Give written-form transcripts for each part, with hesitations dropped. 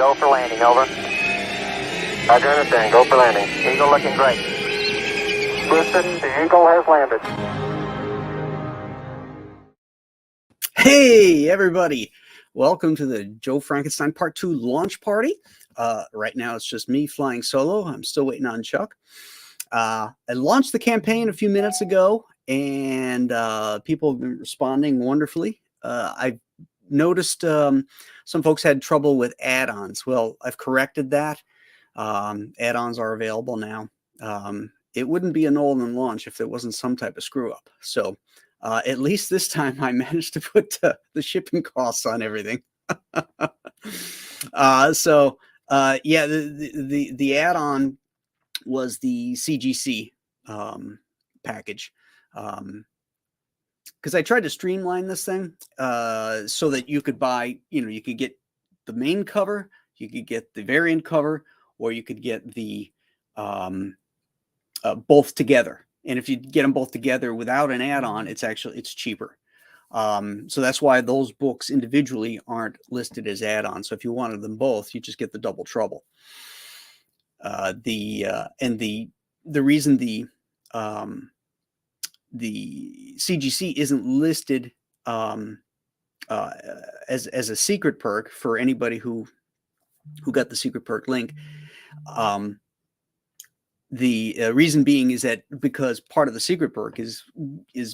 go for landing, over. Roger, understand, go for landing. Eagle looking great. Houston, the Eagle has landed. Hey, everybody. Welcome to the Joe Frankenstein Part 2 launch party. Right now, it's just me flying solo. I'm still waiting on Chuck. I launched the campaign a few minutes ago, and people have been responding wonderfully. I've noticed some folks had trouble with add-ons. Well, I've corrected that. Add-ons are available now. It wouldn't be a Nolan launch if there wasn't some type of screw-up. So at least this time I managed to put the shipping costs on everything. Yeah, the add-on was the CGC package. Because I tried to streamline this thing so that you could buy, you could get the main cover, you could get the variant cover, or you could get the both together. And if you get them both together without an add-on, it's cheaper. So that's why those books individually aren't listed as add-ons. So if you wanted them both, you just get the double trouble. The reason the CGC isn't listed as a secret perk for anybody who got the secret perk link. The reason being is that because part of the secret perk is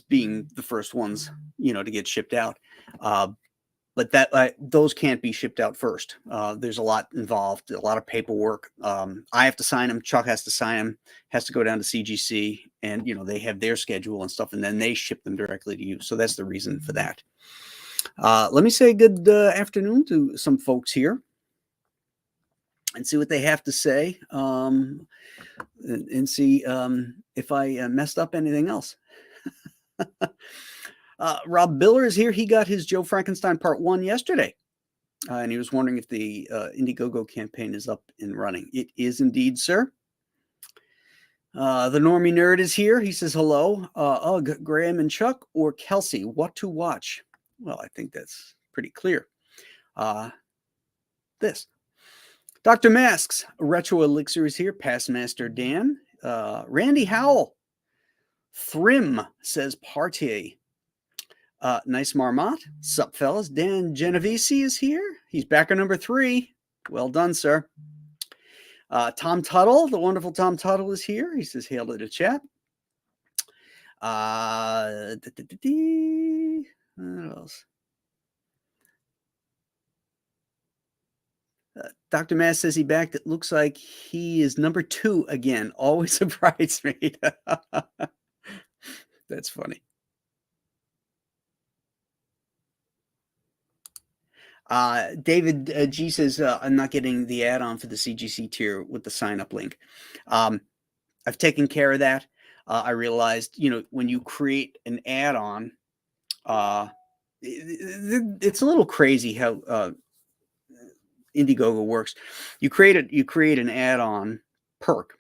being the first ones, to get shipped out. But that those can't be shipped out first. There's a lot involved, a lot of paperwork. I have to sign them. Chuck has to sign them. Has to go down to CGC, and they have their schedule and stuff, and then they ship them directly to you. So that's the reason for that. Let me say good afternoon to some folks here, and see what they have to say, and see if I messed up anything else. Rob Biller is here. He got his Joe Frankenstein Part 1 yesterday, and he was wondering if the Indiegogo campaign is up and running. It is indeed, sir. The Normie Nerd is here. He says hello. Ugh, Graham and Chuck or Kelsey, what to watch? Well, I think that's pretty clear. This. Dr. Masks, Retro Elixir is here. Past Master Dan. Randy Howell. Thrim says party. Nice Marmot. Sup, fellas. Dan Genovese is here. He's backer number 3. Well done, sir. Tom Tuttle, the wonderful Tom Tuttle, is here. He says hail to the chat. What else? Dr. Mass says he backed. It looks like he is number 2 again. Always a bridesmaid. That's funny. David G says, I'm not getting the add-on for the CGC tier with the sign-up link. I've taken care of that. I realized, when you create an add-on, it's a little crazy how Indiegogo works. You create an add-on perk,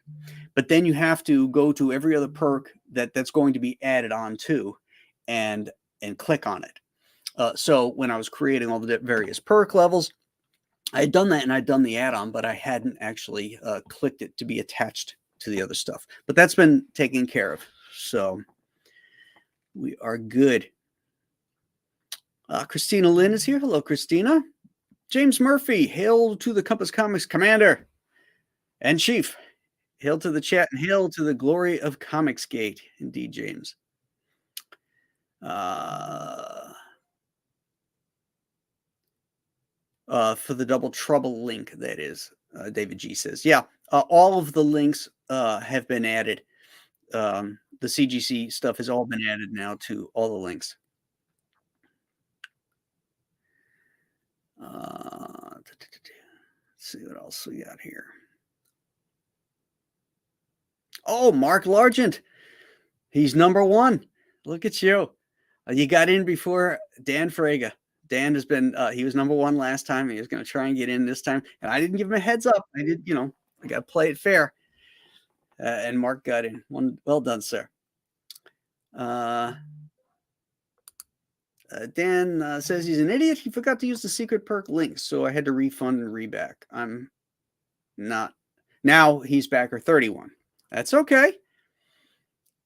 but then you have to go to every other perk that's going to be added on to and click on it. So when I was creating all the various perk levels, I had done that and I'd done the add-on, but I hadn't actually clicked it to be attached to the other stuff. But that's been taken care of. So we are good. Christina Lynn is here. Hello, Christina. James Murphy, hail to the Compass Comics Commander and Chief. Hail to the chat and hail to the glory of Comicsgate. Indeed, James. For the Double Trouble link, that is, David G says. Yeah, all of the links have been added. The CGC stuff has all been added now to all the links. Let's see what else we got here. Oh, Mark Largent. He's number 1. Look at you. You got in before Dan Fraga. Dan has been, he was number 1 last time. He was going to try and get in this time. And I didn't give him a heads up. I did, I got to play it fair. And Mark got in. Well done, sir. Dan says he's an idiot. He forgot to use the secret perk link, so I had to refund and reback. I'm not. Now he's backer 31. That's okay.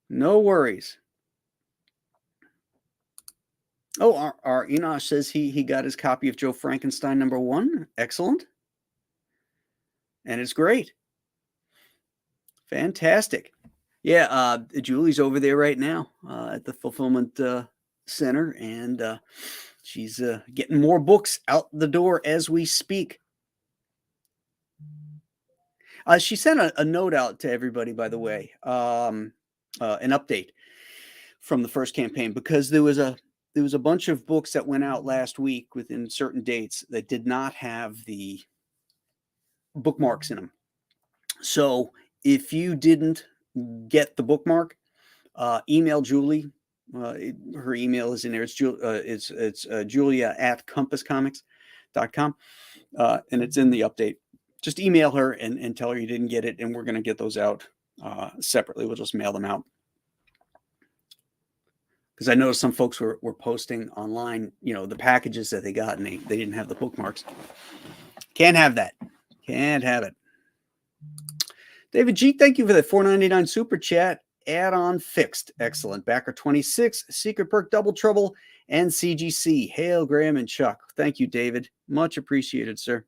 No worries. Oh, our Enosh says he got his copy of Joe Frankenstein #1. Excellent. And it's great. Fantastic. Yeah, Julie's over there right now at the fulfillment center, and she's getting more books out the door as we speak. She sent a note out to everybody, by the way, an update from the first campaign, because there was a bunch of books that went out last week within certain dates that did not have the bookmarks in them. So if you didn't get the bookmark, email Julie. Her email is in there. It's Julia at compasscomics.com, and it's in the update. Just email her and tell her you didn't get it, and we're going to get those out separately. We'll just mail them out. Because I noticed some folks were posting online, the packages that they got, and they didn't have the bookmarks. Can't have that. Can't have it. David G, thank you for the $4.99 super chat. Add-on fixed. Excellent. Backer 26, Secret Perk Double Trouble, and CGC. Hail, Graham and Chuck. Thank you, David. Much appreciated, sir.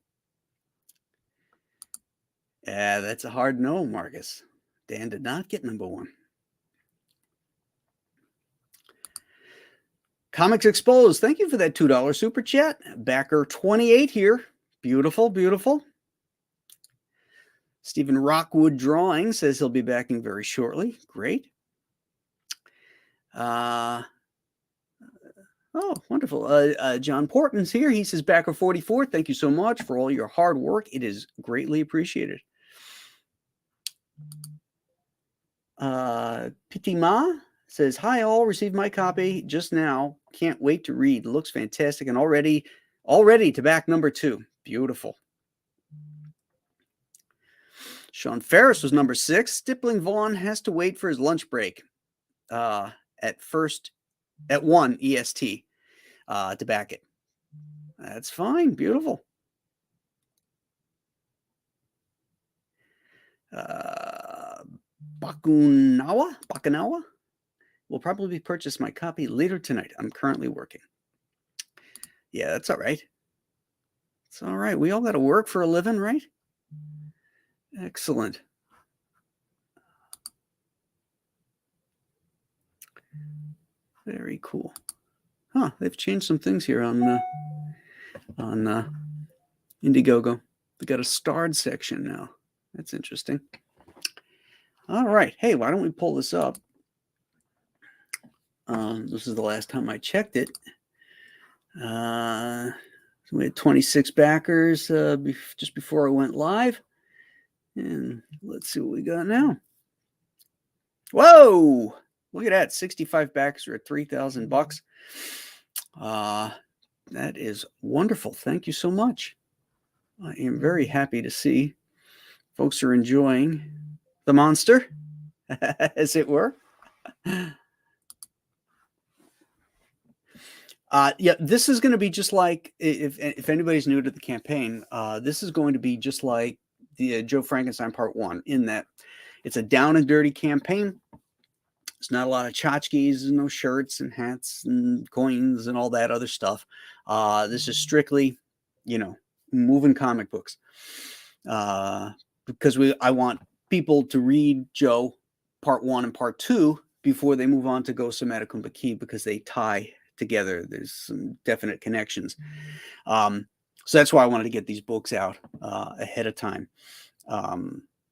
That's a hard no, Marcus. Dan did not get #1. Comics Exposed. Thank you for that $2 super chat. Backer 28 here. Beautiful, beautiful. Stephen Rockwood Drawing says he'll be backing very shortly. Great. Oh, wonderful. John Portman's here. He says backer 44. Thank you so much for all your hard work. It is greatly appreciated. Pitima says, hi all, received my copy just now. Can't wait to read. Looks fantastic and already to back #2. Beautiful. Sean Ferris was #6. Stippling Vaughn has to wait for his lunch break at 1 EST to back it. That's fine. Beautiful. Bakunawa will probably purchase my copy later tonight. I'm currently working. Yeah, that's all right. It's all right. We all got to work for a living, right? Excellent. Very cool. Huh, they've changed some things here on Indiegogo. They got a starred section now. That's interesting. All right. Hey, why don't we pull this up? This is the last time I checked it. So we had 26 backers just before I went live. And let's see what we got now. Whoa! Look at that. 65 backers are at $3,000. That is wonderful. Thank you so much. I am very happy to see folks are enjoying the monster, as it were. Yeah, this is going to be just like, if anybody's new to the campaign, this is going to be just like the Joe Frankenstein Part 1, in that it's a down and dirty campaign. There's not a lot of tchotchkes and no shirts and hats and coins and all that other stuff. This is strictly, moving comic books. Because I want people to read Joe Part 1 and Part 2 before they move on to Ghosts of Matakumbaki, because they tie together. There's some definite connections. So that's why I wanted to get these books out ahead of time,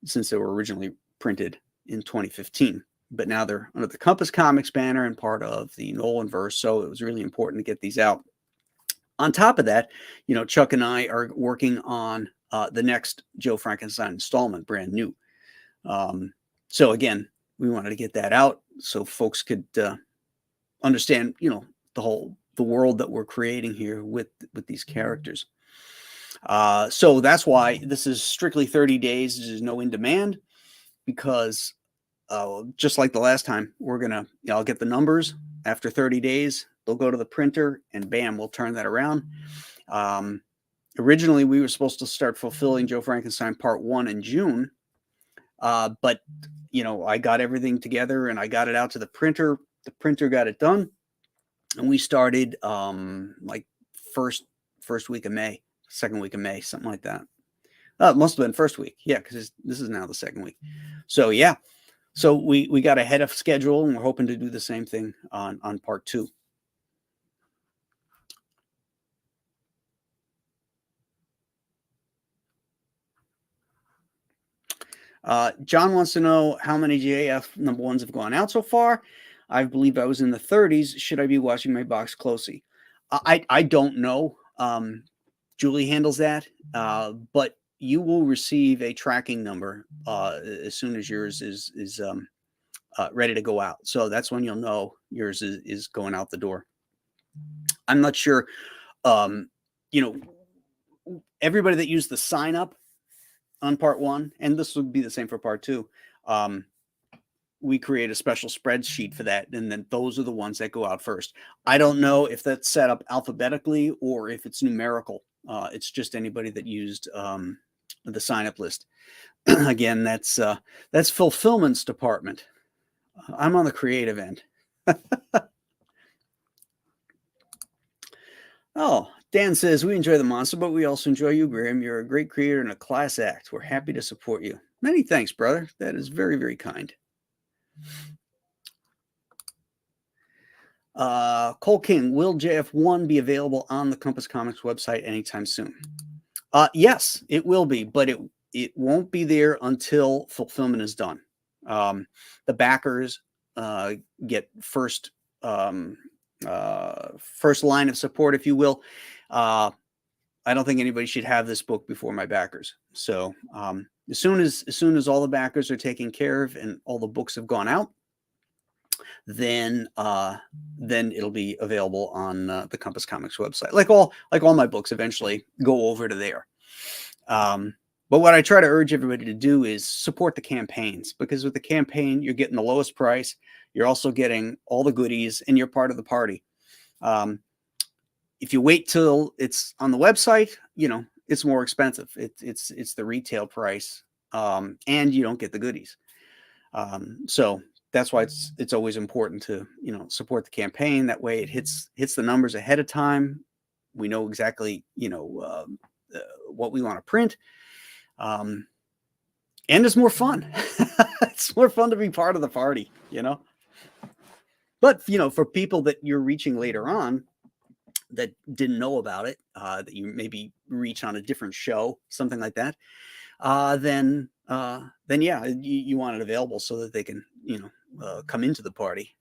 since they were originally printed in 2015. But now they're under the Compass Comics banner and part of the Nolanverse, so it was really important to get these out. On top of that, Chuck and I are working on the next Joe Frankenstein installment, brand new. So again, we wanted to get that out so folks could understand, the world that we're creating here with these characters. So that's why this is strictly 30 days. There's no in demand, because just like the last time, I'll get the numbers after 30 days, they'll go to the printer, and bam, we'll turn that around. Originally, we were supposed to start fulfilling Joe Frankenstein Part 1 in June, but, I got everything together, and I got it out to the printer. The printer got it done, and we started like first week of May, second week of May, something like that. It must have been first week. Yeah, because this is now the second week. So, yeah. So we got ahead of schedule, and we're hoping to do the same thing on Part 2. John wants to know how many JF number ones have gone out so far. I believe I was in the 30s. Should I be watching my box closely? I don't know. Julie handles that, but you will receive a tracking number as soon as yours is ready to go out. So that's when you'll know yours is going out the door. I'm not sure. Everybody that used the sign up on Part 1, and this would be the same for Part 2, we create a special spreadsheet for that, and then those are the ones that go out first. I don't know if that's set up alphabetically or if it's numerical. It's just anybody that used the sign up list. Again, that's fulfillment's department. I'm on the creative end. Oh, Dan says, we enjoy the monster, but we also enjoy you, Graham. You're a great creator and a class act. We're happy to support you. Many thanks, brother. That is very, very kind. Cole King, will JF1 be available on the Compass Comics website anytime soon? Yes, it will be, but it won't be there until fulfillment is done. The backers get first line of support, if you will. I don't think anybody should have this book before my backers. So as soon as all the backers are taken care of and all the books have gone out, then it'll be available on the Compass Comics website. Like all my books eventually go over to there. But what I try to urge everybody to do is support the campaigns, because with the campaign, you're getting the lowest price. You're also getting all the goodies, and you're part of the party. If you wait till it's on the website, it's more expensive. It's the retail price, and you don't get the goodies. So that's why it's always important to support the campaign. That way, it hits the numbers ahead of time. We know exactly what we want to print, and it's more fun. It's more fun to be part of the party, But for people that you're reaching later on, that didn't know about it, that you maybe reach on a different show, something like that, then yeah, you want it available so that they can, come into the party,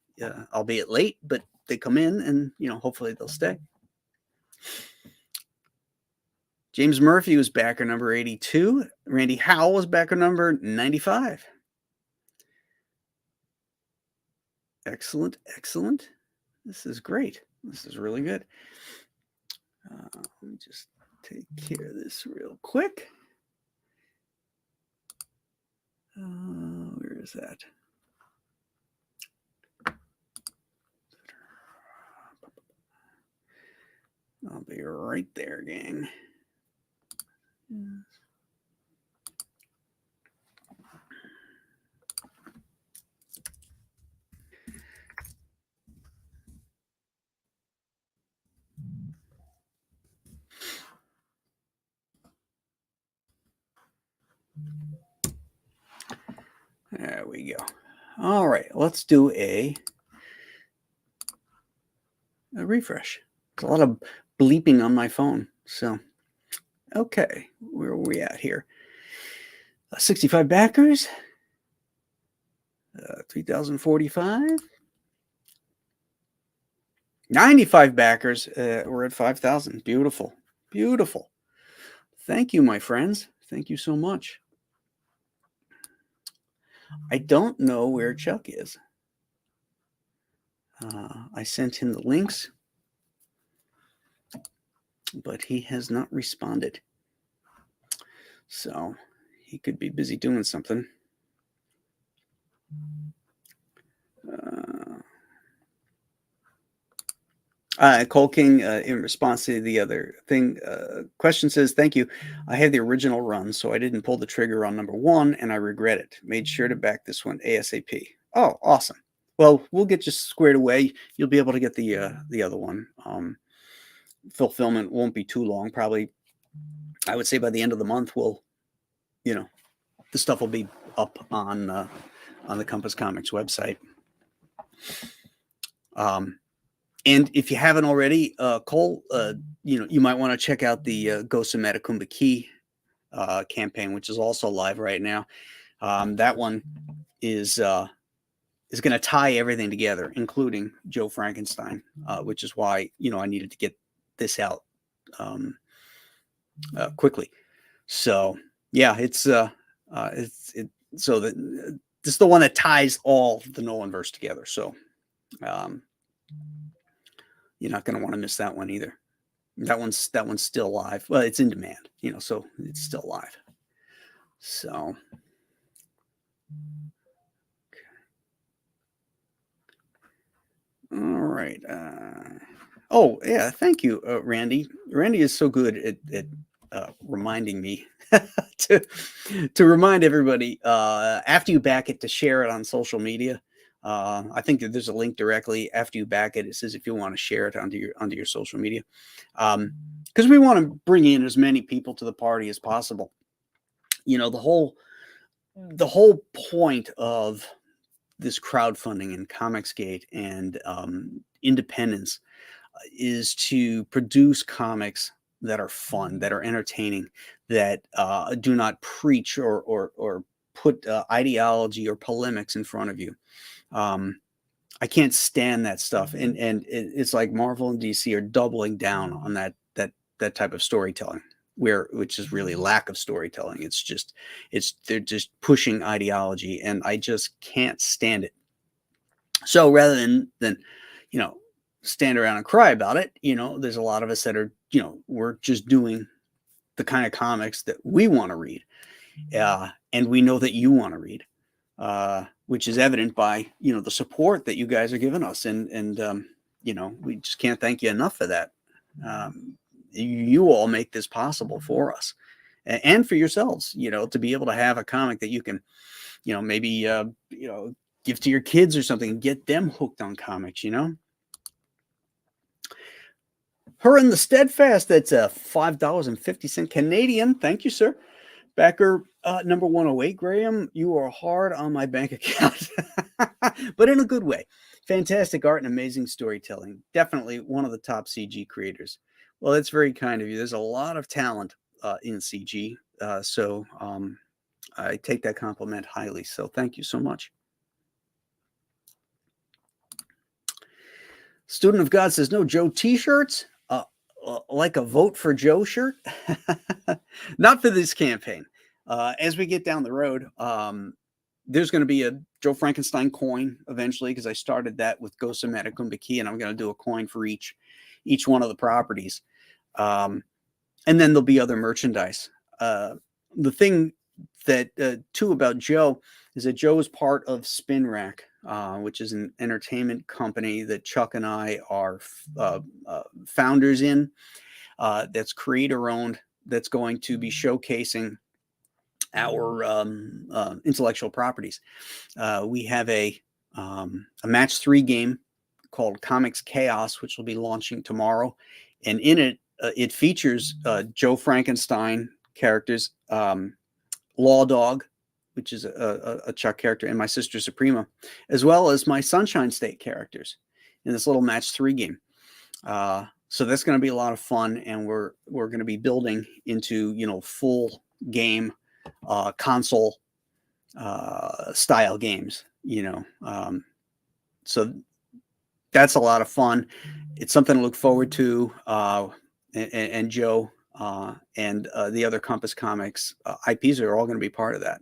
albeit late, but they come in and, hopefully they'll stay. James Murphy was backer number 82. Randy Howell was backer number 95. Excellent. This is great. This is really good. Let me just take care of this real quick. Where is that? I'll be right there, gang. There we go. All right, let's do a refresh. There's a lot of bleeping on my phone. So, okay, where are we at here? 65 backers, 3,045, 95 backers. We're at 5,000. Beautiful. Thank you, my friends. Thank you so much. I don't know where Chuck is. I sent him the links, but he has not responded. So he could be busy doing something. Cole King, in response to the other thing, question says, thank you. I had the original run, so I didn't pull the trigger on number 1, and I regret it. Made sure to back this one ASAP. Oh, awesome. Well, we'll get you squared away. You'll be able to get the other one. Fulfillment won't be too long. Probably, I would say by the end of the month, the stuff will be up on the Compass Comics website. And if you haven't already, Cole, you might want to check out the Ghost of Matakumbaki campaign, which is also live right now. That one is going to tie everything together, including Joe Frankenstein, which is why I needed to get this out quickly. So yeah, this is the one that ties all the Nolanverse together. So. You're not going to want to miss that one either. That one's still live. Well, it's in demand, so it's still live. So, okay. All right. Oh yeah, thank you, Randy. Randy is so good at reminding me to remind everybody after you back it to share it on social media. I think that there's a link directly after you back it. It says if you want to share it onto your social media, because we want to bring in as many people to the party as possible. The whole point of this crowdfunding and Comicsgate and independence is to produce comics that are fun, that are entertaining, that do not preach or put ideology or polemics in front of you. I can't stand that stuff, and it's like Marvel and DC are doubling down on that type of storytelling, which is really lack of storytelling. They're just pushing ideology, and I just can't stand it. So rather than stand around and cry about it, there's a lot of us that are we're just doing the kind of comics that we want to read, and we know that you want to read. Which is evident by the support that you guys are giving us, and we just can't thank you enough for that. You all make this possible for us and for yourselves. To be able to have a comic that you can, maybe give to your kids or something, and get them hooked on comics. Her and the Steadfast. That's $5.50 Canadian. Thank you, sir. Becker, number 108, Graham, you are hard on my bank account, but in a good way. Fantastic art and amazing storytelling. Definitely one of the top CG creators. Well, that's very kind of you. There's a lot of talent in CG, so I take that compliment highly. So thank you so much. Student of God says, no Joe t-shirts? Like a vote for Joe shirt? Not for this campaign. As we get down the road, there's going to be a Joe Frankenstein coin eventually, because I started that with Ghost of Matakumbaki, and I'm going to do a coin for each one of the properties. And then there'll be other merchandise. The thing that too about Joe is that Joe is part of Spin Rack, which is an entertainment company that Chuck and I are founders in. That's creator owned. That's going to be showcasing our intellectual properties. We have a match 3 game called Comics Chaos, which will be launching tomorrow, and in it, it features Joe Frankenstein characters, Law Dog, which is a Chuck character, and my sister Suprema, as well as my Sunshine State characters in this little match 3 game. So that's going to be a lot of fun, and we're going to be building into full game console style games. So that's a lot of fun. It's something to look forward to. And Joe and the other Compass Comics IPs are all going to be part of that.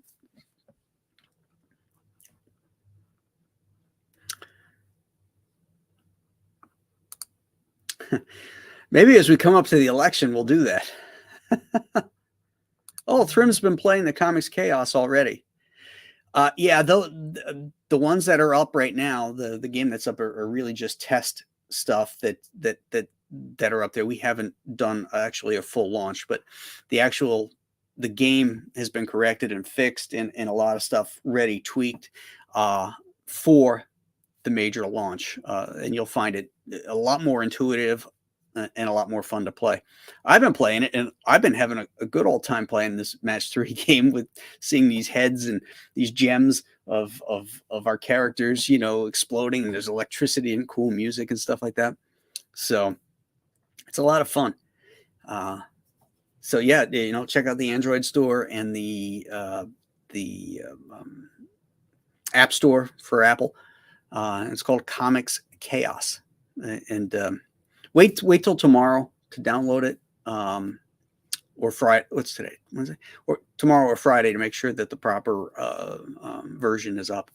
Maybe as we come up to the election, we'll do that. Oh, Trim's been playing the Comics Chaos already. Yeah, the ones that are up right now, the game that's up are really just test stuff that are up there. We haven't done actually a full launch, but the game has been corrected and fixed, and a lot of stuff ready, tweaked for the major launch, and you'll find it a lot more intuitive and a lot more fun to play. I've been playing it, and I've been having a good old time playing this match 3 game, with seeing these heads and these gems of our characters, exploding, and there's electricity and cool music and stuff like that. So it's a lot of fun. So yeah, check out the Android store and the App Store for Apple. It's called Comics Chaos, and wait till tomorrow to download it, or Friday. What's today? Wednesday, or tomorrow or Friday, to make sure that the proper version is up.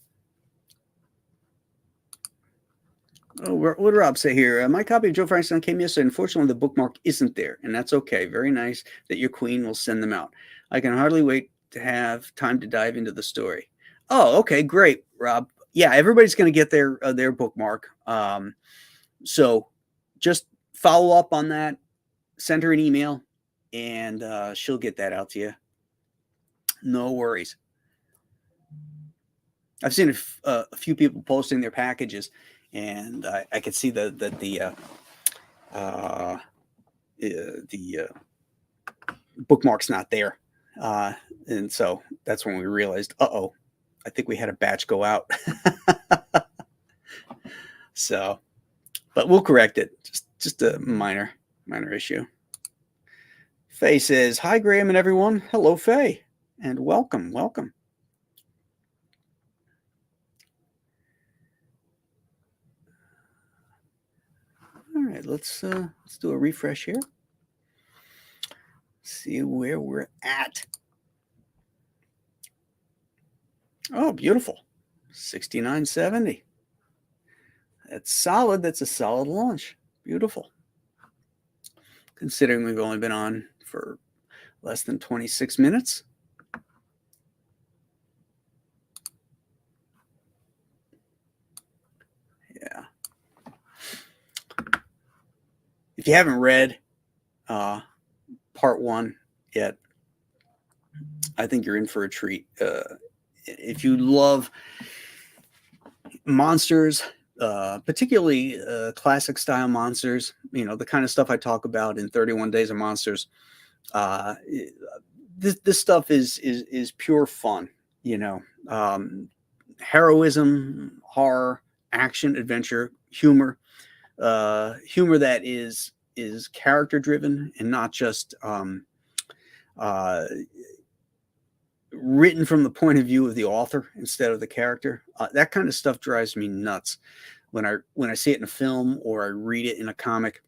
Oh, what did Rob say here? My copy of Joe Frankenstein came yesterday. Unfortunately, the bookmark isn't there, and that's okay. Very nice that your queen will send them out. I can hardly wait to have time to dive into the story. Oh, okay, great, Rob. Yeah, everybody's going to get their bookmark. So just follow up on that. Send her an email, and she'll get that out to you. No worries. I've seen a few people posting their packages, and I could see that the bookmark's not there, and so that's when we realized, I think we had a batch go out. So, but we'll correct it. Just a minor issue. Faye says, "Hi, Graham and everyone. Hello, Faye, and welcome. All right, let's do a refresh here. See where we're at. Oh, beautiful. 6970. That's solid. That's a solid launch. Beautiful. Considering we've only been on for less than 26 minutes. Yeah. If you haven't read part 1 yet, I think you're in for a treat. If you love monsters, particularly classic style monsters, the kind of stuff I talk about in 31 Days of Monsters, this stuff is pure fun. Heroism, horror, action, adventure, humor that is character driven and not just written from the point of view of the author instead of the character. That kind of stuff drives me nuts when I see it in a film or I read it in a comic,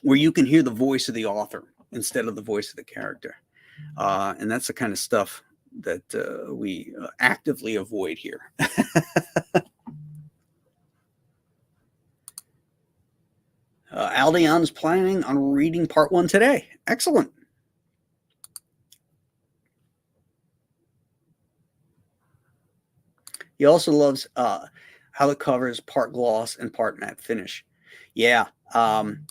where you can hear the voice of the author instead of the voice of the character. And that's the kind of stuff that we actively avoid here. Aldion's planning on reading part 1 today. Excellent. He also loves how the cover is part gloss and part matte finish. Yeah. I don't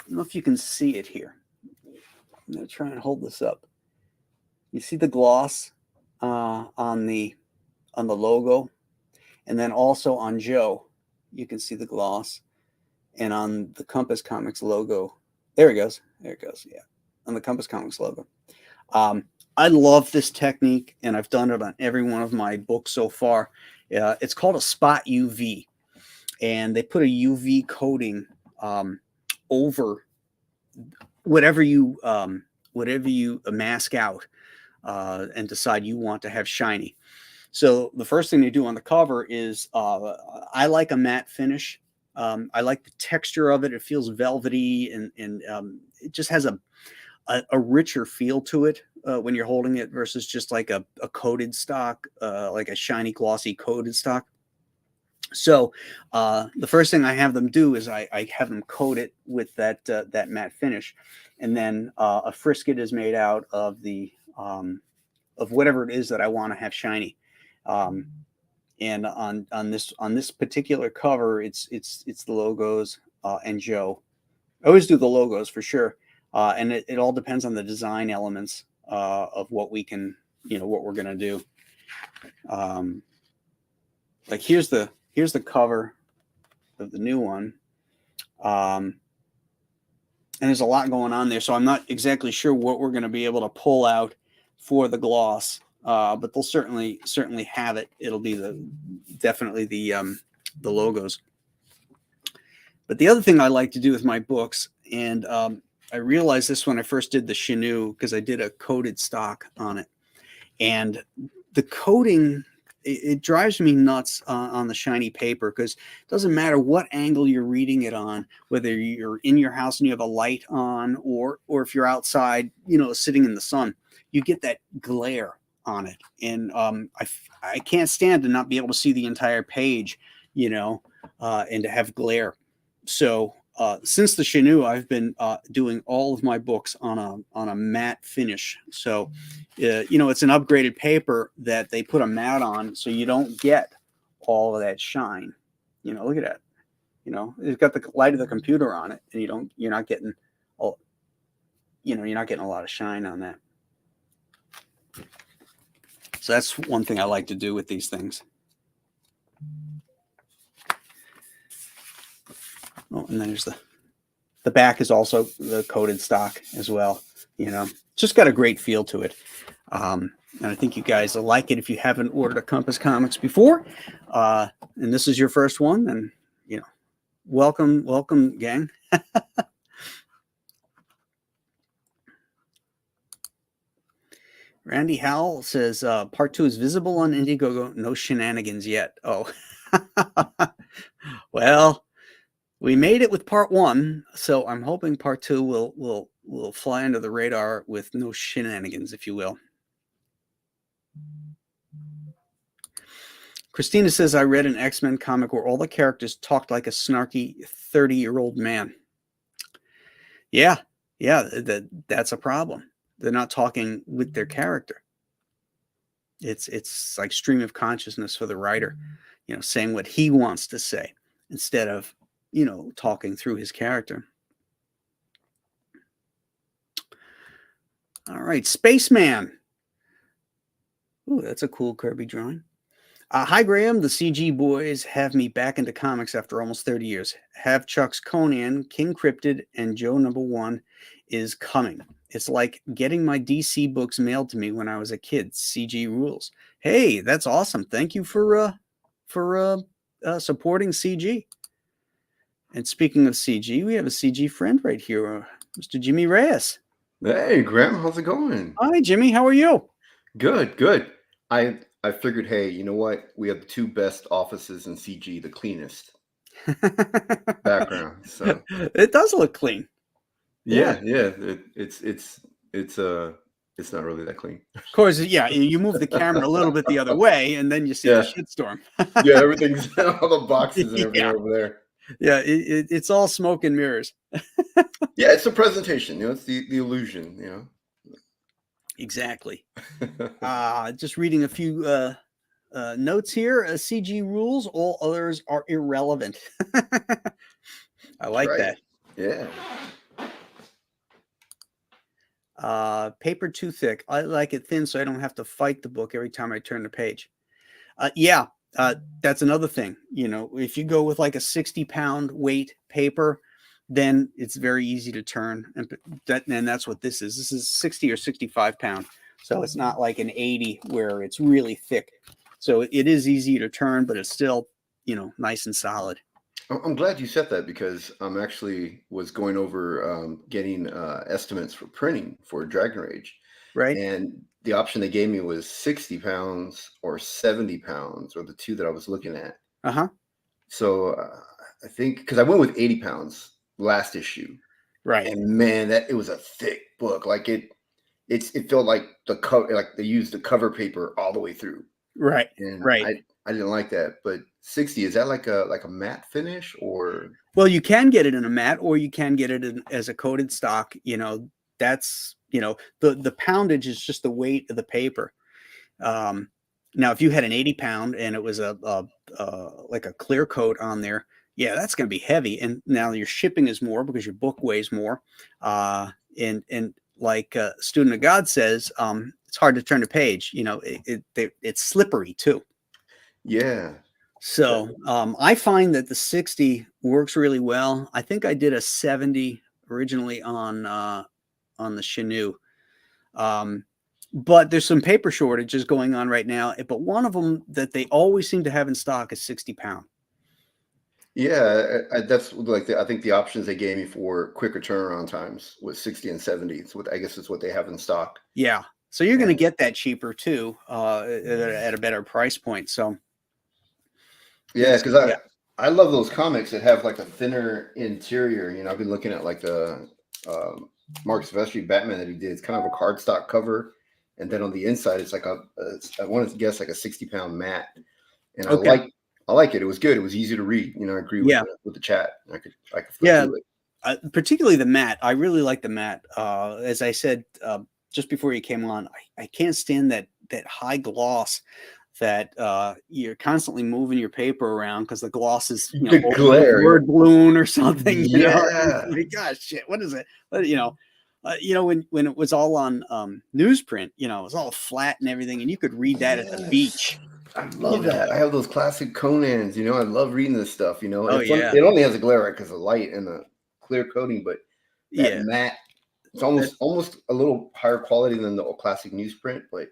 know if you can see it here. I'm going to try and hold this up. You see the gloss on the logo, and then also on Joe, you can see the gloss, and on the Compass Comics logo. There it goes. Yeah, on the Compass Comics logo. I love this technique, and I've done it on every one of my books so far. It's called a spot UV, and they put a UV coating over whatever you mask out and decide you want to have shiny. So the first thing you do on the cover is I like a matte finish. I like the texture of it. It feels velvety, and it just has a richer feel to it when you're holding it versus just like a coated stock, like a shiny, glossy coated stock. So the first thing I have them do is I have them coat it with that matte finish, and then a frisket is made out of the of whatever it is that I want to have shiny. and on this particular cover, it's the logos and Joe. I always do the logos for sure, and it all depends on the design elements of what we can, what we're gonna do. Like here's the cover of the new one. And there's a lot going on there, so I'm not exactly sure what we're going to be able to pull out for the gloss, but they'll certainly have it. It'll be definitely the logos. But the other thing I like to do with my books, and I realized this when I first did the Chinook, because I did a coated stock on it, and the coating, it drives me nuts on the shiny paper, because it doesn't matter what angle you're reading it on, whether you're in your house and you have a light on, or if you're outside, sitting in the sun, you get that glare on it. And I can't stand to not be able to see the entire page, and to have glare. So since the Chinook, I've been doing all of my books on a matte finish. So, it's an upgraded paper that they put a matte on, so you don't get all of that shine. Look at that. It's got the light of the computer on it, and you're not getting a lot of shine on that. So that's one thing I like to do with these things. Oh, and then there's the back is also the coated stock as well. Just got a great feel to it. And I think you guys will like it if you haven't ordered a Compass Comics before. And this is your first one, then, welcome, gang. Randy Howell says, part 2 is visible on Indiegogo. No shenanigans yet. Oh, well, we made it with part 1, so I'm hoping part 2 will fly under the radar with no shenanigans, if you will. Christina says, I read an X-Men comic where all the characters talked like a snarky 30-year-old man. Yeah, that's a problem. They're not talking with their character. It's like stream of consciousness for the writer, saying what he wants to say instead of, talking through his character. All right, Spaceman. Ooh, that's a cool Kirby drawing. Hi, Graham. The CG boys have me back into comics after almost 30 years. Have Chuck's Conan, King Cryptid, and Joe #1 is coming. It's like getting my DC books mailed to me when I was a kid. CG rules. Hey, that's awesome. Thank you for supporting CG. And speaking of CG, we have a CG friend right here, Mr. Jimmy Reyes. Hey, Graham, how's it going? Hi, Jimmy. How are you? Good. I figured, hey, you know what? We have the 2 best offices in CG, the cleanest background. So it does look clean. Yeah. It's not really that clean. Of course, yeah. You move the camera a little bit the other way, and then you see the shitstorm. Yeah, everything's all the boxes and everything over there. Yeah, it's all smoke and mirrors. Yeah, it's the presentation. It's the illusion. Exactly. Just reading a few notes here. CG rules. All others are irrelevant. I like that. Yeah. Paper too thick. I like it thin so I don't have to fight the book every time I turn the page. That's another thing. If you go with like a 60-pound weight paper, then it's very easy to turn. And that's what this is. This is 60 or 65 pound. So it's not like an 80 where it's really thick. So it is easy to turn, but it's still, nice and solid. I'm glad you said that, because I'm actually was going over getting estimates for printing for Dragon Rage. Right. And the option they gave me was 60 pounds or 70 pounds, or the 2 that I was looking at. Uh-huh. So I think, because I went with 80 pounds last issue. Right. And man, it was a thick book. Like it felt like the cover, like they used the cover paper all the way through. Right. And right. I didn't like that. But 60, is that like a matte finish, or? Well, you can get it in a matte, or you can get it as a coated stock. That's, the poundage is just the weight of the paper. Now, if you had an 80-pound and it was like a clear coat on there, yeah, that's going to be heavy. And now your shipping is more because your book weighs more. And like Student of God says, it's hard to turn the page. You know, it's slippery too. Yeah. So I find that the 60 works really well. I think I did a 70 originally on the Chinook. But there's some paper shortages going on right now. But one of them that they always seem to have in stock is 60-pound. Yeah, that's like I think the options they gave me for quicker turnaround times was 60 and 70. It's what I guess is what they have in stock. Yeah. So you're going to And get that cheaper too, at a better price point. So yeah, it's, because yeah, I love those comics that have like a thinner interior. You know, I've been looking at like the Mark Silvestri Batman that he did. It's kind of a cardstock cover, and then on the inside it's like I wanted to guess like a 60-pound mat, and okay. I like it. It was good. It was easy to read. You know, I agree Yeah. with the chat. I could flip Yeah. through it. Particularly the mat. I really like the mat. As I said just before you came on, I can't stand that high gloss that you're constantly moving your paper around because the gloss is The over glare. word balloon or something. You know, Yeah. like, gosh, shit, what is it? You know, when it was all on newsprint, you know, it was all flat and everything, and you could read that at the beach. I love that. I have those classic Conans. You know, I love reading this stuff. You know, Oh, it's yeah. it only has a glare because of light and the clear coating, but that Yeah. matte, it's almost a little higher quality than the classic newsprint. But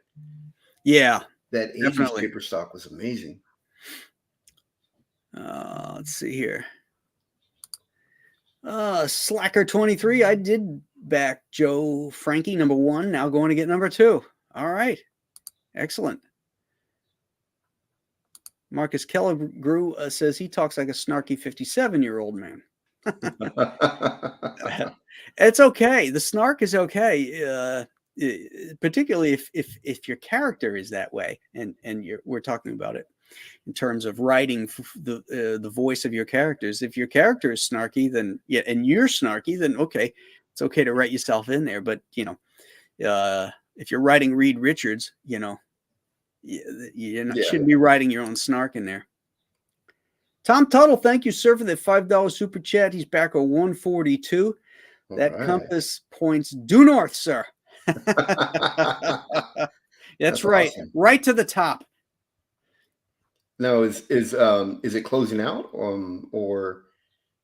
Yeah, that 80s definitely. paper stock was amazing. Let's see here. Slacker 23. I did back Joe Frankie #1. Now going to get #2. All right. Excellent. Marcus Kellegrew says he talks like a snarky 57-year-old man. It's okay. The snark is okay. Particularly if your character is that way, and we're talking about it in terms of writing the voice of your characters. If your character is snarky, then yeah, and you're snarky, then okay, it's okay to write yourself in there. But you know, if you're writing Reed Richards, you know, you shouldn't be writing your own snark in there. Tom Tuttle, thank you, sir, for that $5 super chat. He's back at 142. That compass points due north, sir. That's right. Awesome. Right to the top. Now, is it closing out, or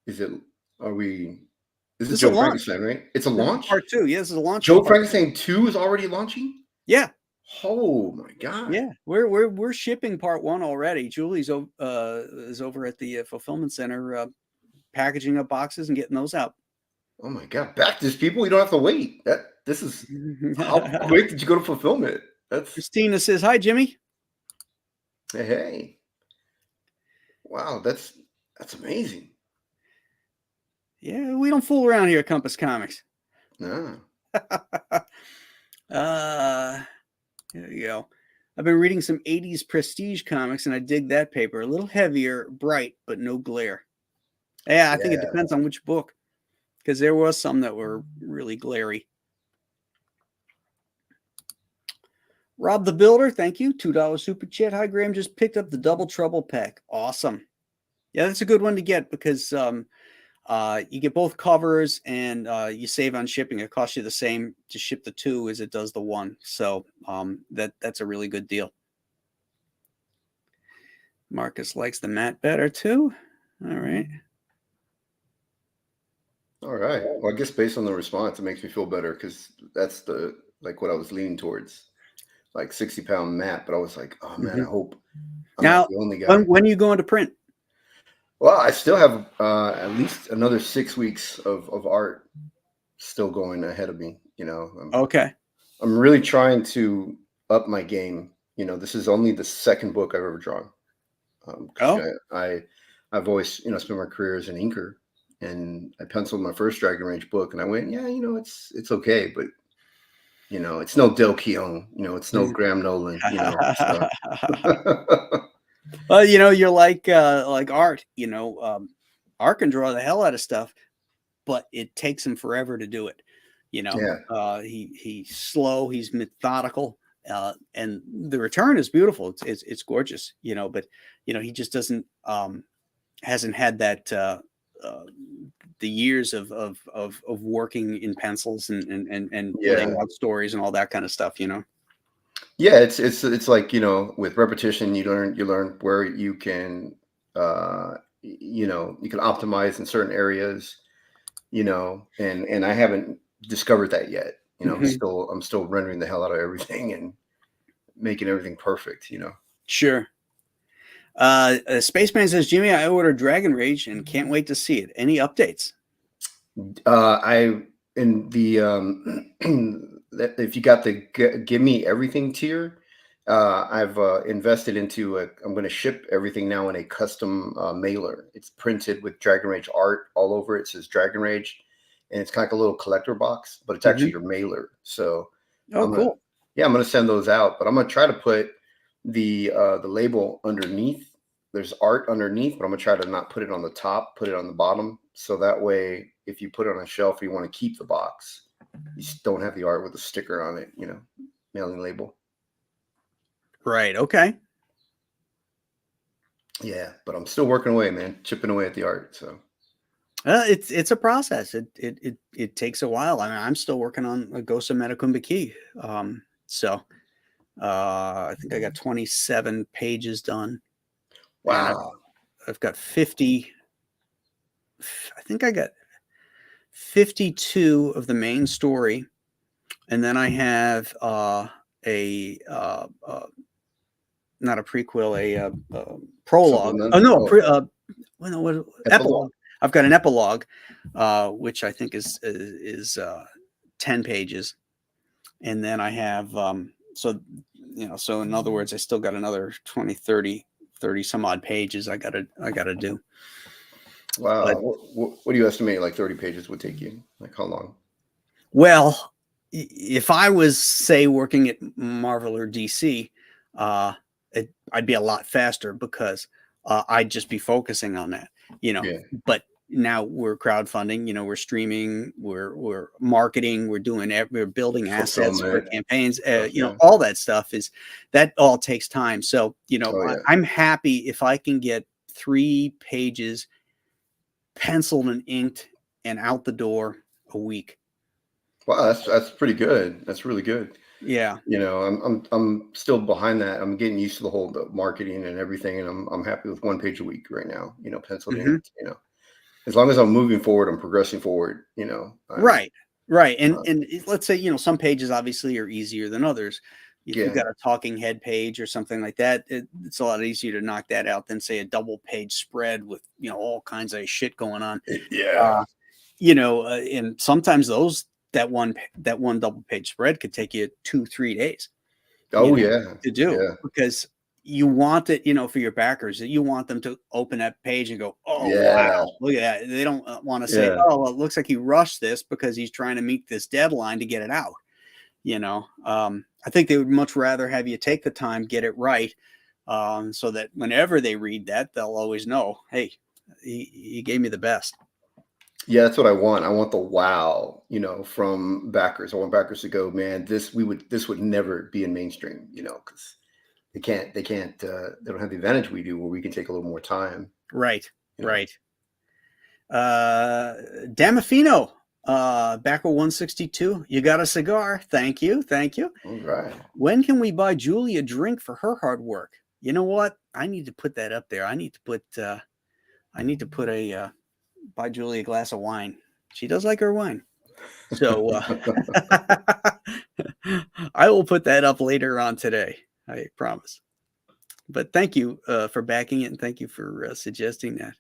is it? This is Joe Frankenstein, right? It's a launch. Part 2. Yeah, this is a launch. Joe Frankenstein 2 is already launching. Yeah. Oh my god. Yeah, we're shipping part 1 already. Julie's is over at the fulfillment center, packaging up boxes and getting those out. Oh my god! Back this, people. You don't have to wait. This is how quick did you go to fulfillment? That's Christina says hi, Jimmy. Hey. Wow, that's amazing. Yeah, we don't fool around here at Compass Comics. No. There you go. I've been reading some 80s prestige comics, and I dig that paper. A little heavier, bright, but no glare. Yeah, I think it depends on which book, because there was some that were really glary. Rob the Builder, thank you. $2 super chat. Hi, Graham. Just picked up the Double Trouble pack. Awesome. Yeah, that's a good one to get because you get both covers and you save on shipping. It costs you the same to ship the 2 as it does the 1. So that's a really good deal. Marcus likes the matte better too. All right. All right. Well, I guess based on the response, it makes me feel better because that's what I was leaning towards, like 60-pound matte. But I was like, oh man, I hope I'm not the only guy. When are you going to print? Well, I still have at least another 6 weeks of art still going ahead of me. You know. Okay. I'm really trying to up my game. You know, this is only the second book I've ever drawn. I've always spent my career as an inker, and I penciled my first Dragon Rage book, and I went, yeah, it's okay, but it's no Del Keown, it's no Graham Nolan, So. Well, you're like Art. Art can draw the hell out of stuff, but it takes him forever to do it. He's slow, he's methodical, and the return is beautiful. It's gorgeous, but he just doesn't hasn't had that the years of working in pencils and laying out stories and all that kind of stuff. Yeah, it's like, with repetition, you learn where you can, you can optimize in certain areas, and I haven't discovered that yet. I'm still rendering the hell out of everything and making everything perfect. Sure. Spaceman says, Jimmy, I ordered Dragon Rage and can't wait to see it. Any updates? I in the if you got the give me everything tier, I've invested into I'm going to ship everything now in a custom mailer. It's printed with Dragon Rage art all over it. It says Dragon Rage, and it's kind of like a little collector box, but it's actually your mailer. So, cool. I'm going to send those out, but I'm going to try to put the label underneath. There's art underneath, but I'm going to try to not put it on the top, put it on the bottom. So that way, if you put it on a shelf, you want to keep the box, you just don't have the art with a sticker on it, mailing label. Right. Okay. Yeah, but I'm still working away, man, chipping away at the art. So it's a process. It takes a while. I mean, I'm still working on a Ghost of Matakumbaki. So I think I got 27 pages done. Wow. I've got 50. I think I got 52 of the main story, and then I have not a prequel, a prologue. Oh no, epilogue. I've got an epilogue, which I think is 10 pages, and then I have so in other words, I still got another 20, 30 some odd pages I gotta do. Wow. But, what do you estimate like 30 pages would take you? Like how long? Well, if I was, say, working at Marvel or DC, I'd be a lot faster because I'd just be focusing on that, But now we're crowdfunding, we're streaming, we're marketing, we're building assets for campaigns, all that stuff that all takes time. So, I'm happy if I can get 3 pages penciled and inked and out the door a week. Wow, that's pretty good. That's really good. Yeah. I'm still behind that. I'm getting used to the whole marketing and everything, and I'm happy with 1 page a week right now. Penciled inked. As long as I'm moving forward, I'm progressing forward. Right. And let's say some pages obviously are easier than others. If you've got a talking head page or something like that, it's a lot easier to knock that out than say a double page spread with all kinds of shit going on. Yeah. And sometimes that one double page spread could take you 2-3 days. To do because you want it, for your backers, that you want them to open that page and go, oh wow, look at that. They don't want to say, oh, well, it looks like he rushed this because he's trying to meet this deadline to get it out. I think they would much rather have you take the time, get it right, so that whenever they read that, they'll always know, hey, he gave me the best. Yeah, that's what I want. I want the wow, from backers. I want backers to go, man, this would never be in mainstream, because they don't have the advantage we do where we can take a little more time. Right. Right. Damafino, Backer 162. You got a cigar. Thank you. All right. When can we buy Julie a drink for her hard work? You know what? I need to put that up there. I need to put buy Julie a glass of wine. She does like her wine. So I will put that up later on today. I promise. But thank you for backing it, and thank you for suggesting that.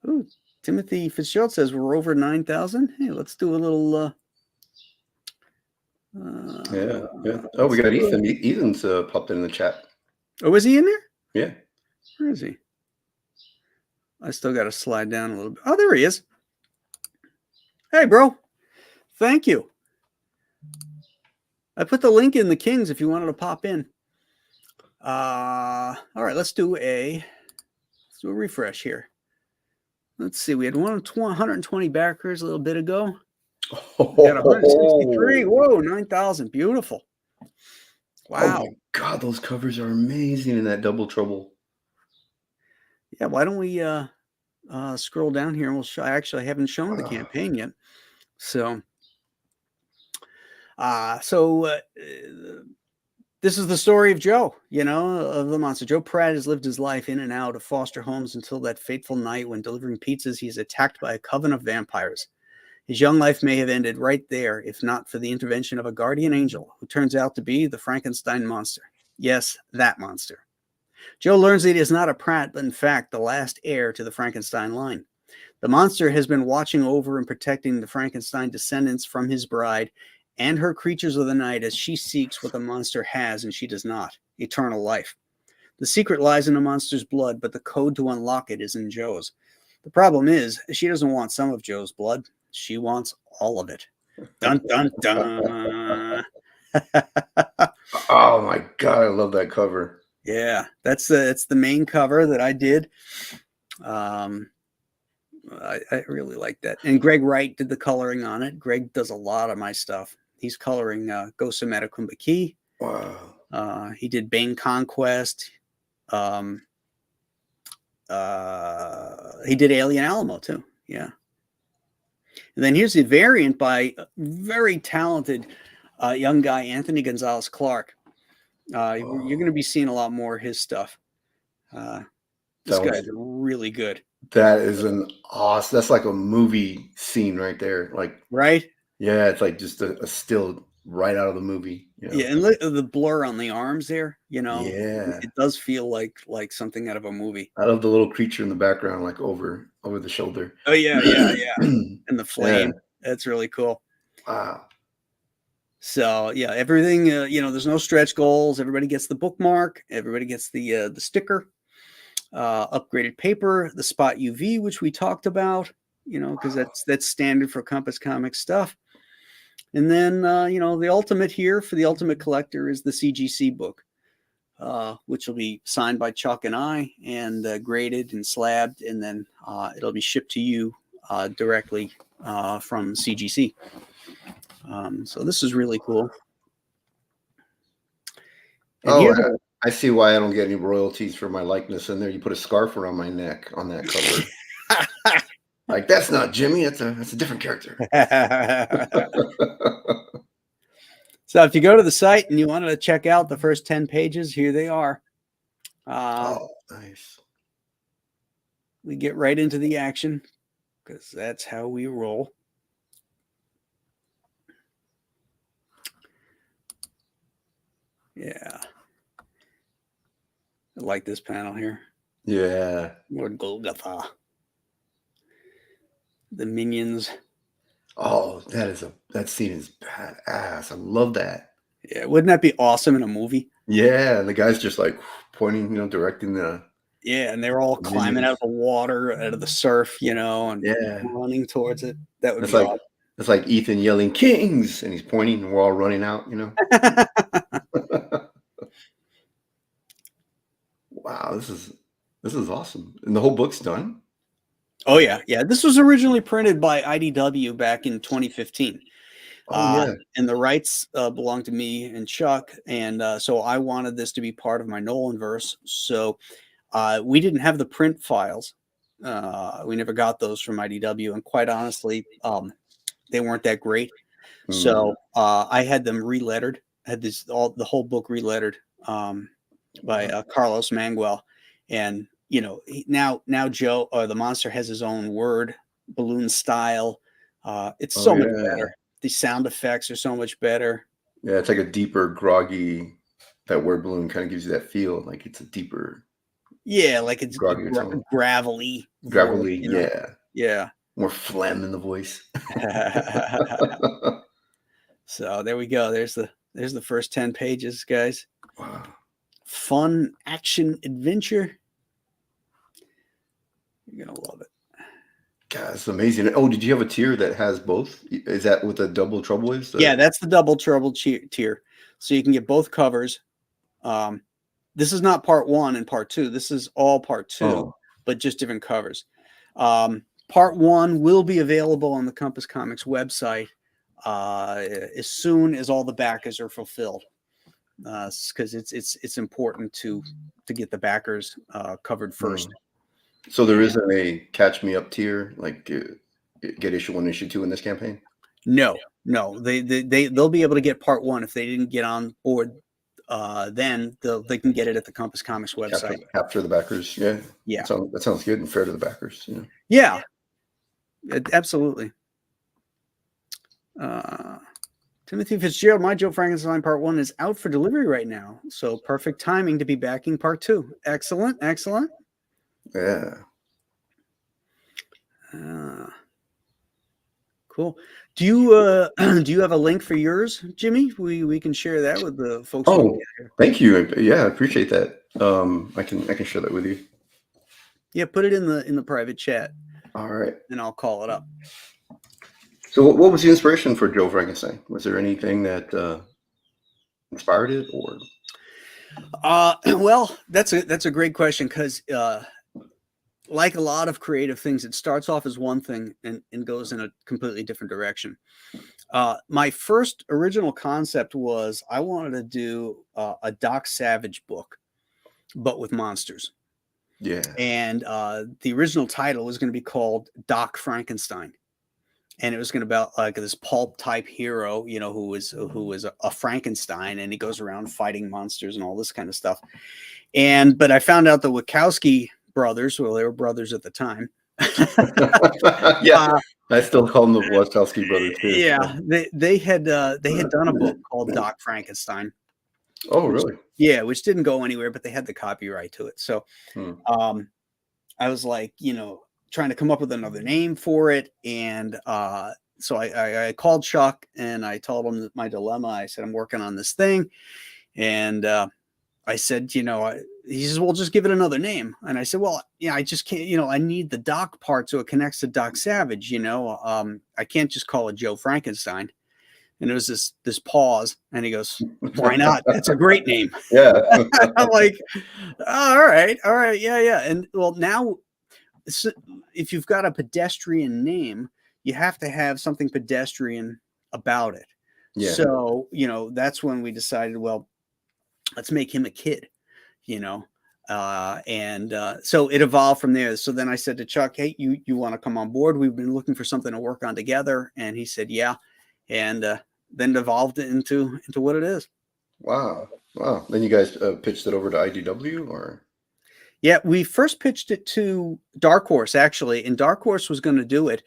Ooh, Timothy Fitzgerald says we're over 9,000. Hey, let's do a little. Yeah. Oh, we got Ethan. Ethan's popped in the chat. Oh, is he in there? Yeah. Where is he? I still got to slide down a little bit. Oh, there he is. Hey, bro. Thank you. I put the link in the Kings if you wanted to pop in. All right, let's do a refresh here. Let's see. We had 120 backers a little bit ago. We got 163. Whoa, 9,000. Beautiful. Oh Wow. my God, those covers are amazing in that Double Trouble. Yeah, why don't we scroll down here and we'll show. I actually haven't shown the Wow. campaign yet. So so this is the story of Joe, of the monster. Joe Pratt has lived his life in and out of foster homes until that fateful night when delivering pizzas, he is attacked by a coven of vampires. His young life may have ended right there, if not for the intervention of a guardian angel who turns out to be the Frankenstein monster. Yes, that monster. Joe learns that he is not a Pratt, but in fact the last heir to the Frankenstein line. The monster has been watching over and protecting the Frankenstein descendants from his bride and her creatures of the night as she seeks what the monster has and she does not: eternal life. The secret lies in the monster's blood, but the code to unlock it is in Joe's. The problem is, she doesn't want some of Joe's blood. She wants all of it. Dun, dun, dun. Oh my God, I love that cover. Yeah, it's the main cover that I did. I really like that. And Greg Wright did the coloring on it. Greg does a lot of my stuff. He's coloring Ghost of Matakumbaki. Wow. He did Bane Conquest. He did Alien Alamo too. Yeah. And then here's the variant by a very talented young guy, Anthony Gonzalez Clark. You're going to be seeing a lot more of his stuff. This guy's really good. That is an awesome. That's like a movie scene right there. Like, right? Yeah, it's like just a still right out of the movie. Yeah, and look at the blur on the arms there. Yeah, it does feel like something out of a movie. I love the little creature in the background, like over the shoulder. Oh yeah. And the flame. Yeah. That's really cool. Wow. So yeah, everything. There's no stretch goals. Everybody gets the bookmark. Everybody gets the sticker. Upgraded paper, the spot UV, which we talked about. Because that's standard for Compass Comics stuff. And then the ultimate here for the ultimate collector is the CGC book, which will be signed by Chuck and I, and graded and slabbed, and then it'll be shipped to you directly from CGC. So this is really cool. And I see why I don't get any royalties for my likeness in there. You put a scarf around my neck on that cover. Like, that's not Jimmy. That's a different character. So if you go to the site and you wanted to check out the first 10 pages, here they are. Oh, nice. We get right into the action because that's how we roll. Yeah. I like this panel here. Yeah. Lord Golgotha. The minions. Oh, that scene is badass. I love that. Yeah, wouldn't that be awesome in a movie? Yeah, and the guy's just like pointing, directing the. Yeah, and they're all climbing out of the water, out of the surf, and running towards it. That would be awesome. It's like Ethan yelling "Kings" and he's pointing, and we're all running out. Wow, this is awesome, and the whole book's done. Oh yeah. This was originally printed by IDW back in 2015. And the rights belonged to me and Chuck, and so I wanted this to be part of my Nolanverse. So we didn't have the print files. We never got those from IDW, and quite honestly, they weren't that great. So I had them relettered. I had the whole book relettered by Carlos Manguel, and now Joe, the monster, has his own word balloon style. It's so much better. The sound effects are so much better. Yeah, it's like a deeper, groggy. That word balloon kind of gives you that feel, like it's a deeper. Yeah, like it's gravelly. Gravelly, yeah. More phlegm in the voice. So there we go. There's the first 10 pages, guys. Wow. Fun action adventure. You're gonna love it. God, it's amazing. Oh, did you have a tier that has both? Is that what the Double Trouble is? Yeah, that's the Double Trouble tier. So you can get both covers. This is not part 1 and part 2. This is all part 2, but just different covers. Part 1 will be available on the Compass Comics website as soon as all the backers are fulfilled. because it's important to get the backers covered first. So there isn't a catch me up tier, like get issue 1, issue 2 in this campaign? No, they'll be able to get part 1 if they didn't get on board. Then they can get it at the Compass Comics website. Capture the backers. Yeah. That sounds good and fair to the backers. Yeah, absolutely. Timothy Fitzgerald, my Joe Frankenstein part 1 is out for delivery right now, so perfect timing to be backing part 2. Excellent. Yeah. Cool. Do you have a link for yours, Jimmy? We can share that with the folks. Oh, thank you. Yeah, I appreciate that. I can share that with you. Yeah, put it in the private chat. All right. And I'll call it up. So what was the inspiration for Joe Frankenstein? Was there anything that inspired it, or? Well, that's a great question, because like a lot of creative things, it starts off as one thing and goes in a completely different direction. My first original concept was I wanted to do a Doc Savage book, but with monsters. Yeah. And the original title was going to be called Doc Frankenstein. And it was going to be about like this pulp type hero, who was a Frankenstein, and he goes around fighting monsters and all this kind of stuff. But I found out the Wachowski brothers, well, they were brothers at the time. Yeah, I still call them the Wachowski brothers too. Yeah, they had done a book called Doc Frankenstein. Oh, really? Yeah, which didn't go anywhere, but they had the copyright to it. So, I was like, trying to come up with another name for it, and so I called Chuck and I told him my dilemma. I said, I'm working on this thing, and I said, he says, well, just give it another name. And I said, well, yeah, I just can't, I need the Doc part so it connects to Doc Savage, I can't just call it Joe Frankenstein. And it was this pause, and he goes, why not? That's a great name. Yeah. I'm like, all right. Yeah. And well, now if you've got a pedestrian name, you have to have something pedestrian about it. Yeah. So, that's when we decided, well, let's make him a kid, so it evolved from there. So then I said to Chuck, hey, you want to come on board? We've been looking for something to work on together. And he said, yeah. And then evolved it into what it is. Wow. Then you guys pitched it over to IDW, or? Yeah, we first pitched it to Dark Horse, actually, and Dark Horse was going to do it.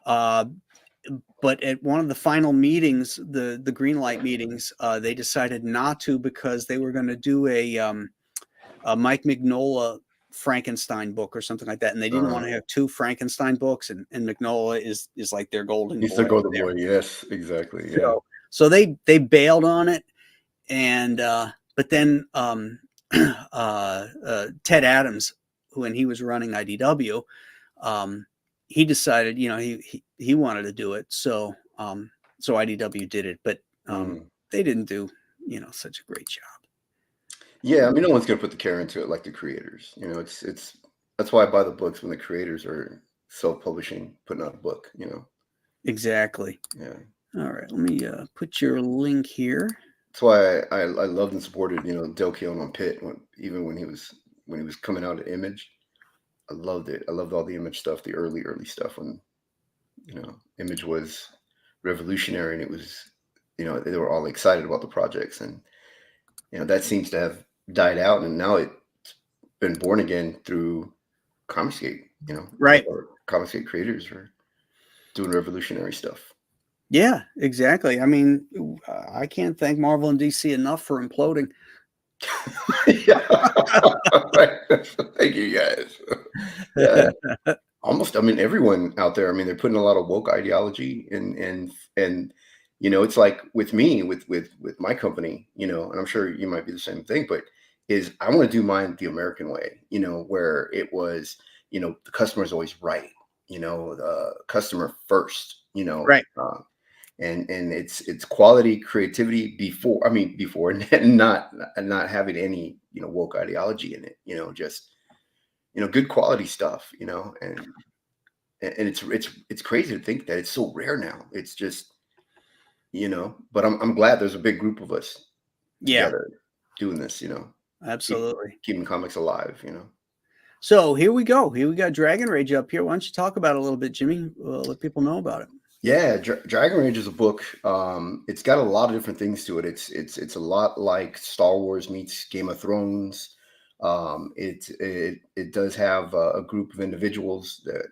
But at one of the final meetings, the Greenlight meetings, they decided not to, because they were going to do a Mike Mignola Frankenstein book or something like that, and they didn't want to have 2 Frankenstein books, and Mignola is like their golden boy. He's the golden boy, yes, exactly. Yeah. So they bailed on it, and but then Ted Adams, when he was running IDW, he decided, he wanted to do it. So IDW did it, but they didn't do, such a great job. Yeah. I mean, no one's going to put the care into it like the creators, it's that's why I buy the books when the creators are self-publishing, putting out a book, Exactly. Yeah. All right. Let me put your link here. That's why I loved and supported, Del Keown on Pitt, even when he was coming out at Image. I loved it. I loved all the Image stuff, the early stuff when, Image was revolutionary, and it was, they were all excited about the projects, and, that seems to have died out, and now it's been born again through Comicsgate, right? Or Comicsgate creators are doing revolutionary stuff. Yeah, exactly. I mean, I can't thank Marvel and DC enough for imploding. Yeah. Thank you, guys. Yeah. Almost, I mean, everyone out there, I mean, they're putting a lot of woke ideology and it's like with me, with my company, and I'm sure you might be the same thing, but is I want to do mine the American way, where it was, the customer's always right, the customer first, right. And it's quality, creativity before not having any, woke ideology in it, just, good quality stuff, and it's crazy to think that it's so rare now. It's just, but I'm glad there's a big group of us. Yeah. Together, doing this, you know, Absolutely. keeping comics alive, you know. So here we go. Here we got Dragon Rage up here. Why don't you talk about it a little bit, Jimmy? Let people know about it. Yeah, Dragon Rage is a book. It's got a lot of different things to it. It's a lot like Star Wars meets Game of Thrones. It does have a group of individuals that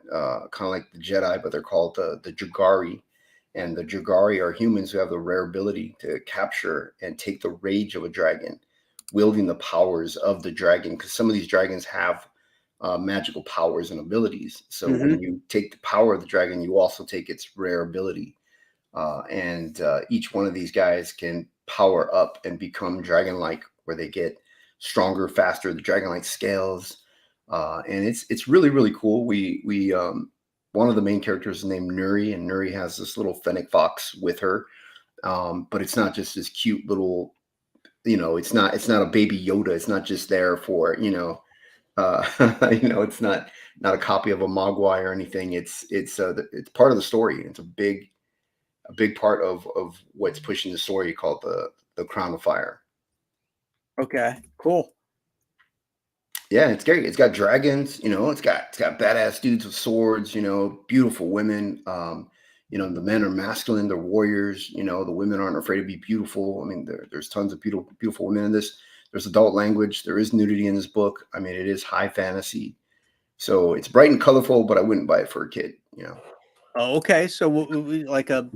kind of like the Jedi, but they're called the Jugari, and the Jugari are humans who have the rare ability to capture and take the rage of a dragon, wielding the powers of the dragon. Because some of these dragons have magical powers and abilities. So when you take the power of the dragon, you also take its rare ability. And each one of these guys can power up and become dragon-like, where they get stronger, faster. The dragon-like scales, and it's really really cool. We one of the main characters is named Nuri, and Nuri has this little fennec fox with her. But it's not just this cute little, you know, it's not a baby Yoda. It's not just there for, you know, you know, it's not a copy of a Mogwai or anything. It's part of the story. It's a big part of what's pushing the story, called the Crown of Fire. Okay, cool. Yeah, it's great. It's got dragons, you know, it's got badass dudes with swords, you know, beautiful women. You know, the men are masculine, they're warriors, you know, the women aren't afraid to be beautiful. I mean, there's tons of beautiful women in this. There's adult language, there is nudity in this book. I mean, it is high fantasy. So it's bright and colorful, but I wouldn't buy it for a kid, you know. Oh, okay. So like a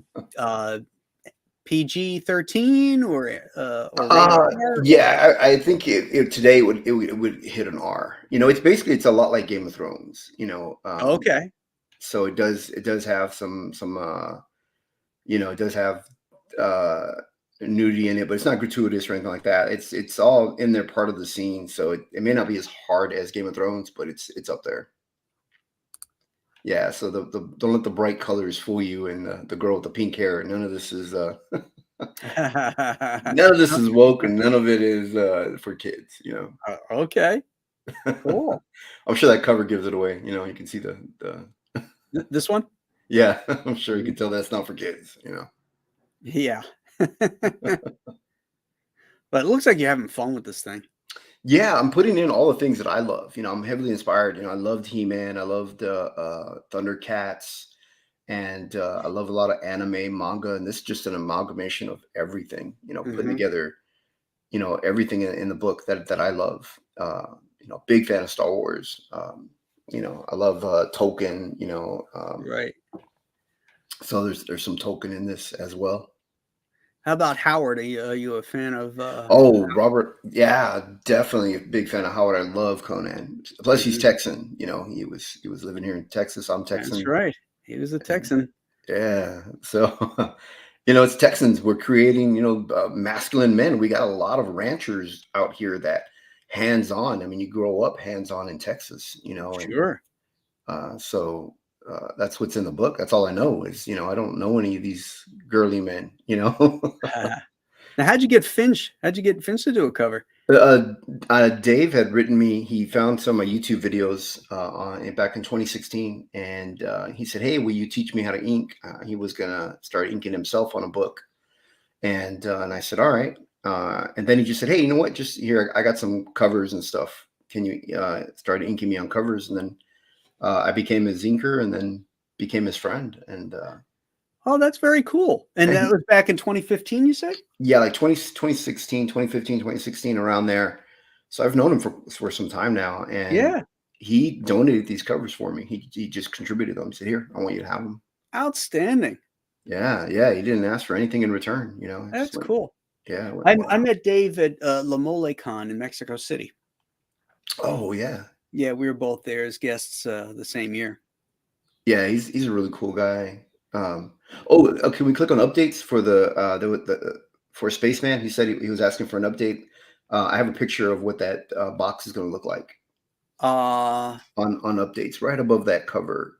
PG-13 or rated yeah, I think today it would hit an R. You know, it's a lot like Game of Thrones, you know. Okay. So it does have some you know, it does have nudity in it, but it's not gratuitous or anything like that. It's all in there, part of the scene. So it may not be as hard as Game of Thrones, but it's up there. Yeah, so the don't let the bright colors fool you, and the girl with the pink hair. None of this is none of this is woke, and none of it is for kids, you know. Okay. Cool. I'm sure that cover gives it away. You know, you can see the This one? yeah, I'm sure you can tell that's not for kids, you know. Yeah. But it looks like you're having fun with this thing. Yeah, I'm putting in all the things that I love. You know, I'm heavily inspired. You know, I loved He-Man, I loved Thundercats, and I love a lot of anime, manga, and this is just an amalgamation of everything. You know, putting together, you know, everything in the book that I love. You know, big fan of Star Wars. You know, I love Tolkien. You know, Right. so there's some Tolkien in this as well. How about Howard? Are you a fan of Oh, Robert. Yeah, definitely a big fan of Howard. I love Conan. Plus, he's Texan. You know, he was living here in Texas. I'm Texan. That's right. He was a Texan. Yeah. So, you know, it's Texans. We're creating, you know, masculine men. We got a lot of ranchers out here that hands-on. I mean, you grow up hands-on in Texas, you know, and Sure. so that's what's in the book. That's all I know is, you know, I don't know any of these girly men, you know. Now, how'd you get Finch? How'd you get Finch to do a cover? Dave had written me. He found some of my YouTube videos back in 2016, and he said, "Hey, will you teach me how to ink?" He was gonna start inking himself on a book, and I said, "All right." And then he just said, "Hey, you know what? Just here, I got some covers and stuff. Can you start inking me on covers?" And then I became his inker, and then became his friend. And Oh, that's very cool. And that was back in 2015, you said? yeah, like 2016, 2015, 2016, around there. So I've known him for some time now, and Yeah. he donated these covers for me. He just contributed them. He said, "Here, I want you to have them." Outstanding. Yeah, yeah. He didn't ask for anything in return. You know, That's cool. Yeah. I met Dave at La Mole Con in Mexico City. Oh yeah. Yeah, we were both there as guests the same year. Yeah, he's a really cool guy. Oh, can we click on updates for for Spaceman? He said he was asking for an update. I have a picture of what that box is going to look like on updates, right above that cover.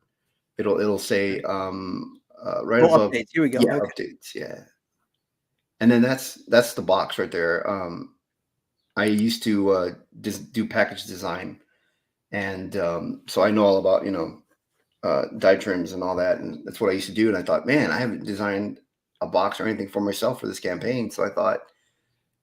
It'll say right above updates. Here we go. Yeah, Okay. updates. Yeah, and then that's the box right there. I used to just do package design, and so I know all about, you know, die trims and all that, and that's what I used to do. And I thought, man, I haven't designed a box or anything for myself for this campaign, so I thought,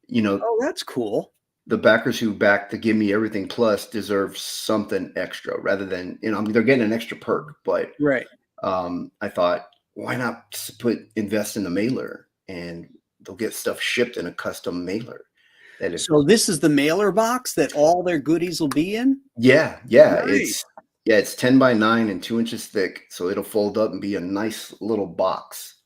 you know, Oh, that's cool. the backers who back the Give Me Everything Plus deserve something extra rather than, I mean, they're getting an extra perk, but Right. I thought, why not invest in the mailer and they'll get stuff shipped in a custom mailer. That if So this is the mailer box that all their goodies will be in? yeah, Nice. it's 10 by 9 and 2 inches thick, so it'll fold up and be a nice little box.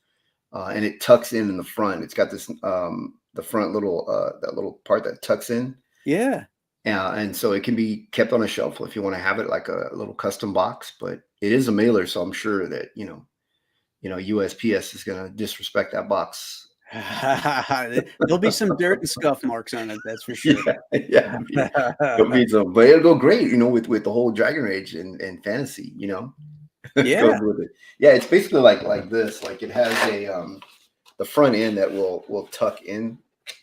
And it tucks in the front. It's got this the front little that little part that tucks in. Yeah. And so it can be kept on a shelf if you want to have it like a little custom box, but it is a mailer, so I'm sure that, USPS is going to disrespect that box. There'll be some dirt and scuff marks on it, that's for sure. Yeah. It'll be some, but it'll go great, with the whole Dragon Rage and fantasy, Yeah. goes with it. Yeah, it's basically like this. Like it has a the front end that will tuck in,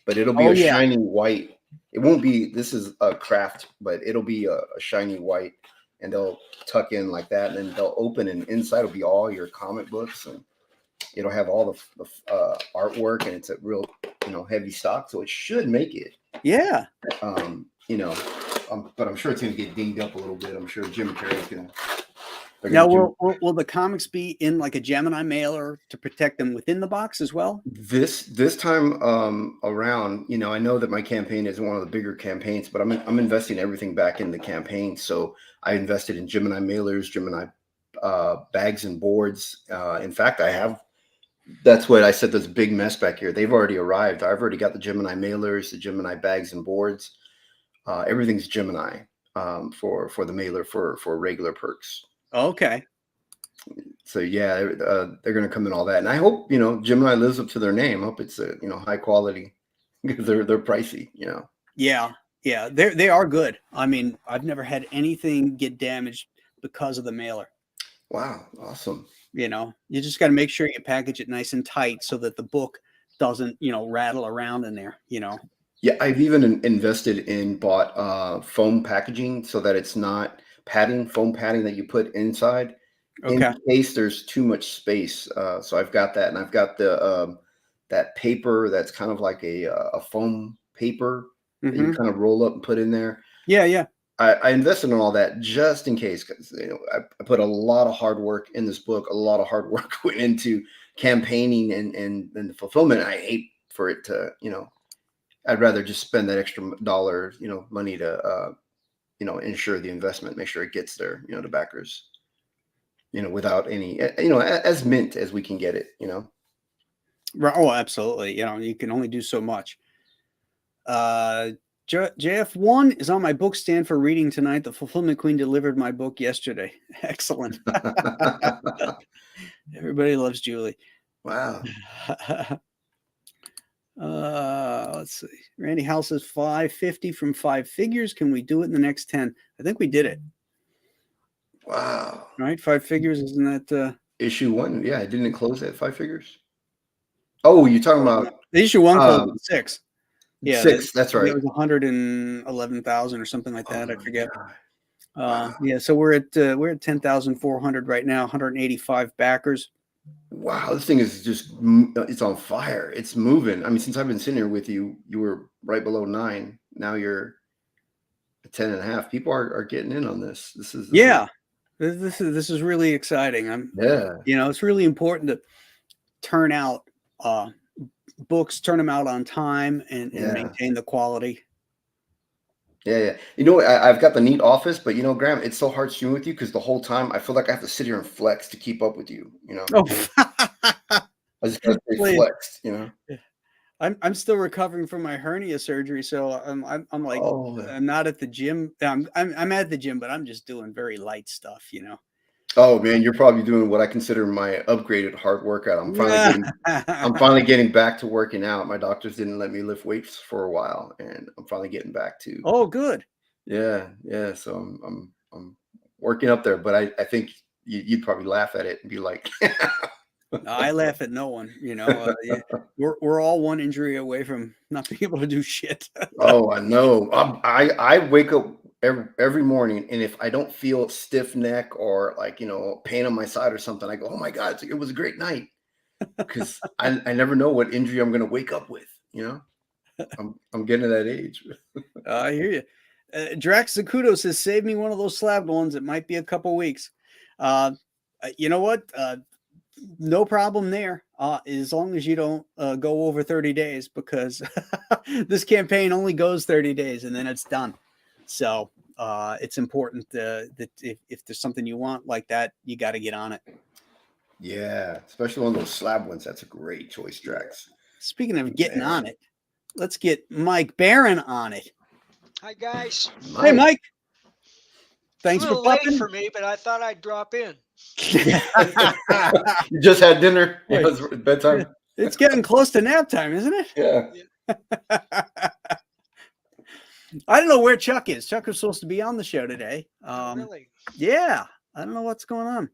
but it'll be shiny white. It won't be. This is a craft, but it'll be a shiny white, and they'll tuck in like that, and then they'll open, and inside will be all your comic books, and it'll have all the artwork, and it's a real heavy stock, so it should make it. Yeah. But I'm sure it's gonna get dinged up a little bit. I'm sure Jim Carrey's gonna. Now, will the comics be in like a Gemini mailer to protect them within the box as well? This time around, I know that my campaign isn't one of the bigger campaigns, but I'm investing everything back in the campaign. So I invested in Gemini mailers, Gemini bags and boards. In fact, that's what I said. This big mess back here. They've already arrived. I've already got the Gemini mailers, the Gemini bags and boards. Everything's Gemini for the mailer for regular perks. Okay. So yeah, they're going to come in all that, and I hope Gemini lives up to their name. I hope it's high quality because they're pricey. Yeah, they are good. I mean, I've never had anything get damaged because of the mailer. Wow, awesome. You just got to make sure you package it nice and tight so that the book doesn't rattle around in there. Yeah, I've even bought foam packaging so that it's not foam padding that you put inside. Okay. In case there's too much space. So I've got that, and I've got the that paper that's kind of like a foam paper that you kind of roll up and put in there. Yeah. I invested in all that just in case, because I put a lot of hard work in this book. A lot of hard work went into campaigning and the fulfillment. I hate for it to, I'd rather just spend that extra dollar, money to ensure the investment, make sure it gets there, to backers, without any, as mint as we can get it, Right. Oh, absolutely. You can only do so much. JF1 is on my book stand for reading tonight. The Fulfillment Queen delivered my book yesterday. Excellent. Everybody loves Julie. Wow. Let's see. Randy House says 550 from 5 figures. Can we do it in the next 10? I think we did it. Wow. All right, 5 figures, isn't that issue 1? Yeah, didn't it close at 5 figures? Oh, you're talking about the issue 1 closed at 6. Yeah, 6. That's right. It was 111,000 or something like that. I forget. Wow. Yeah, so we're at 10,400 right now. 185 backers. Wow, this thing is it's on fire. It's moving. I mean, since I've been sitting here with you, you were right below 9. Now you're at 10.5. People are getting in on this. This is really exciting. It's really important to turn out books, turn them out on time and maintain the quality. Yeah. I've got the neat office, but Graham, it's so hard streaming with you because the whole time I feel like I have to sit here and flex to keep up with you. Oh. I just gotta stay flexed. I'm still recovering from my hernia surgery, so I'm like I'm not at the gym. I'm at the gym, but I'm just doing very light stuff. Oh man, you're probably doing what I consider my upgraded hard workout. I'm finally getting back to working out. My doctors didn't let me lift weights for a while, and I'm finally getting back to. Oh, good. Yeah. So I'm working up there, but I think you'd probably laugh at it and be like. I laugh at no one. We're all one injury away from not being able to do shit. Oh, I know. I wake up every morning, and if I don't feel stiff neck or pain on my side or something, I go, oh my God, it was a great night, because I never know what injury I'm going to wake up with. I'm getting to that age. I hear you. Drax Zacudo says, "Save me one of those slabbed ones. It might be a couple weeks." You know what? No problem there, as long as you don't go over 30 days, because this campaign only goes 30 days and then it's done. So it's important that if there's something you want like that, you got to get on it. Yeah, especially one of those slab ones. That's a great choice, Drax. Speaking of getting on it, let's get Mike Barron on it. Hi, guys. Hey, Mike. Thanks a for little late popping. for me, but I thought I'd drop in. You just had dinner. It was bedtime. It's getting close to nap time, isn't it? Yeah. I don't know where Chuck is. Chuck was supposed to be on the show today. Really? Yeah. I don't know what's going on.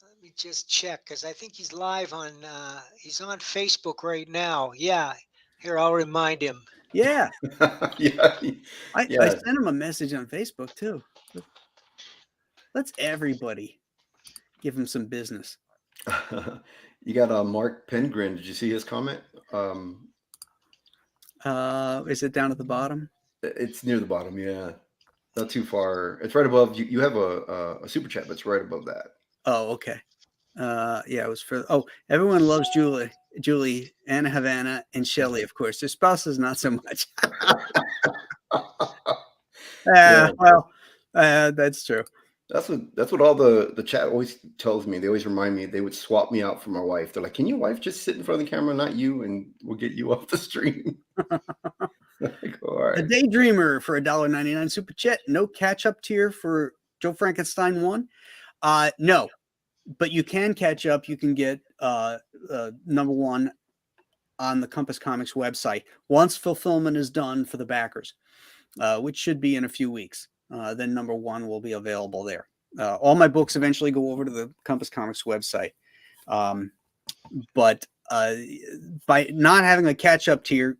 Let me just check, because I think he's live on, he's on Facebook right now. Yeah. Here, I'll remind him. Yeah. Yeah. I sent him a message on Facebook too. Let's everybody give him some business. You got Mark Pengrin. Did you see his comment? Is it down at the bottom? It's near the bottom. Yeah, not too far. It's right above. You have a super chat that's right above that. Oh, okay. Yeah, it was for. Oh, everyone loves Julie, Anna Havana, and Shelley, of course. Their spouses, not so much. Well, that's true. That's what all the chat always tells me. They always remind me. They would swap me out for my wife. They're like, "Can your wife just sit in front of the camera, not you, and we'll get you off the stream." Like, all right. The Daydreamer for $1.99 super chat. No catch up tier for Joe Frankenstein 1. No, but you can catch up. You can get number 1 on the Compass Comics website once fulfillment is done for the backers, which should be in a few weeks. Then number 1 will be available there. All my books eventually go over to the Compass Comics website. But by not having a catch up tier,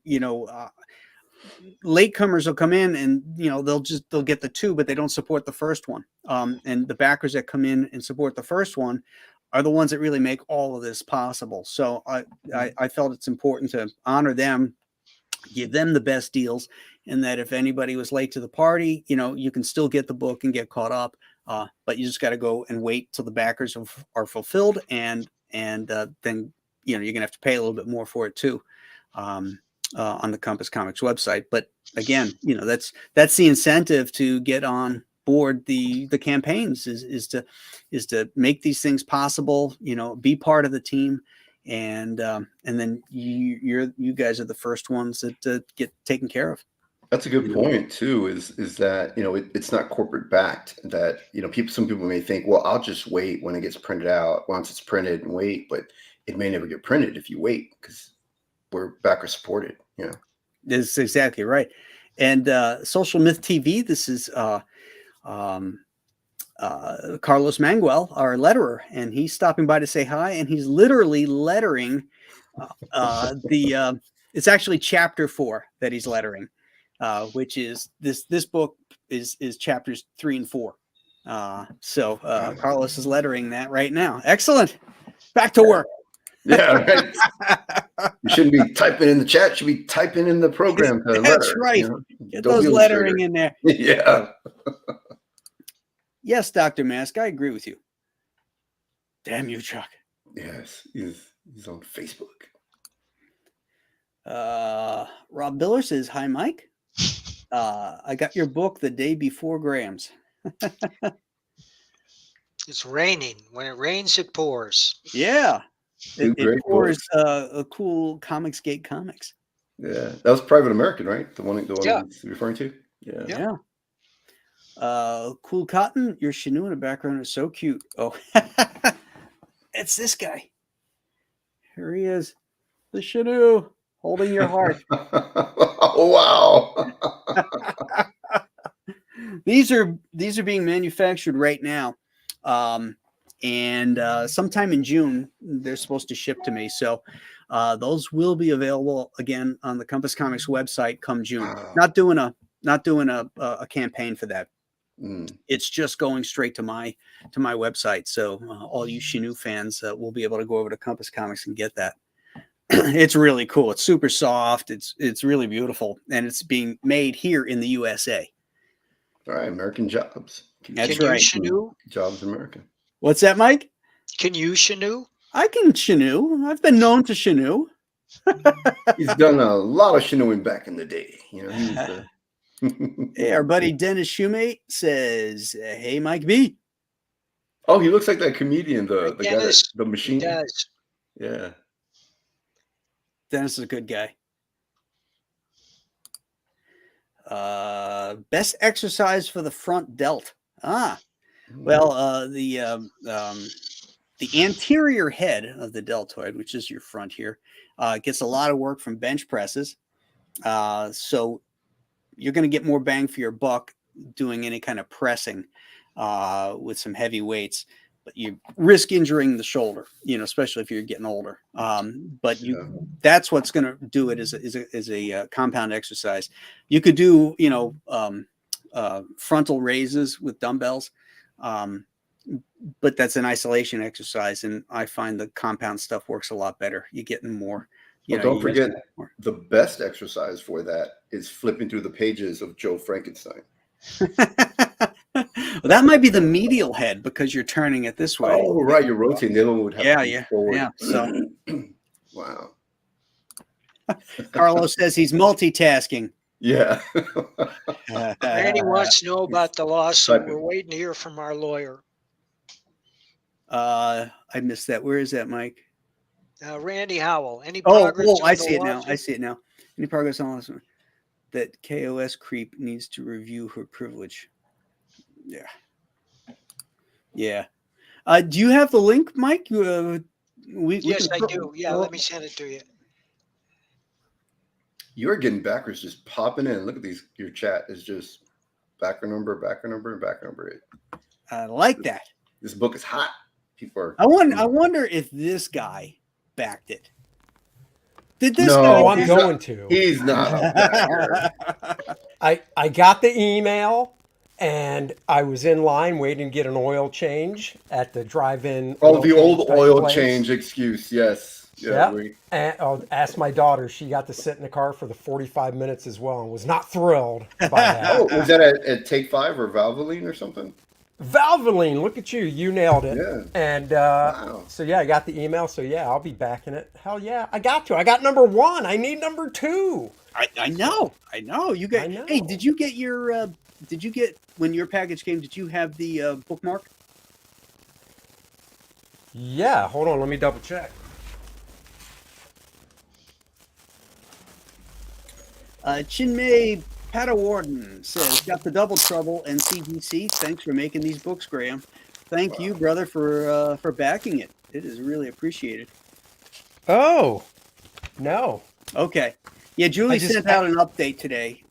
latecomers will come in and they'll get the 2, but they don't support the first one. And the backers that come in and support the first one are the ones that really make all of this possible. So I felt it's important to honor them, give them the best deals, and that if anybody was late to the party, you can still get the book and get caught up. But you just got to go and wait till the backers are fulfilled, and then you're gonna have to pay a little bit more for it too. On the Compass Comics website. But again, that's the incentive to get on board the campaigns is to make these things possible, be part of the team. And then you guys are the first ones that get taken care of. That's a good point too, is that, it's not corporate backed, that, some people may think, well, I'll just wait when it gets printed out once it's printed and wait, but it may never get printed if you wait, because we're backer supported. That's exactly right. And Social Myth TV, this is Carlos Manguel, our letterer, and he's stopping by to say hi, and he's literally lettering it's actually chapter 4 that he's lettering, which is this book is chapters 3 and 4. So Carlos is lettering that right now. Excellent. Back to work. Yeah, right. You shouldn't be typing in the chat. You should be typing in the program. That's right. Get those lettering in there. Yeah. Yes, Dr. Mask, I agree with you. Damn you, Chuck. Yes, he's on Facebook. Rob Biller says, "Hi, Mike. I got your book the day before Graham's." It's raining. When it rains, it pours. Yeah. It pours a cool Comicsgate comics. Yeah, that was Private American, right? The one he's referring to. Yeah. Cool Cotton, your Shanu in the background is so cute. Oh, it's this guy. Here he is, the Shanu holding your heart. Oh wow! These are being manufactured right now. And sometime in June, they're supposed to ship to me. So those will be available again on the Compass Comics website come June. Not doing a campaign for that. It's just going straight to my website. So all you Shinu fans will be able to go over to Compass Comics and get that. It's really cool. It's super soft. It's really beautiful, and it's being made here in the USA. All right, American jobs. That's Can you right. Shanu? Jobs American. What's that, Mike? Can you Shanu? I can Shanu. I've been known to Shanu. He's done a lot of chinooing back in the day. You know, he was Hey, our buddy Dennis Shoemate says, "Hey, Mike B." Oh, he looks like that comedian, the Right, guy that, Dennis. the He machine. does. Yeah. Dennis is a good guy. Best exercise for the front delt. Well, the anterior head of the deltoid, which is your front here, gets a lot of work from bench presses. So you're going to get more bang for your buck doing any kind of pressing with some heavy weights. But you risk injuring the shoulder, especially if you're getting older. But that's what's going to do it as a compound exercise. You could do, frontal raises with dumbbells. But that's an isolation exercise. And I find the compound stuff works a lot better. You're getting more. Don't forget, the best exercise for that is flipping through the pages of Joe Frankenstein. Well, that might be the medial head because you're turning it this way. Oh, right. You're rotating. The other one would have to be forward. Yeah. So, wow. Carlos says he's multitasking. Yeah. Randy wants to know about the lawsuit. We're waiting to hear from our lawyer. I missed that. Where is that, Mike? Randy Howell. Any progress? I see it now. I see it now. Any progress on this one? That KOS creep needs to review her privilege. Yeah. Do you have the link, Mike? Yes, I do. Yeah, let me send it to you. You're getting backers just popping in. Look at these. Your chat is just backer number. I like that. This book is hot. People are. I wonder if this guy backed it. Did this? No, guy? I'm going to. He's not a backer. I got the email and I was in line waiting to get an oil change at the drive-in. Oh, the old oil place. change excuse. Yes. Yeah. And I'll ask my daughter. She got to sit in the car for the 45 minutes as well and was not thrilled by that. Oh, was that at Take 5 or Valvoline or something? Valvoline, look at you. You nailed it. Yeah. And Wow. so, yeah, I got the email. So, yeah, I'll be backing it. Hell yeah. I got to. I got number 1. I need number 2. I know. You got. I know. Hey, did you get your? When your package came? Did you have the bookmark? Yeah. Hold on. Let me double check. Chinmay Patawarden says, got the Double Trouble and CGC. Thanks for making these books, Graham. Thank you, brother, for backing it. It is really appreciated. Oh, no. Okay. Yeah, Julie sent out an update today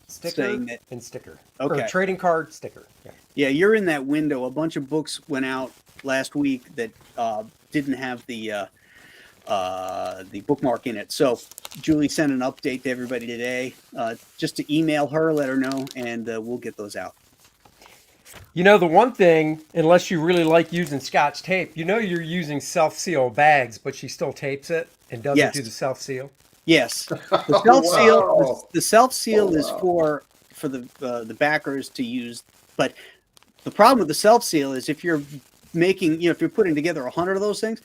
Sticker saying that. and sticker. Okay. Or trading card sticker. Yeah. Yeah, you're in that window. A bunch of books went out last week that didn't have the bookmark in it. So Julie sent an update to everybody today, just to email her, let her know, and we'll get those out. You know, the one thing, unless you really like using Scotch tape, you're using self-seal bags, but she still tapes it and doesn't do the self-seal. Yes, the self-seal. Wow. The self-seal is for the backers to use. But the problem with the self-seal is if you're making, if you're putting together 100 of those things,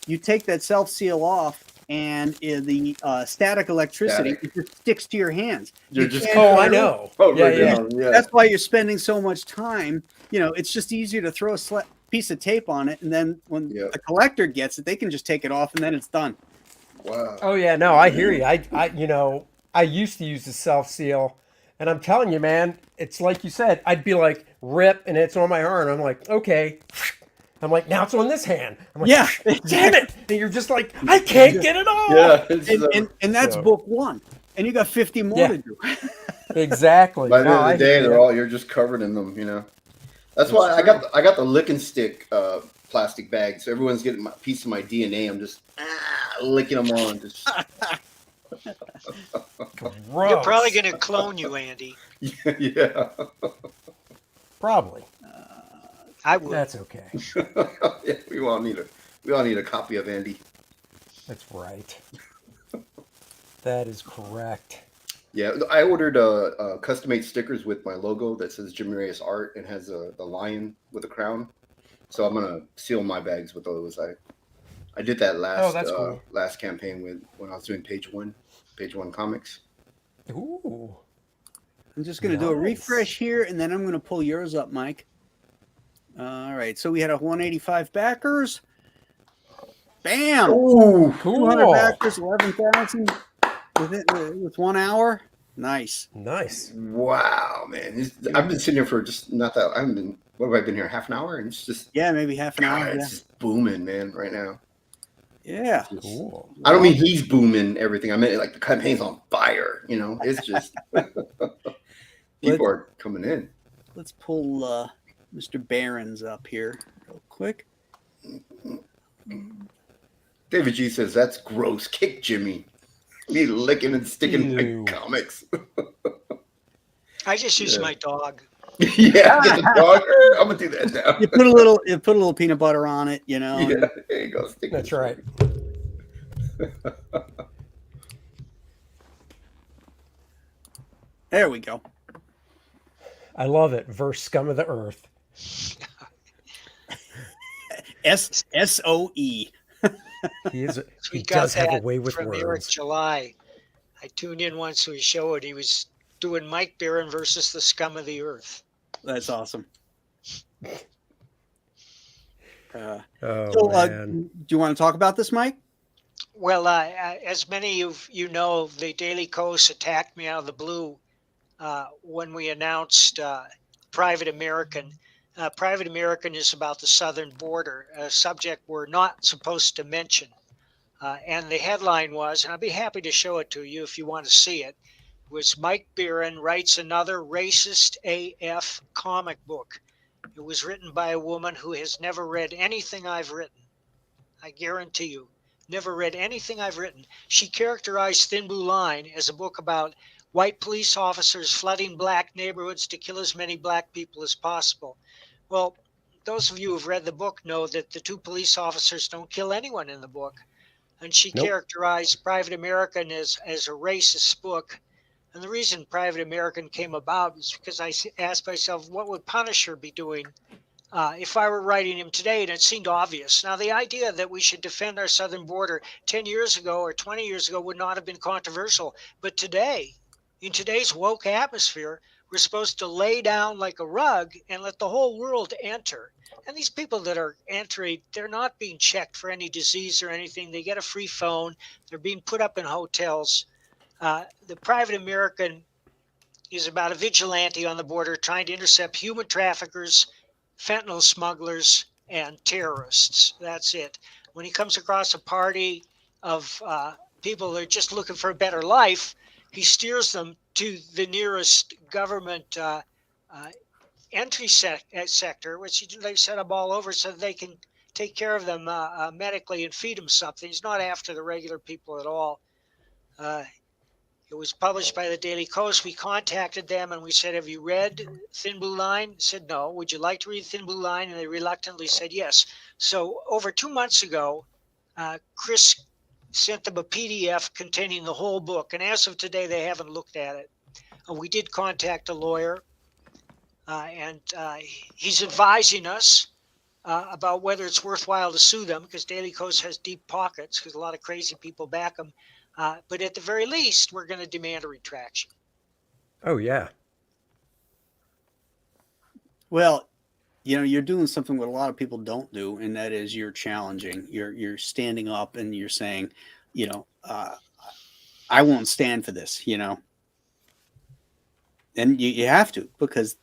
you take that self-seal off, and the static electricity it just sticks to your hands. I know. Oh, Yeah. That's why you're spending so much time. It's just easier to throw a piece of tape on it, and then when the collector gets it, they can just take it off, and then it's done. Wow. Oh yeah, no, I hear you. I used to use the self-seal, and I'm telling you, man, it's like you said. I'd be like, rip, and it's on my arm. I'm like, okay. I'm like, now it's on this hand. I'm like, Yeah, damn it! And you're just like, I can't get it off. Yeah. And that's book 1, and you got 50 more to do. Exactly. By the end of the day, you're just covered in them. That's why I got the lick and stick plastic bag. So everyone's getting a piece of my DNA. I'm just licking them on. Just... They're probably going to clone you, Andy. Yeah. Probably. I would. That's okay. Yeah, we all need a copy of Andy. That's right. That is correct. Yeah, I ordered custom-made stickers with my logo that says Jim Reyes Art and has the lion with a crown. So I'm gonna seal my bags with those. I did that That's cool. last campaign when I was doing page one comics. Ooh. I'm just going to do a Nice. refresh here, and then I'm going to pull yours up, Mike. All right. So we had a 185 backers. Bam! Ooh, 200 Cool. backers, 11,000 with 1 hour. Nice. Nice. wow, man! I've been sitting here for just not that. I haven't been. What have I been here? Half an hour, and it's just Yeah, maybe half an God, hour. it's just booming, man, right now. Yeah. It's- Cool. I don't mean he's booming everything. I mean like the campaign's on fire. You know, it's just people are coming in. Let's pull Mr. Barron's up here real quick. David G says that's gross. Kick Jimmy. Me licking and sticking Ew. my comics. I just use Yeah. my dog. Yeah, get the dog. I'm gonna do that now. You put a little peanut butter on it, you know. Yeah, and- there you go. Stick That's it. right. There we go. I love it. Verse scum of the earth. SOE. He is. We He got does have a that way with from Eric words. July. I tuned in once to his show and he was doing Mike Barron versus the scum of the earth. That's awesome. Oh So, man. do you want to talk about this, Mike? Well, as many of you know, the Daily Coast attacked me out of the blue when we announced Private American. Private American is about the southern border, a subject we're not supposed to mention. And the headline was, and I'd be happy to show it to you if you want to see it, was Mike Barron writes another racist AF comic book. It was written by a woman who has never read anything I've written. I guarantee you, never read anything I've written. She characterized Thin Blue Line as a book about white police officers flooding black neighborhoods to kill as many black people as possible. Well, those of you who've read the book know that the two police officers don't kill anyone in the book. And she Nope. characterized Private American as a racist book. And the reason Private American came about is because I asked myself, what would Punisher be doing if I were writing him today? And it seemed obvious. Now, the idea that we should defend our southern border 10 years ago or 20 years ago would not have been controversial. But today, in today's woke atmosphere, we're supposed to lay down like a rug and let the whole world enter. And these people that are entering, they're not being checked for any disease or anything. They get a free phone. They're being put up in hotels. The Private American is about a vigilante on the border trying to intercept human traffickers, fentanyl smugglers, and terrorists. That's it. When he comes across a party of people that are just looking for a better life, he steers them to the nearest government entry sector, which they set up all over so that they can take care of them medically and feed them something. He's not after the regular people at all. It was published by the Daily Coast. We contacted them and we said, have you read Thin Blue Line? They said, no. Would you like to read Thin Blue Line? And they reluctantly said yes. So over 2 months ago, Chris sent them a PDF containing the whole book. And as of today, they haven't looked at it. We did contact a lawyer and he's advising us about whether it's worthwhile to sue them because Daily Coast has deep pockets because a lot of crazy people back them. But at the very least, we're going to demand a retraction. Oh yeah. Well, you know, you're doing something what a lot of people don't do, and that is you're challenging. You're standing up and you're saying, you know, I won't stand for this, you know. And you have to, because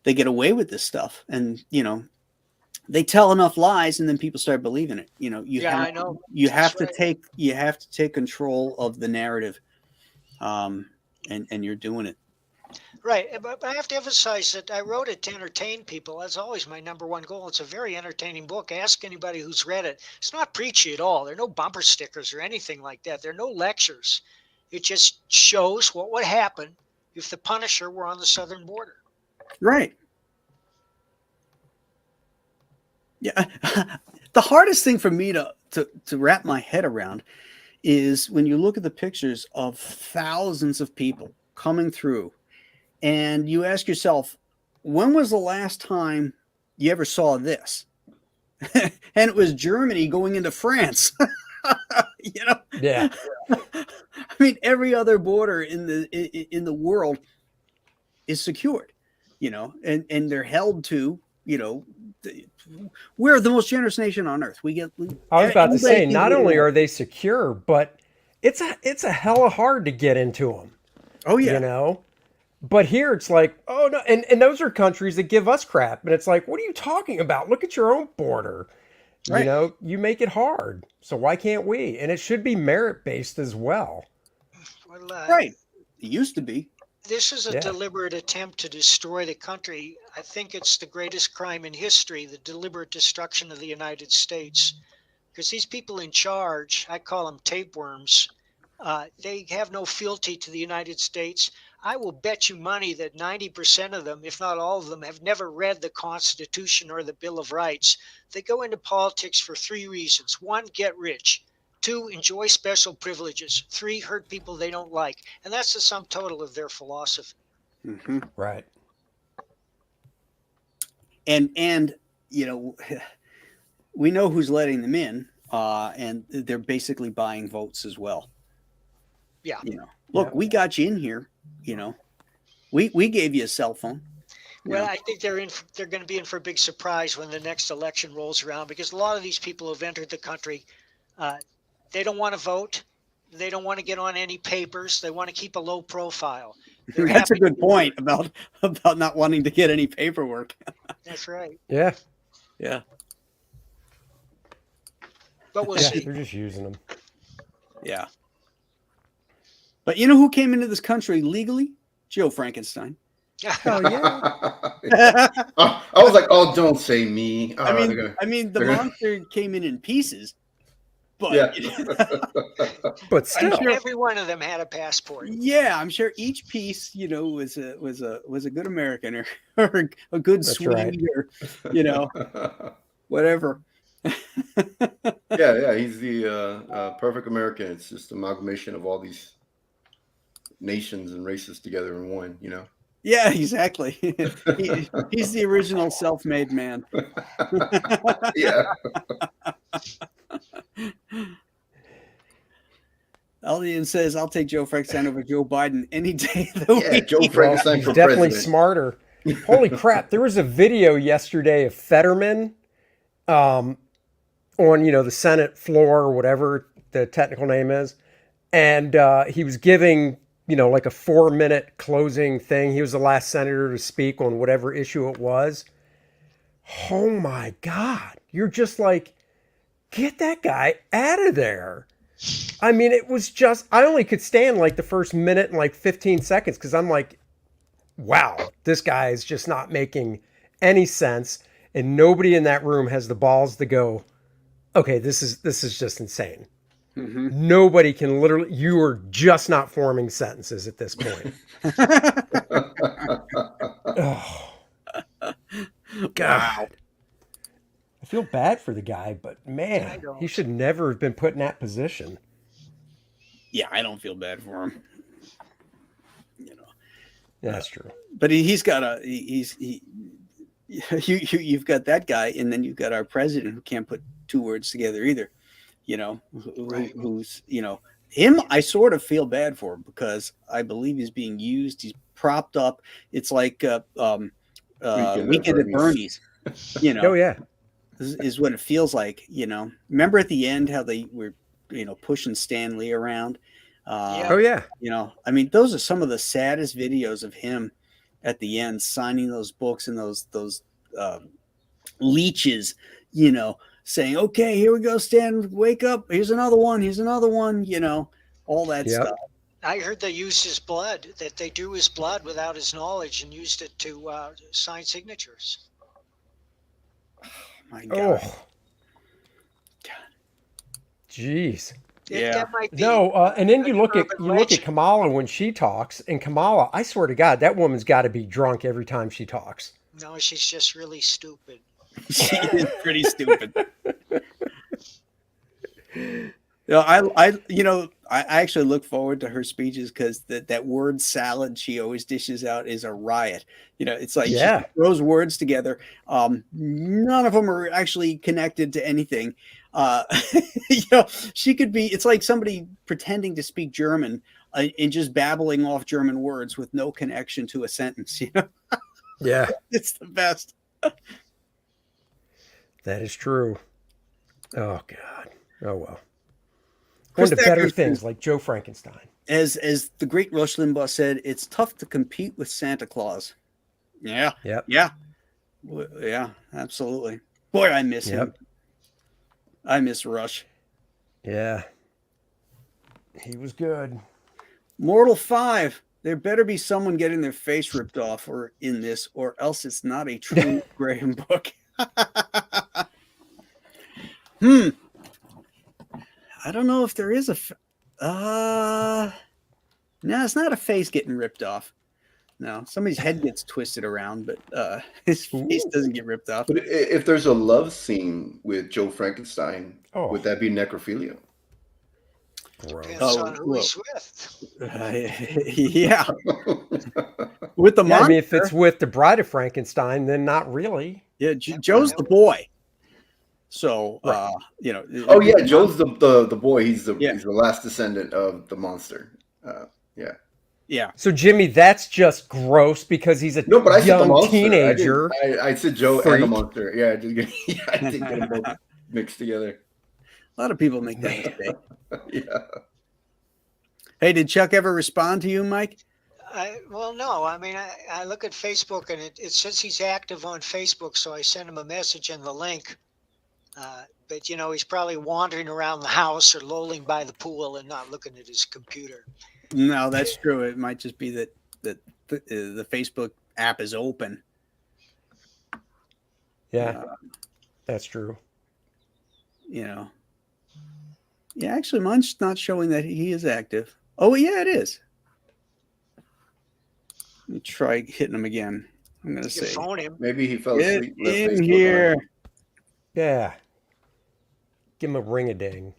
they get away with this stuff. And, you know, they tell enough lies and then people start believing it. You know, I know. You have That's to take control of the narrative. And you're doing it. Right. But I have to emphasize that I wrote it to entertain people. That's always my number one goal. It's a very entertaining book. Ask anybody who's read it. It's not preachy at all. There are no bumper stickers or anything like that. There are no lectures. It just shows what would happen if the Punisher were on the southern border. Right. Yeah. the hardest thing for me to wrap my head around is when you look at the pictures of thousands of people coming through and you ask yourself, when was the last time you ever saw this? And it was Germany going into France. You know? Yeah. I mean, every other border in the world is secured, you know, and they're held to, you know, we're the most generous nation on earth. I was about to say, not only are they secure, but it's a hella hard to get into them. Oh yeah. You know? But here it's like, oh no, and those are countries that give us crap. And it's like, what are you talking about? Look at your own border. Right. You know, you make it hard. So why can't we? And it should be merit-based as well. Well, Right. It used to be. This is a Yeah. deliberate attempt to destroy the country. I think it's the greatest crime in history, the deliberate destruction of the United States. Because these people in charge, I call them tapeworms, they have no fealty to the United States. I will bet you money that 90% of them, if not all of them, have never read the Constitution or the Bill of Rights. They go into politics for 3 reasons. 1, get rich. 2, enjoy special privileges. 3, hurt people they don't like. And that's the sum total of their philosophy. Mm-hmm. Right. And you know, we know who's letting them in, and they're basically buying votes as well. Yeah. You know, look, we got you in here. You know, we gave you a cell phone. Well, Yeah. I think they're going to be in for a big surprise when the next election rolls around, because a lot of these people have entered the country. They don't want to vote. They don't want to get on any papers. They want to keep a low profile. They're That's a happy- good point about not wanting to get any paperwork. That's right. Yeah. Yeah. But we'll Yeah. see. They're just using them. Yeah. But you know who came into this country legally? Joe Frankenstein. Hell yeah. I was like, oh, don't say me. Oh, I they're mean, gonna- the they're gonna- monster came in pieces, but Yeah. But still. sure- Every one of them had a passport. yeah, I'm sure each piece, you know, was a good American or a good That's Swede right. or, you know, whatever. yeah, he's the perfect American. It's just amalgamation of all these nations and races together in one, you know. Yeah, exactly. He's the original self-made man. Yeah. Aldian says, "I'll take Joe Frankenstein over Joe Biden any day of the Yeah, week." Joe Frankenstein He's for definitely president. smarter. Holy crap. There was a video yesterday of Fetterman on, you know, the Senate floor or whatever the technical name is. And he was giving, you know, like a 4-minute closing thing. He was the last senator to speak on whatever issue it was. Oh my God. You're just like, get that guy out of there. I mean, it was just, I only could stand like the first minute and like 15 seconds because I'm like, wow, this guy is just not making any sense. And nobody in that room has the balls to go, okay, this is just insane. Mhm. Nobody can literally, you are just not forming sentences at this point. Oh, God. I feel bad for the guy, but I man, don't. he should never have been put in that position. Yeah, I don't feel bad for him. You know, That's true. but you've got that guy, and then you've got our president who can't put 2 words together either. You know, Right. who's, you know, him. I sort of feel bad for him because I believe he's being used. He's propped up. It's like Weekend at Bernie's. You know, Oh, yeah. is what it feels like. You know, remember at the end how they were, you know, pushing Stan Lee around. Yeah. Oh, yeah. You know, I mean, those are some of the saddest videos of him at the end signing those books and those leeches, you know, saying, okay, here we go, Stan, wake up. Here's another one. Here's another one, you know, all that Yep. stuff. I heard they used his blood, that they drew his blood without his knowledge and used it to sign signatures. My God. Oh. Jeez. Yeah. That might be No, and then you look at urban Kamala legend. when she talks, and Kamala, I swear to God, that woman's got to be drunk every time she talks. No, she's just really stupid. She is pretty stupid. I actually look forward to her speeches because that word salad she always dishes out is a riot. It's like she Yeah. throws words together. None of them are actually connected to anything. Uh, she could be. It's like somebody pretending to speak German and just babbling off German words with no connection to a sentence. Yeah. It's the best. That is true. Oh God. Oh well. Chris On to better Decker things like Joe Frankenstein. As the great Rush Limbaugh said, it's tough to compete with Santa Claus. Yeah. Yep. Yeah. Yeah, absolutely. Boy, I miss him. I miss Rush. Yeah. He was good. Mortal 5. There better be someone getting their face ripped off or in this, or else it's not a true Graham book. I don't know if there is no, it's not a face getting ripped off. No, somebody's head gets twisted around, but his face doesn't get ripped off. But if there's a love scene with Joe Frankenstein, Oh. would that be necrophilia? Depends on who he's with. Yeah. With the monster. I mean, if it's with the Bride of Frankenstein, then not really. Yeah, Joe's the boy. So, Right. Oh yeah, Joe's the boy. He's the last descendant of the monster. Yeah. So Jimmy, that's just gross because he's a I said the young monster. teenager. I said Joe freak. and the monster. Yeah, I did get them both mixed together. A lot of people make that mistake. Yeah. Hey, did Chuck ever respond to you, Mike? Well, no. I mean, I look at Facebook and it says he's active on Facebook, so I sent him a message and the link. But he's probably wandering around the house or lolling by the pool and not looking at his computer. No, that's true. It might just be that the Facebook app is open. Yeah, that's true. Yeah, actually, mine's not showing that he is active. Oh, yeah, it is. Let me try hitting him again. I'm going to say. Phone him. Maybe he fell Get asleep. in here. Yeah. Give him a ring-a-ding.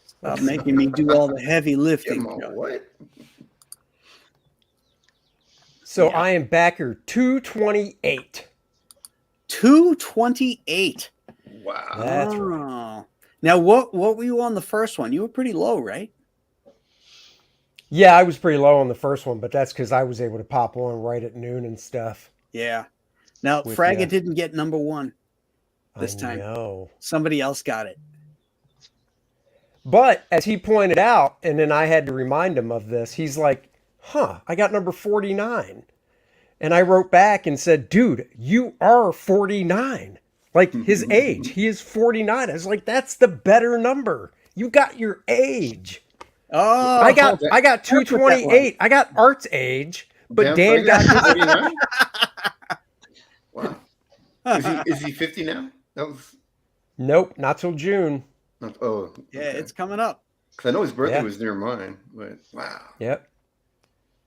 Stop making me do all the heavy lifting. What? So I am backer 228. 228. Wow. That's right. Now, what were you on the first one? You were pretty low, right? Yeah, I was pretty low on the first one, but that's because I was able to pop on right at noon and stuff. Yeah. Now, Fragga didn't get number one this time. No. Somebody else got it. But as he pointed out, and then I had to remind him of this, he's like, I got number 49. And I wrote back and said, dude, you are 49. Like his age. He is 49. I was like, that's the better number. You got your age. Oh, I got 228. I got Art's age, but Dan got 49. Wow. Is he 50 now? That was Nope, not till June. Oh, yeah, it's coming up. Because I know his birthday was near mine, but wow. Yep.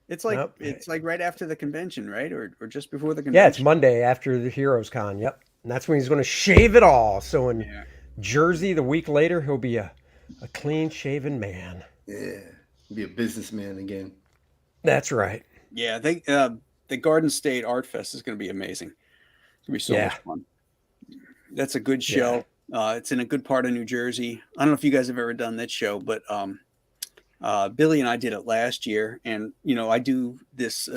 It's like it's like right after the convention, right? Or just before the convention. Yeah, it's Monday after the Heroes Con. Yep. And that's when he's going to shave it all. So in Jersey, the week later, he'll be a clean-shaven man. Yeah. Be a businessman again. That's right. Yeah, the Garden State Art Fest is going to be amazing. It's going to be so much fun. That's a good show. It's in a good part of New Jersey. I don't know if you guys have ever done that show, but Billy and I did it last year. And, I do this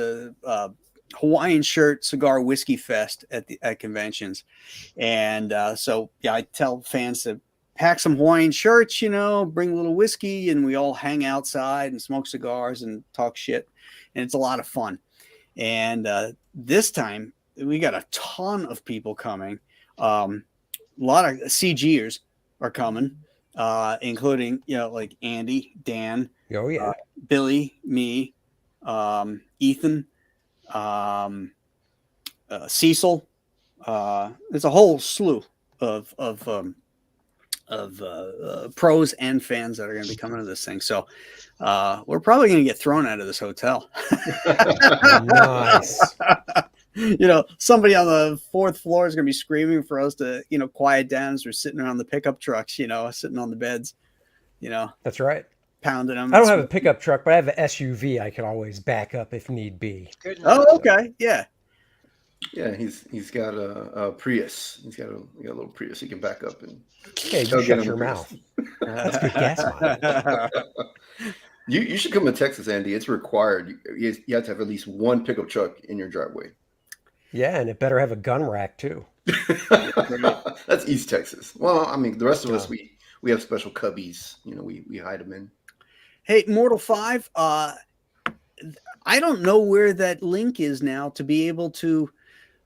Hawaiian shirt cigar whiskey fest at conventions. And so I tell fans to pack some Hawaiian shirts, bring a little whiskey, and we all hang outside and smoke cigars and talk shit. And it's a lot of fun. And this time we got a ton of people coming. A lot of CGers are coming, including, like Andy, Dan, Billy, me, Ethan, Cecil. There's a whole slew of pros and fans that are going to be coming to this thing. So we're probably going to get thrown out of this hotel. Nice. Somebody on the fourth floor is going to be screaming for us to, quiet down as we're sitting around the pickup trucks, sitting on the beds. That's right. pounding them. I don't have a pickup truck, but I have an SUV I could always back up if need be. Good enough. Oh, okay. Yeah. Yeah, he's got a Prius. He's got a little Prius he can back up and. Hey, Go you get shut on your the mouth. That's good gas mileage. You should come to Texas, Andy. It's required. You have to have at least one pickup truck in your driveway. Yeah, and it better have a gun rack too. That's East Texas. Well, I mean, the rest of us we have special cubbies. We hide them in. Hey, Mortal 5. I don't know where that link is now to be able to.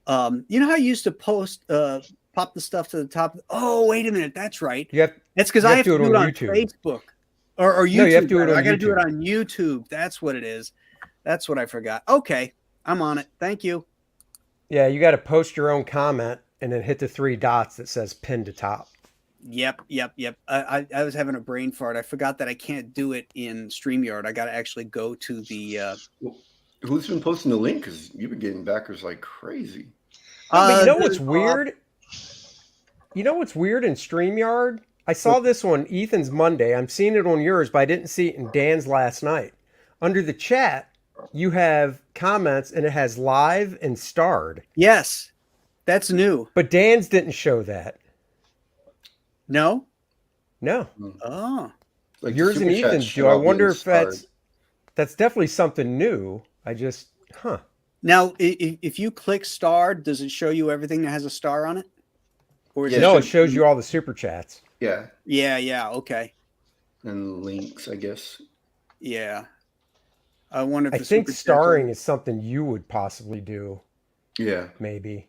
You know how you used to post, pop the stuff to the top. Oh, wait a minute. That's right. That's because I have to do it on Facebook or YouTube. No, you have to do it on I got to YouTube. do it on YouTube. That's what it is. That's what I forgot. Okay, I'm on it. Thank you. Yeah, you got to post your own comment and then hit the 3 dots that says pin to top. Yep. I was having a brain fart. I forgot that I can't do it in StreamYard. I got to actually go to the. Who's been posting the link? Because you've been getting backers like crazy. But you know what's weird? You know what's weird in StreamYard? I saw this on Ethan's Monday. I'm seeing it on yours, but I didn't see it in Dan's last night. Under the chat, you have comments, and it has live and starred. Yes, that's new. But Dan's didn't show that. No? No. Oh. Like yours and Ethan's do. I wonder if that's definitely something new. Now, if you click star, does it show you everything that has a star on it? Or no, it shows you all the super chats. Yeah. Yeah. Okay. And links, I guess. Yeah. I wonder if I think starring is something you would possibly do. Yeah. Maybe.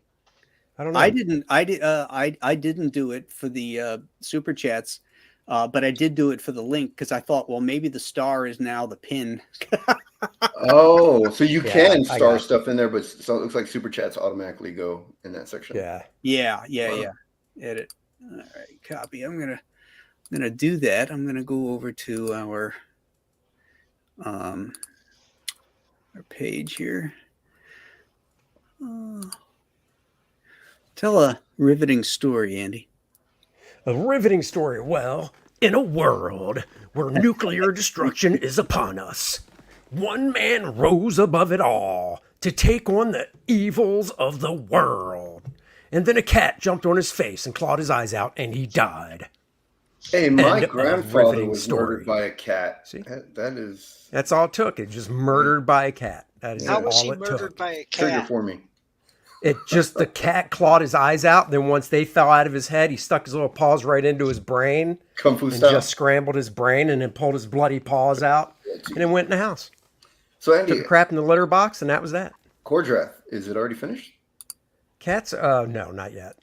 I don't know. I didn't do it for the super chats, but I did do it for the link because I thought, well, maybe the star is now the pin. Oh, so you can star stuff in there, but so it looks like super chats automatically go in that section. Yeah. Edit. All right, copy. I'm gonna do that. I'm gonna go over to our page here. Tell a riveting story, Andy. A riveting story. Well, in a world where nuclear destruction is upon us, one man rose above it all to take on the evils of the world. And then a cat jumped on his face and clawed his eyes out, and he died. Hey, my grandfather was murdered by a cat. See? That's all it took. It just murdered by a cat. That is How was he all it murdered took. by a Trigger cat? for me. The cat clawed his eyes out. Then once they fell out of his head, he stuck his little paws right into his brain. Kung Fu and style. just scrambled his brain and then pulled his bloody paws out and then went in the house. So Andy, took the crap in the litter box, and that was that. Cordrath, is it already finished? Cats, no, not yet.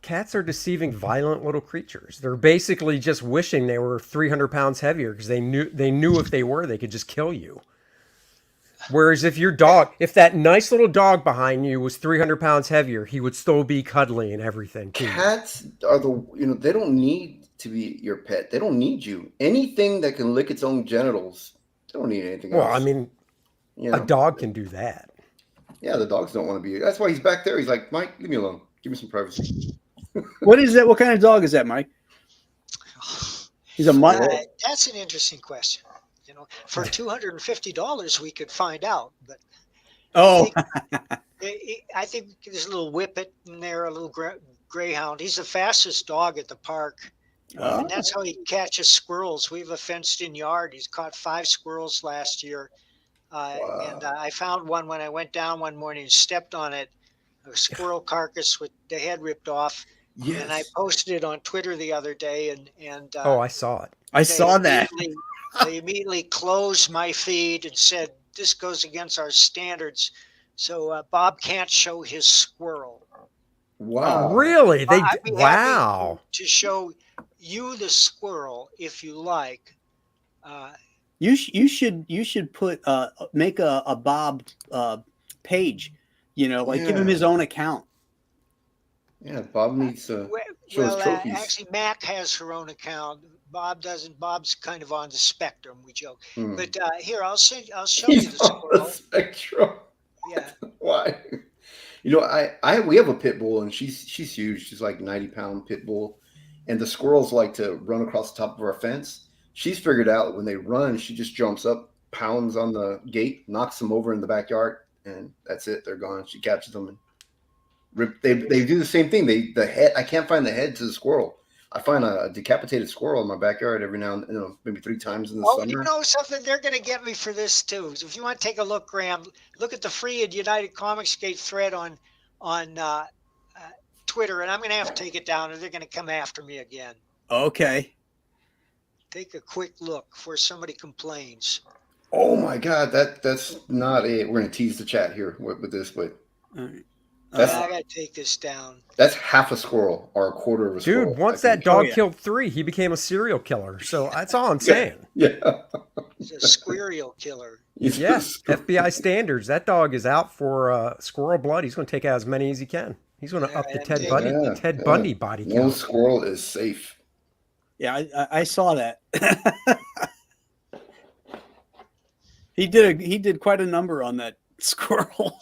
Cats are deceiving violent little creatures. They're basically just wishing they were 300 pounds heavier because they knew if they were, they could just kill you. Whereas if that nice little dog behind you was 300 pounds heavier, he would still be cuddly and everything. Cats are they don't need to be your pet. They don't need you. Anything that can lick its own genitals, they don't need anything else. Well, I mean, a dog can do that. Yeah, the dogs don't want to be. That's why he's back there. He's like, Mike, leave me alone. Give me some privacy. What is that? What kind of dog is that, Mike? He's a mutt. That's an interesting question. For $250, we could find out. But I think there's a little whippet in there, a little greyhound. He's the fastest dog at the park. And that's how he catches squirrels. We have a fenced-in yard. He's caught 5 squirrels last year. And I found one when I went down one morning and stepped on it, a squirrel carcass with the head ripped off. Yes. And I posted it on Twitter the other day. And I saw it. I saw that. They immediately closed my feed and said, this goes against our standards. So Bob can't show his squirrel. Wow. Really? I'd be wow. happy to show you the squirrel if you like. You should put make a Bob page, give him his own account. Yeah, Bob needs to show his trophies. Actually, Mac has her own account. Bob doesn't. Bob's kind of on the spectrum. We joke, but here I'll show you the squirrel. On the spectrum. Yeah. Why? We have a pit bull, and she's huge. She's like 90-pound pit bull, and the squirrels like to run across the top of our fence. She's figured out when they run, she just jumps up, pounds on the gate, knocks them over in the backyard, and that's it. They're gone. She catches them and they do the same thing. The head. I can't find the head to the squirrel. I find a decapitated squirrel in my backyard every now and then, maybe 3 times in the summer. You know something? They're going to get me for this too. So if you want to take a look, Graham, look at the Free and United Comicsgate thread on Twitter, and I'm going to have to take it down, or they're going to come after me again. Okay. Take a quick look before somebody complains. Oh my God, that's not it. We're going to tease the chat here with this, but All right. I got to take this down. that's half a squirrel or a quarter of a squirrel. Dude, once that dog killed 3, he became a serial killer. So that's all I'm saying. Yeah. He's a squirrel killer. Yes, FBI standards. That dog is out for squirrel blood. He's going to take out as many as he can. He's going to up the Ted Bundy body count. No squirrel is safe. Yeah, I saw that. He did quite a number on that squirrel.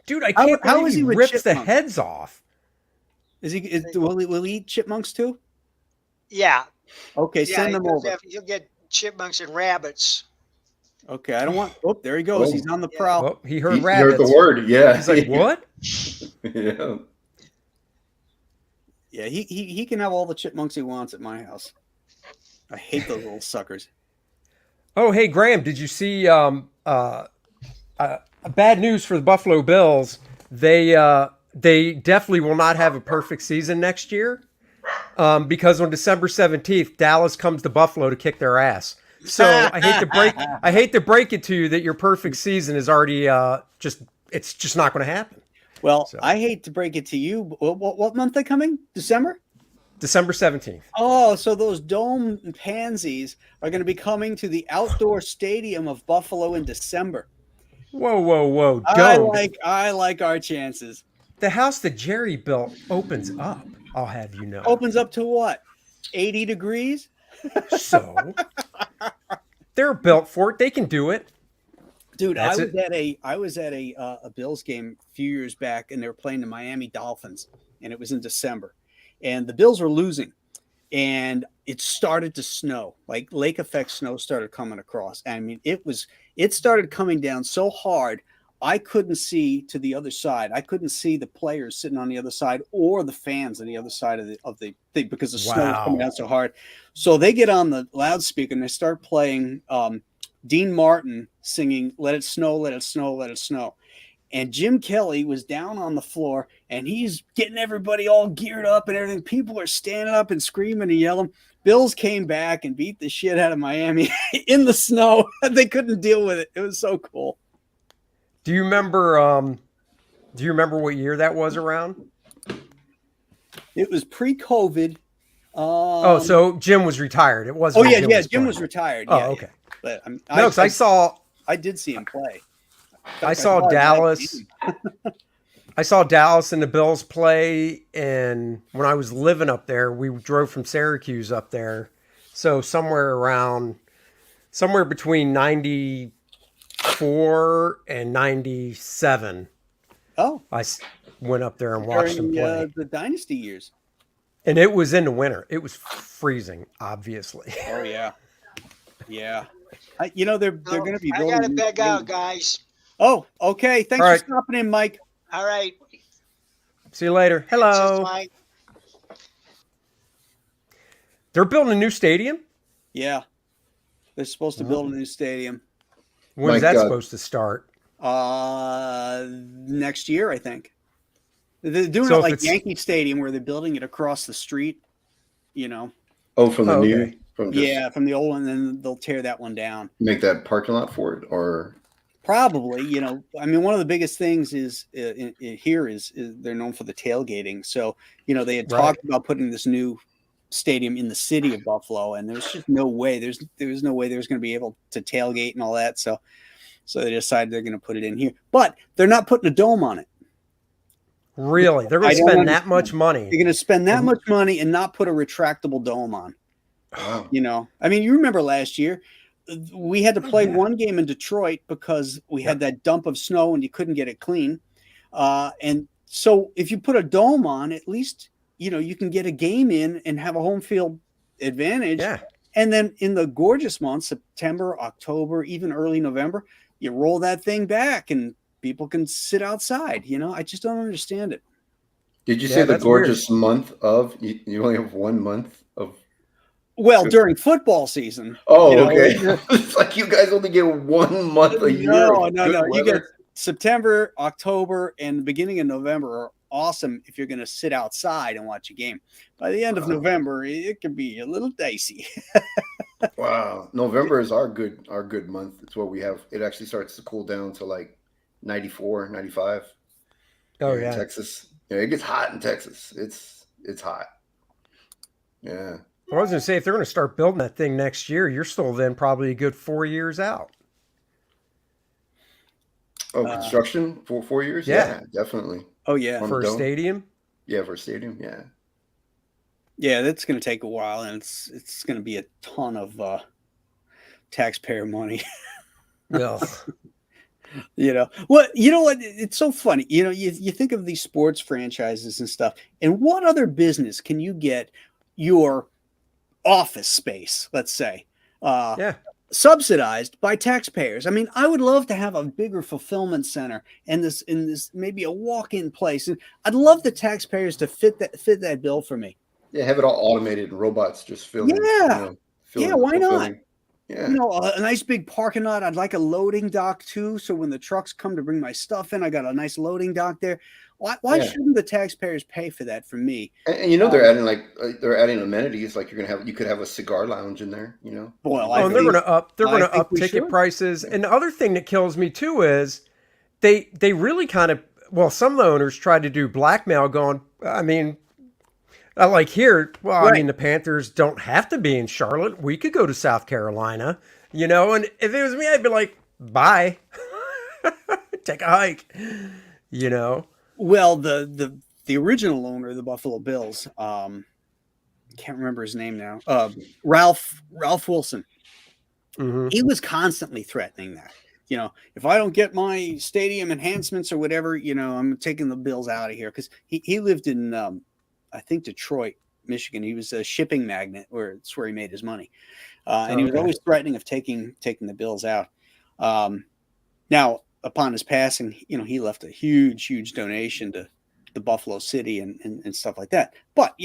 Dude, I can't believe he rips the heads off. Will he eat chipmunks too? Yeah. Okay, send them over. You'll get chipmunks and rabbits. Okay, I don't want. Oh, there he goes. He's on the prowl. Oh, he heard rabbits. He heard the word. Yeah. He's like, what? Yeah. Yeah, he can have all the chipmunks he wants at my house. I hate those little suckers. Oh, hey, Graham, did you see bad news for the Buffalo Bills? They definitely will not have a perfect season next year because on December 17th, Dallas comes to Buffalo to kick their ass. So I hate to break it to you that your perfect season is already it's just not going to happen. Well, so. I hate to break it to you. What month are they coming? December 17th. Oh, so those dome pansies are going to be coming to the outdoor stadium of Buffalo in December. Whoa. I like our chances. The house that Jerry built opens up, I'll have you know. Opens up to what? 80 degrees? So they're built for it. They can do it. Dude, I was at a Bills game a few years back, and they were playing the Miami Dolphins, and it was in December. And the Bills were losing, and it started to snow. Like lake effect snow started coming across. I mean, it started coming down so hard, I couldn't see to the other side. I couldn't see the players sitting on the other side or the fans on the other side of the thing because the snow was coming down so hard. So they get on the loudspeaker and they start playing Dean Martin singing "Let It Snow, Let It Snow, Let It Snow." And Jim Kelly was down on the floor, and he's getting everybody all geared up and everything. People are standing up and screaming and yelling. Bills came back and beat the shit out of Miami in the snow. They couldn't deal with it. It was so cool. Do you remember what year that was around? It was pre-COVID. So Jim was retired. It wasn't. Jim was retired. Oh, yeah, okay. Yeah. But I did see him play. I saw Dallas. I saw Dallas and the Bills play, and when I was living up there, we drove from Syracuse up there. So somewhere between 94 and 97. Oh, I went up there and watched them play. The dynasty years. And it was in the winter. It was freezing, obviously. Oh yeah, yeah. They're going to be. I got to beg out, guys. Oh, okay. Thanks for stopping in, Mike. All right. See you later. Hello. They're building a new stadium? Yeah. They're supposed to build a new stadium. When is that supposed to start? Next year, I think. They're doing it like Yankee Stadium where they're building it across the street, Oh, from the new? From the old one, and then they'll tear that one down. Make that parking lot for it, or... Probably, I mean, one of the biggest things is here is they're known for the tailgating. So, they had talked about putting this new stadium in the city of Buffalo, and there's just no way. There was no way they was going to be able to tailgate and all that. So they decided they're going to put it in here, but they're not putting a dome on it. Really, they're going to spend that much money. They're going to spend that much money and not put a retractable dome on. Wow. I mean, you remember last year. We had to play one game in Detroit because we had that dump of snow and you couldn't get it clean. And so if you put a dome on, at least you can get a game in and have a home field advantage. Yeah. And then in the gorgeous months, September, October, even early November, you roll that thing back and people can sit outside. I just don't understand it. Did you Yeah, say the that's gorgeous month of? You only have 1 month of. Well, during football season. Oh, okay. It's like you guys only get 1 month a year. No. Good You get weather. September, October, and the beginning of November are awesome if you're going to sit outside and watch a game. By the end of November, it can be a little dicey. Wow. November is our good month. It's what we have. It actually starts to cool down to like 94, 95. Oh here in yeah. Texas. Yeah, it gets hot in Texas. It's hot. Yeah. Well, I was going to say, if they're going to start building that thing next year, you're still then probably a good 4 years out. Oh, construction for 4 years? Yeah. Definitely. Oh, yeah. On For the a dome? stadium? Yeah, for a stadium. Yeah. Yeah, that's going to take a while, and it's going to be a ton of taxpayer money. Ugh. Well, you know what? It's so funny. You think of these sports franchises and stuff, and what other business can you get your office space, let's say, Yeah. subsidized by taxpayers? I mean, I would love to have a bigger fulfillment center and this maybe a walk-in place, and I'd love the taxpayers to fit that bill for me. Yeah, have it all automated and robots just filling. Yeah. Why not? fulfilling. Yeah. A nice big parking lot. I'd like a loading dock too. So when the trucks come to bring my stuff in, I got a nice loading dock there. Why Yeah. shouldn't the taxpayers pay for that for me? And they're adding amenities, like you could have a cigar lounge in there, Well, Oh, and they're going to up we ticket should. prices. And the other thing that kills me too is they really kind of, well, some of the owners tried to do blackmail going, I mean, like here, well, Right. I mean, the Panthers don't have to be in Charlotte. We could go to South Carolina, and if it was me, I'd be like, bye. Take a hike, Well, the original owner of the Buffalo Bills, can't remember his name now. Ralph Wilson. Mhm. He was constantly threatening that. If I don't get my stadium enhancements or whatever, I'm taking the Bills out of here, because he lived in I think Detroit, Michigan. He was a shipping magnate, it's where he made his money, and he was Okay. always threatening of taking the Bills out. Now, upon his passing, he left a huge donation to the Buffalo City and stuff like that. But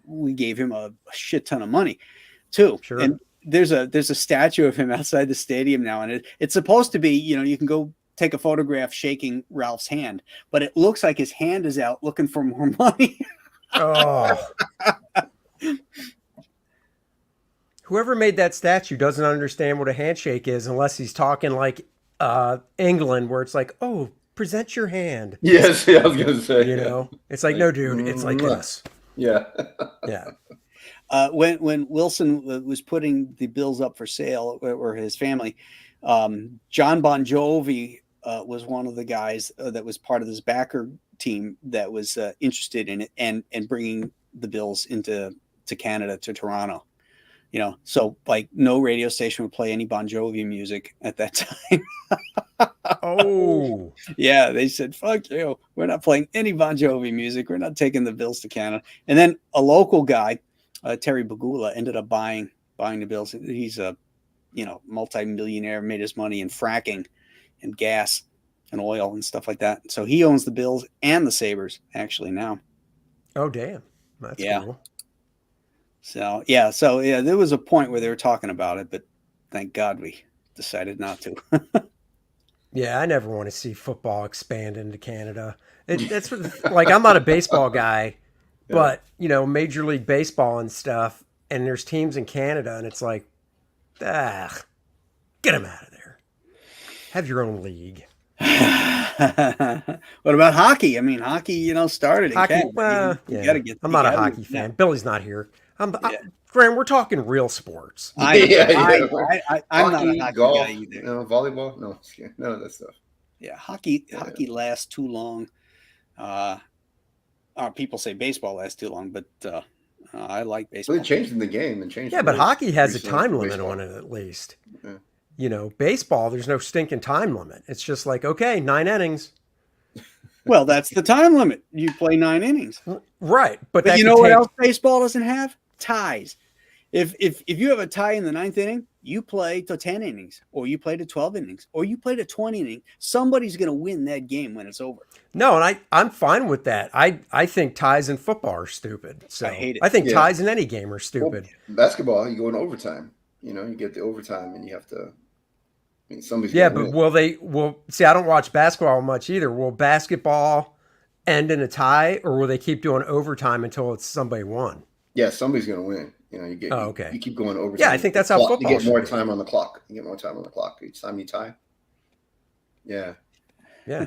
we gave him a shit ton of money too. Sure. And there's a statue of him outside the stadium now, and it's supposed to be, you can go take a photograph shaking Ralph's hand, but it looks like his hand is out looking for more money. Oh. Whoever made that statue doesn't understand what a handshake is unless he's talking like England, where it's like, oh, present your hand. Yes, yeah, I was gonna say. It's like, no, dude, it's like this. Yeah. Yeah. When Wilson was putting the Bills up for sale, or his family, John Bon Jovi was one of the guys that was part of this Becker team that was interested in it and bringing the Bills to Canada, to Toronto. So like no radio station would play any Bon Jovi music at that time. Oh. Yeah, they said, fuck you. We're not playing any Bon Jovi music. We're not taking the Bills to Canada. And then a local guy, Terry Bagula, ended up buying the Bills. He's a multi-millionaire, made his money in fracking and gas and oil and stuff like that. So he owns the Bills and the Sabres actually now. Oh, damn. That's Yeah. cool. So there was a point where they were talking about it, but thank God we decided not to. Yeah, I never want to see football expand into Canada. That's like, I'm not a baseball guy, but Major League Baseball and stuff, and there's teams in Canada, and it's like, get them out of there. Have your own league. What about hockey? I mean, hockey, started in Hockey. Canada. Well, You yeah. gotta get. I'm you not a gotta hockey get- fan. no. Billy's not here. Graham, we're talking real sports. I'm not a hockey golf, guy either. volleyball, no, none of that stuff. Yeah, hockey lasts too long. People say baseball lasts too long, but I like Well, baseball. they changed in the game and changed. Yeah, the but rules hockey has a recently time for limit baseball. on it at least. Yeah. Baseball, there's no stinking time limit. It's just like, okay, 9 innings. Well, that's the time limit. You play 9 innings. Right, but But that you could know what take- else baseball doesn't have? Ties. If you have a tie in the 9th inning, you play to 10 innings, or you play to 12 innings, or you play to 20 innings. Somebody's going to win that game when it's over. No, and I'm fine with that. I think ties in football are stupid. So I hate it. I think Yeah. ties in any game are Well, stupid. basketball, you go in overtime. You know, you get the overtime, and you have to. I mean, somebody's Yeah, gonna but win. will see, I don't watch basketball much either. Will basketball end in a tie, or will they keep doing overtime until it's somebody won? Yeah, somebody's gonna win. You know, Okay. You keep going overtime. Yeah, I think that's how You football get more should be. time on the clock. You get more time on the clock each time you tie. Yeah. Yeah.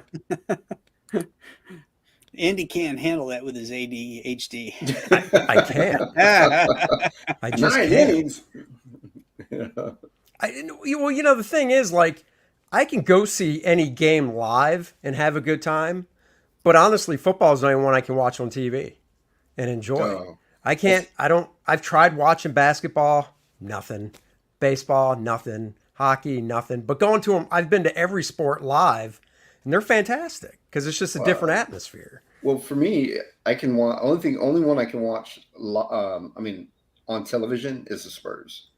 Andy can't handle that with his ADHD. I can't. I just 9 can't. innings. Well, the thing is, like, I can go see any game live and have a good time, but honestly, football is the only one I can watch on TV and enjoy. Oh. I've tried watching basketball, nothing. Baseball, nothing. Hockey, nothing. But going to them, I've been to every sport live, and they're fantastic because it's just a different atmosphere. Well, for me, I can watch. Only one I can watch. On television is the Spurs.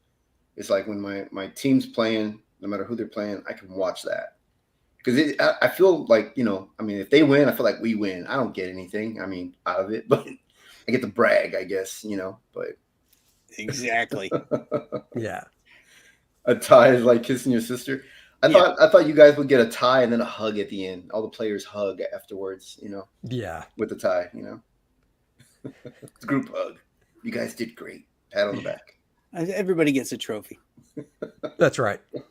It's like when my team's playing, no matter who they're playing, I can watch that because I feel like if they win, I feel like we win. I don't get anything. Out of it, but I get to brag, I guess. But Exactly. Yeah. a tie is like kissing your sister. I thought you guys would get a tie and then a hug at the end. All the players hug afterwards, Yeah. with the tie, It's a group hug. You guys did great. Pat on the back. Everybody gets a trophy. That's right. All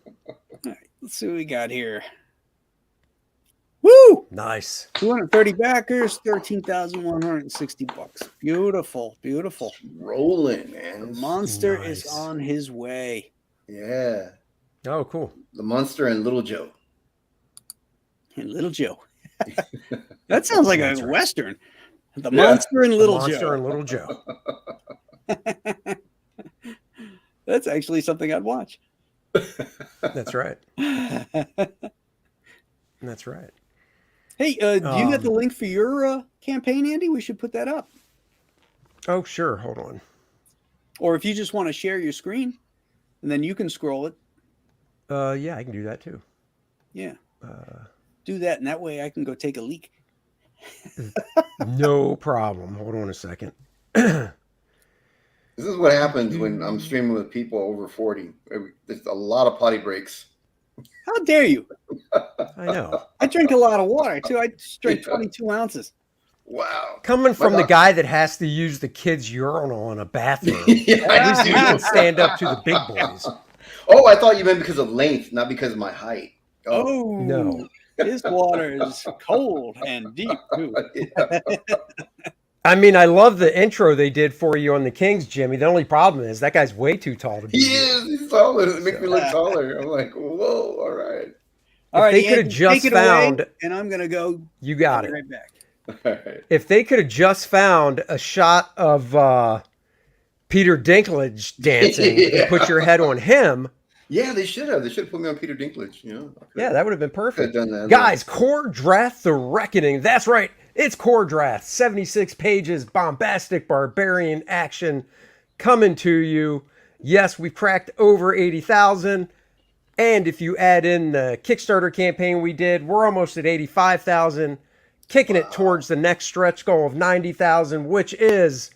right, let's see what we got here. Woo! Nice. 230 backers, $13,160. Beautiful, beautiful. Rolling, man. The monster Nice. is on his way. Yeah. Oh, cool. The Monster and Little Joe. And Little Joe. That sounds like That's a right. Western. The Yeah. Monster and Little Monster Joe. and Little Joe. That's actually something I'd watch. That's right. That's right. Hey, do you got the link for your campaign, Andy? We should put that up. Oh, sure. Hold on. Or if you just want to share your screen, and then you can scroll it. Yeah, I can do that too. Yeah. Do that, and that way I can go take a leak. No problem. Hold on a second. This is what happens when I'm streaming with people over 40. There's a lot of potty breaks. How dare you? I know. I drink a lot of water, too. I just drink 22 ounces. Wow. Coming from My the guy that has to use the kid's urinal in a bathroom, at least you can stand up to the big boys. Oh, I thought you meant because of length, not because of my height. Oh, No. His water is cold and deep, too. Yeah. I mean, I love the intro they did for you on the Kings, Jimmy. The only problem is that guy's way too tall to be He here. is. He's taller. It makes me look taller. I'm like, whoa, all right. All right, they could have Andy, just take it away, found- and I'm going to go. You got Be it. right back. All right. If they could have just found a shot of Peter Dinklage dancing Yeah. and put your head on him, Yeah, they should have. They should have put me on Peter Dinklage. yeah, that would have been could have perfect. done that. Guys, Core Draft The Reckoning. That's right. It's Core Draft. 76 pages, bombastic barbarian action coming to you. Yes, we've cracked over 80,000. And if you add in the Kickstarter campaign we did, we're almost at 85,000, kicking it towards the next stretch goal of 90,000, which is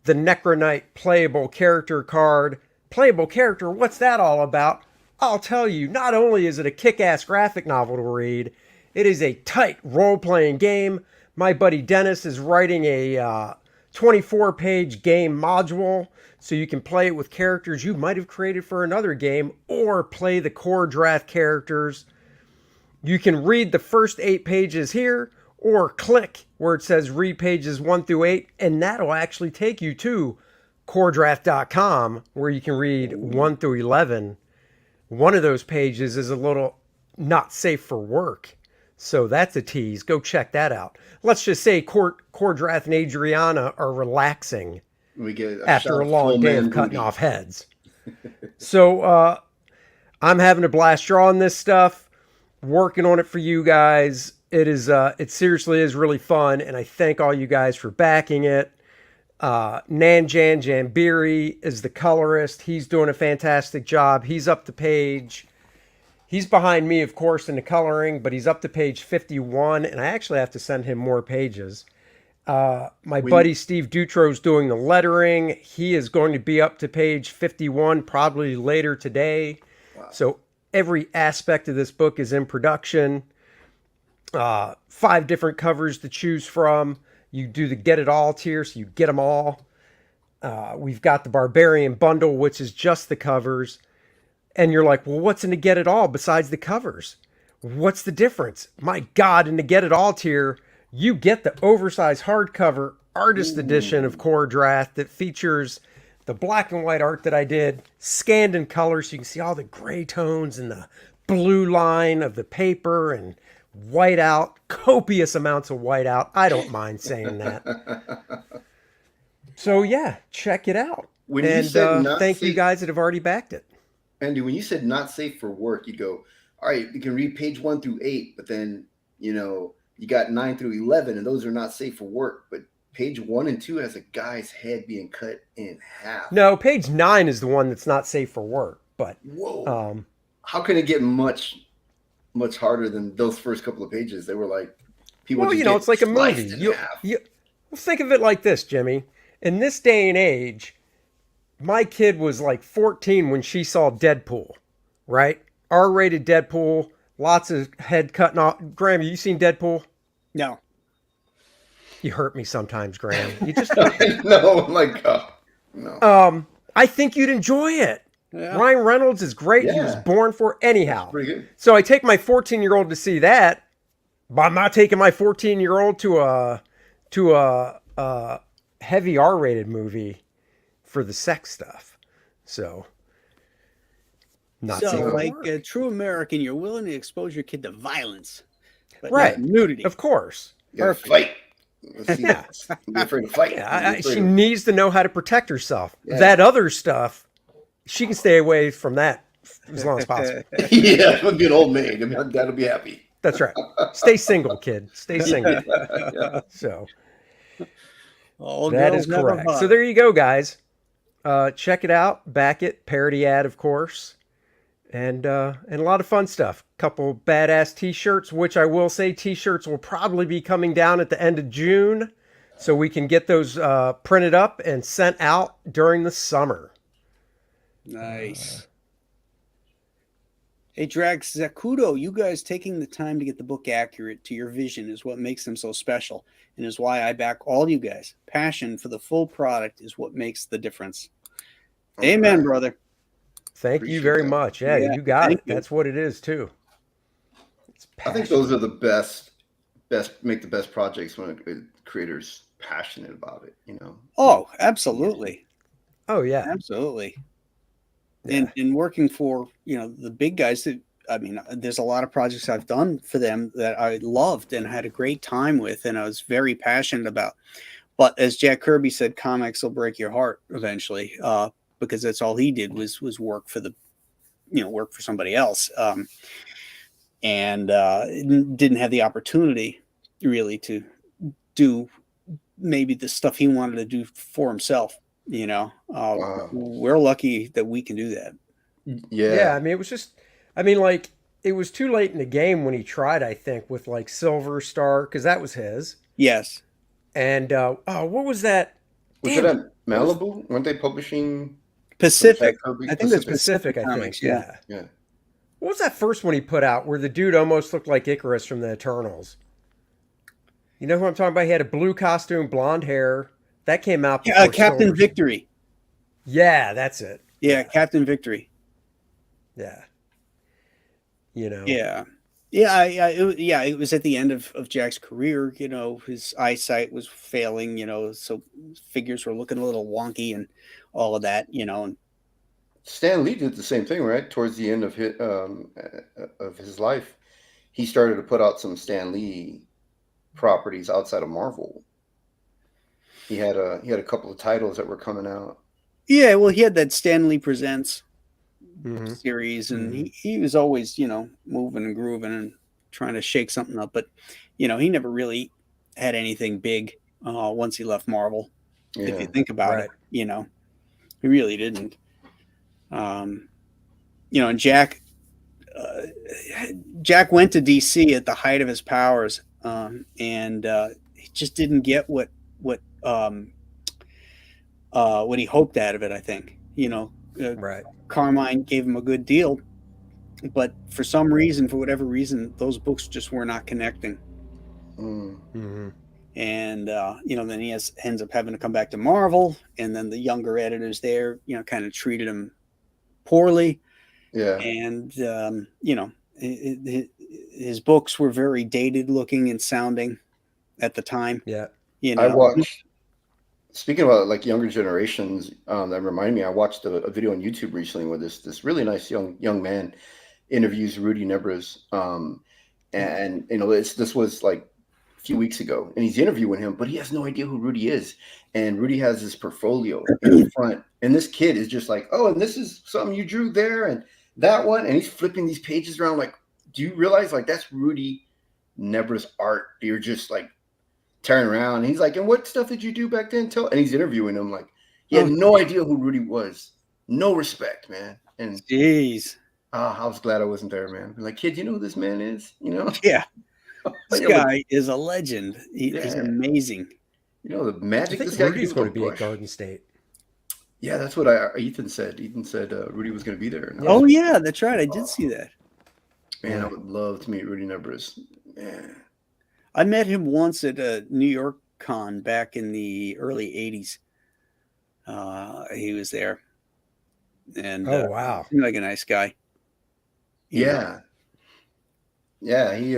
the Necronite playable character card. Playable character, what's that all about? I'll tell you, not only is it a kick-ass graphic novel to read, it is a tight role-playing game. My buddy Dennis is writing a 24-page game module so you can play it with characters you might have created for another game or play the core draft characters. You can read the first 8 pages here or click where it says read pages 1 through 8, and that'll actually take you to coredraft.com where you can read 1 through 11. One of those pages is a little not safe for work. So that's a tease. Go check that out. Let's just say Core Draft and Adriana are relaxing We get after a long day of cutting booty. off heads. So I'm having a blast drawing this stuff, working on it for you guys. It is. It seriously is really fun, and I thank all you guys for backing it. Nanjan Jambiri is the colorist. He's doing a fantastic job. He's up to page. He's behind me, of course, in the coloring, but he's up to page 51, and I actually have to send him more pages. My buddy Steve Dutro's doing the lettering. He is going to be up to page 51 probably later today. Wow. So every aspect of this book is in production. 5 different covers to choose from. You do the get it all tier, so you get them all. We've got the Barbarian bundle, which is just the covers. And you're like, well, what's in the get it all besides the covers? What's the difference? My God, in the get it all tier, you get the oversized hardcover artist edition of Core Draft that features the black and white art that I did, scanned in color, so you can see all the gray tones and the blue line of the paper and white out, copious amounts of white out. I don't mind saying that. So yeah, check it out. When and you said thank you guys that have already backed it. Andy, when you said not safe for work, you go, all right, you can read page 1 through 8, but then, you got 9 through 11, and those are not safe for work. But page 1 and 2 has a guy's head being cut in half. No, page 9 is the one that's not safe for work. But whoa, how can it get much harder than those first couple of pages? They were like, people. Well, it's like a movie. You think of it like this, Jimmy. In this day and age, my kid was like 14 when she saw Deadpool, right? R-rated Deadpool, lots of head cutting off. Graham, have you seen Deadpool? No. You hurt me sometimes, Graham. You just no, my God, no. I think you'd enjoy it. Yeah. Ryan Reynolds is great. Yeah. He was born for anyhow. Pretty good. So I take my 14-year-old to see that, but I'm not taking my 14-year-old to a heavy R-rated movie for the sex stuff. So not so like a true American, you're willing to expose your kid to violence, but right? Not nudity, of course. Perfect. Fight. Yeah. Be afraid to fight. Yeah, she needs to know how to protect herself. Yeah. That other stuff, she can stay away from that as long as possible. Yeah, a good old maid. I mean, that'll be happy. That's right. Stay single, kid. Stay single. Yeah. So all that is correct. So there you go, guys. Check it out. Back it. Parody ad, of course. And a lot of fun stuff. Couple badass t-shirts, which I will say t-shirts will probably be coming down at the end of June. So we can get those printed up and sent out during the summer. Nice. Hey, Drax, Zakudo, you guys taking the time to get the book accurate to your vision is what makes them so special and is why I back all you guys. Passion for the full product is what makes the difference. Okay. Amen, brother. Thank you very much. Yeah, you got it. That's what it is, too. I think those are the best make the best projects when a creator's passionate about it, Oh, absolutely. Oh, yeah. Absolutely. Yeah. And working for, the big guys there's a lot of projects I've done for them that I loved and had a great time with and I was very passionate about. But as Jack Kirby said, comics will break your heart eventually, because that's all he did was work for work for somebody else. And didn't have the opportunity really to do maybe the stuff he wanted to do for himself. Wow. We're lucky that we can do that. Yeah. I mean, it was too late in the game when he tried, I think, with like Silver Star, because that was his. Yes. And what was that? Was it at Malibu? Weren't they publishing Pacific? I think that's Pacific. I think. Yeah. What was that first one he put out where the dude almost looked like Icarus from the Eternals? You know who I'm talking about? He had a blue costume, blonde hair. That came out before Captain Victory. Yeah, that's it. Yeah, Captain Victory. Yeah. Yeah. It was at the end of Jack's career. His eyesight was failing. So figures were looking a little wonky and all of that. And Stan Lee did the same thing, right? Towards the end of his life, he started to put out some Stan Lee properties outside of Marvel. He had a couple of titles that were coming out. Yeah, well, he had that Stan Lee Presents series, and he was always, moving and grooving and trying to shake something up. But he never really had anything big once he left Marvel. If you Yeah. think about it, he really didn't. And Jack went to DC at the height of his powers, and he just didn't get what he hoped out of it. I think Right. Carmine gave him a good deal, but for whatever reason, those books just were not connecting. Mm-hmm. And then he ends up having to come back to Marvel, and then the younger editors there, kind of treated him poorly. Yeah. And his books were very dated looking and sounding at the time. Yeah. I watched. Speaking about like younger generations, that reminded me. I watched a video on YouTube recently where this really nice young man interviews Rudy Nebres, and this was like a few weeks ago, and he's interviewing him, but he has no idea who Rudy is, and Rudy has this portfolio in the front, and this kid is just like, oh, and this is something you drew there, and that one, and he's flipping these pages around like, do you realize like that's Rudy Nebres art? You're just like turning around, and he's like, and what stuff did you do back then? And he's interviewing him like he had no idea who Rudy was. No respect, man. And jeez, I was glad I wasn't there, man. Like, kid, you know who this man is? Yeah, this guy is a legend. He's amazing. The magic. I think Rudy's going to be at Garden State. Yeah, that's what Ethan said. Ethan said Rudy was going to be there. Oh yeah, that's right. I did see that. Man, I would love to meet Rudy Nebres. Man, I met him once at a New York con back in the early '80s. He was there, and wow, seemed like a nice guy. Yeah. He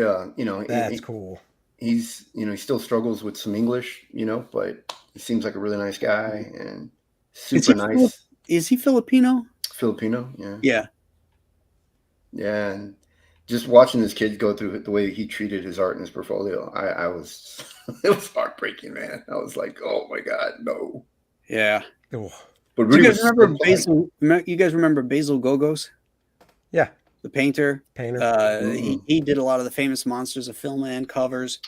that's cool. He's he still struggles with some English, but he seems like a really nice guy and super nice. Is he Filipino? Filipino, yeah. Yeah. Yeah, and just watching this kid go through the way he treated his art and his portfolio, I was it was heartbreaking, man. I was like, oh my God, no. Yeah. Oh. But you guys remember Basil? You guys remember Basil Gogos? Yeah. The painter. Mm-hmm. He did a lot of the famous Monsters of Film and covers.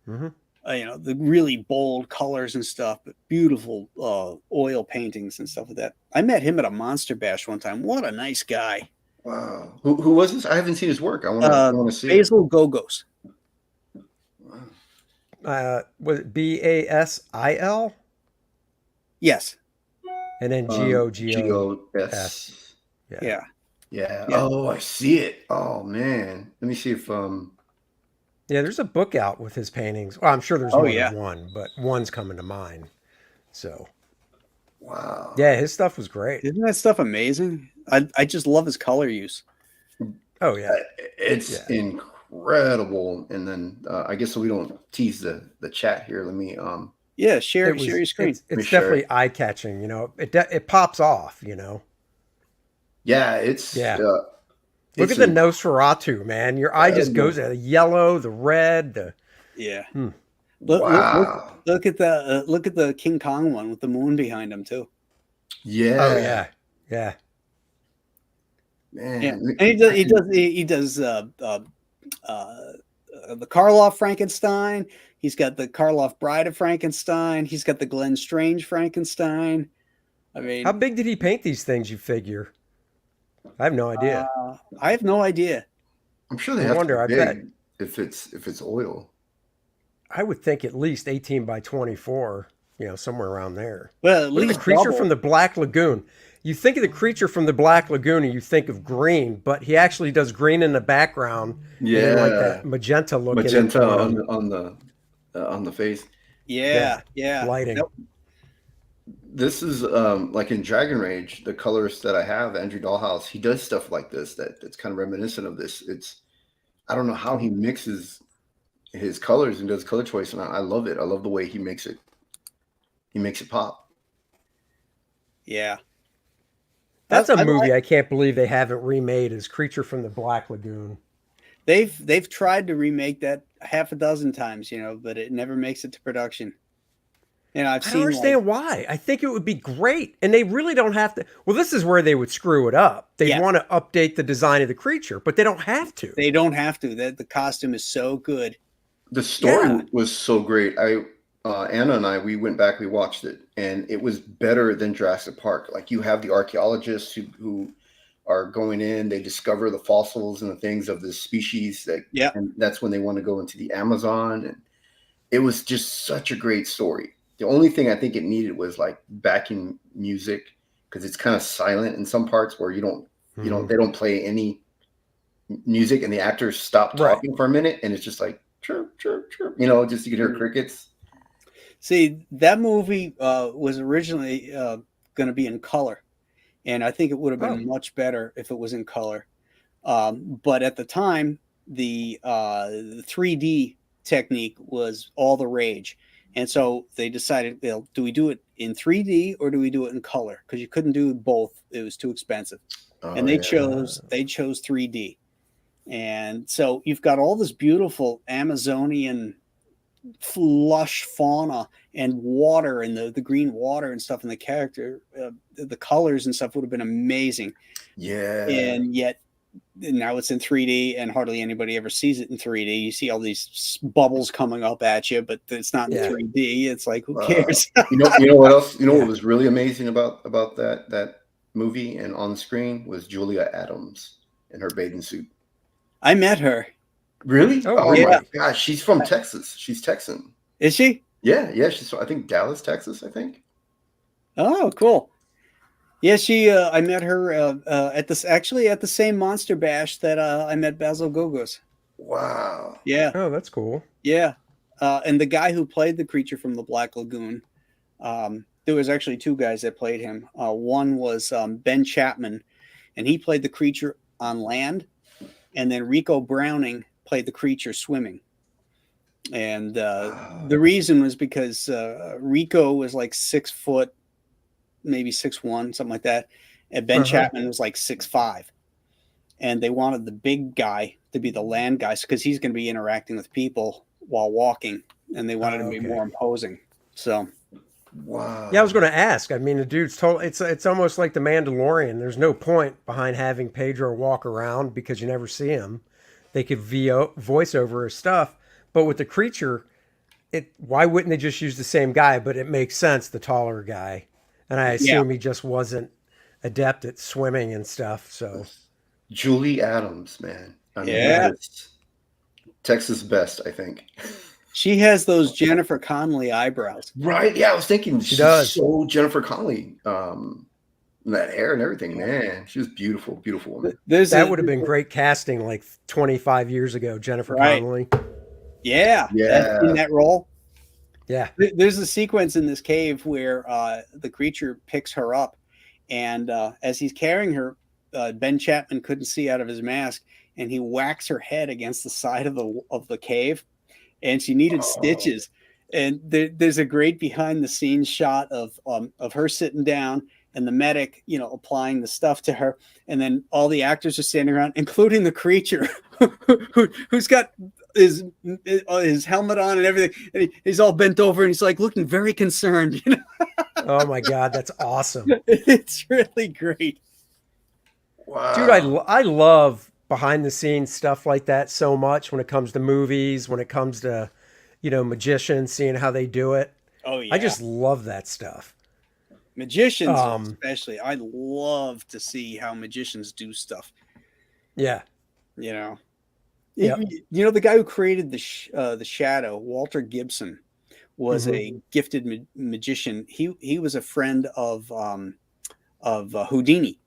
Mm-hmm. The really bold colors and stuff, but beautiful oil paintings and stuff like that. I met him at a Monster Bash one time. What a nice guy. Wow. Who was this? I haven't seen his work. I want to see Basil Gogos. Wow. Was it Basil? Yes. And then Gogos. Yeah. Yeah. Oh, I see it. Oh man. Let me see if Yeah, there's a book out with his paintings. Well, I'm sure there's more than one, but one's coming to mind. So wow. Yeah, his stuff was great. Isn't that stuff amazing? I just love his color use. Oh yeah. It's incredible. And then I guess so we don't tease the chat here. Let me share your screen. It's definitely eye-catching, It pops off, Yeah, it's Look at the Nosferatu, man. Your eye just goes to the yellow, the red, Wow. Look at the King Kong one with the moon behind him too. Yeah. Oh yeah. Man. Yeah. And he does the Karloff Frankenstein. He's got the Karloff Bride of Frankenstein. He's got the Glenn Strange Frankenstein. I mean, how big did he paint these things, you figure? I have no idea. I have no idea. I'm sure they have to be big if it's oil. I would think at least 18 by 24, somewhere around there. Well, at least the creature from the Black Lagoon. You think of the creature from the Black Lagoon and you think of green, but he actually does green in the background. Yeah, like that magenta look. On the face. Yeah. Lighting. Nope. This is like in Dragon Rage, the colorist that I have, Andrew Dahlhaus, he does stuff like this that's kind of reminiscent of this. I don't know how he mixes his colors and does color choice, and I love it. I love the way he makes it pop. Yeah. That's a movie I can't believe they haven't remade, is Creature from the Black Lagoon. They've tried to remake that half a dozen times, but it never makes it to production. And I've I don't seen understand why. I think it would be great. And they really don't have to. Well, this is where they would screw it up. They Yeah. want to update the design of the creature, but they don't have to. they don't have to. That the costume is so good. The story Yeah. was so great. Anna and I, we went back, we watched it, and it was better than Jurassic Park. Like, you have the archaeologists who are going in, they discover the fossils and the things of this species and that's when they want to go into the Amazon. And it was just such a great story. The only thing I think it needed was like backing music, because it's kind of silent in some parts where they don't play any music, and the actors stop talking for a minute, and it's just like chirp, chirp, chirp, just you can hear crickets. See, that movie was originally going to be in color, and I think it would have been much better if it was in color. But at the time, the 3D technique was all the rage, and so they decided, do we do it in 3D or do we do it in color? Because you couldn't do both; it was too expensive. And they chose 3D. And so you've got all this beautiful Amazonian lush fauna and water, and the green water and stuff, and the character, the colors and stuff would have been amazing. Yeah. And yet now it's in 3D, and hardly anybody ever sees it in 3D. You see all these bubbles coming up at you, but it's not in 3D. It's like, who cares? You know what else? What was really amazing about that movie and on the screen was Julia Adams in her bathing suit. I met her. Really? Oh my gosh, she's from Texas. She's Texan. Is she? Yeah. She's from, I think, Dallas, Texas. I think. Oh, cool. Yeah, I met her at the same Monster Bash that I met Basil Gogos. Wow. Yeah. Oh, that's cool. Yeah. And the guy who played the creature from the Black Lagoon, there was actually two guys that played him. One was Ben Chapman, and he played the creature on land, and then Rico Browning played the creature swimming. And the reason was because Rico was like 6 foot, maybe 6'1", something like that, and Ben Chapman was like 6'5", and they wanted the big guy to be the land guy because he's going to be interacting with people while walking, and they wanted him to be more imposing. So, wow. Yeah, I was going to ask. I mean, the dude's total. It's almost like the Mandalorian. There's no point behind having Pedro walk around because you never see him. They could voice over his stuff, but with the creature, why wouldn't they just use the same guy? But it makes sense, the taller guy. And I assume he just wasn't adept at swimming and stuff. So, Julie Adams, man. I mean, Texas best, I think. She has those Jennifer Connelly eyebrows. Right? Yeah, I was thinking she does. So Jennifer Connelly, that hair and everything, man. She was beautiful, beautiful woman. That would have been great casting like 25 years ago, Jennifer Connelly. Yeah. In that role. Yeah. There's a sequence in this cave where the creature picks her up, and as he's carrying her, Ben Chapman couldn't see out of his mask, and he whacks her head against the side of the cave, and she needed stitches. And there's a great behind the scenes shot of her sitting down and the medic, applying the stuff to her, and then all the actors are standing around, including the creature, who's got his helmet on and everything, and he's all bent over, and he's like looking very concerned. Oh my God, that's awesome! It's really great. Wow, dude, I love behind the scenes stuff like that so much when it comes to movies, when it comes to magicians, seeing how they do it. Oh yeah, I just love that stuff. Magicians, especially. I love to see how magicians do stuff. Yeah. The guy who created the Shadow, Walter Gibson, was a gifted magician. He was a friend of Houdini,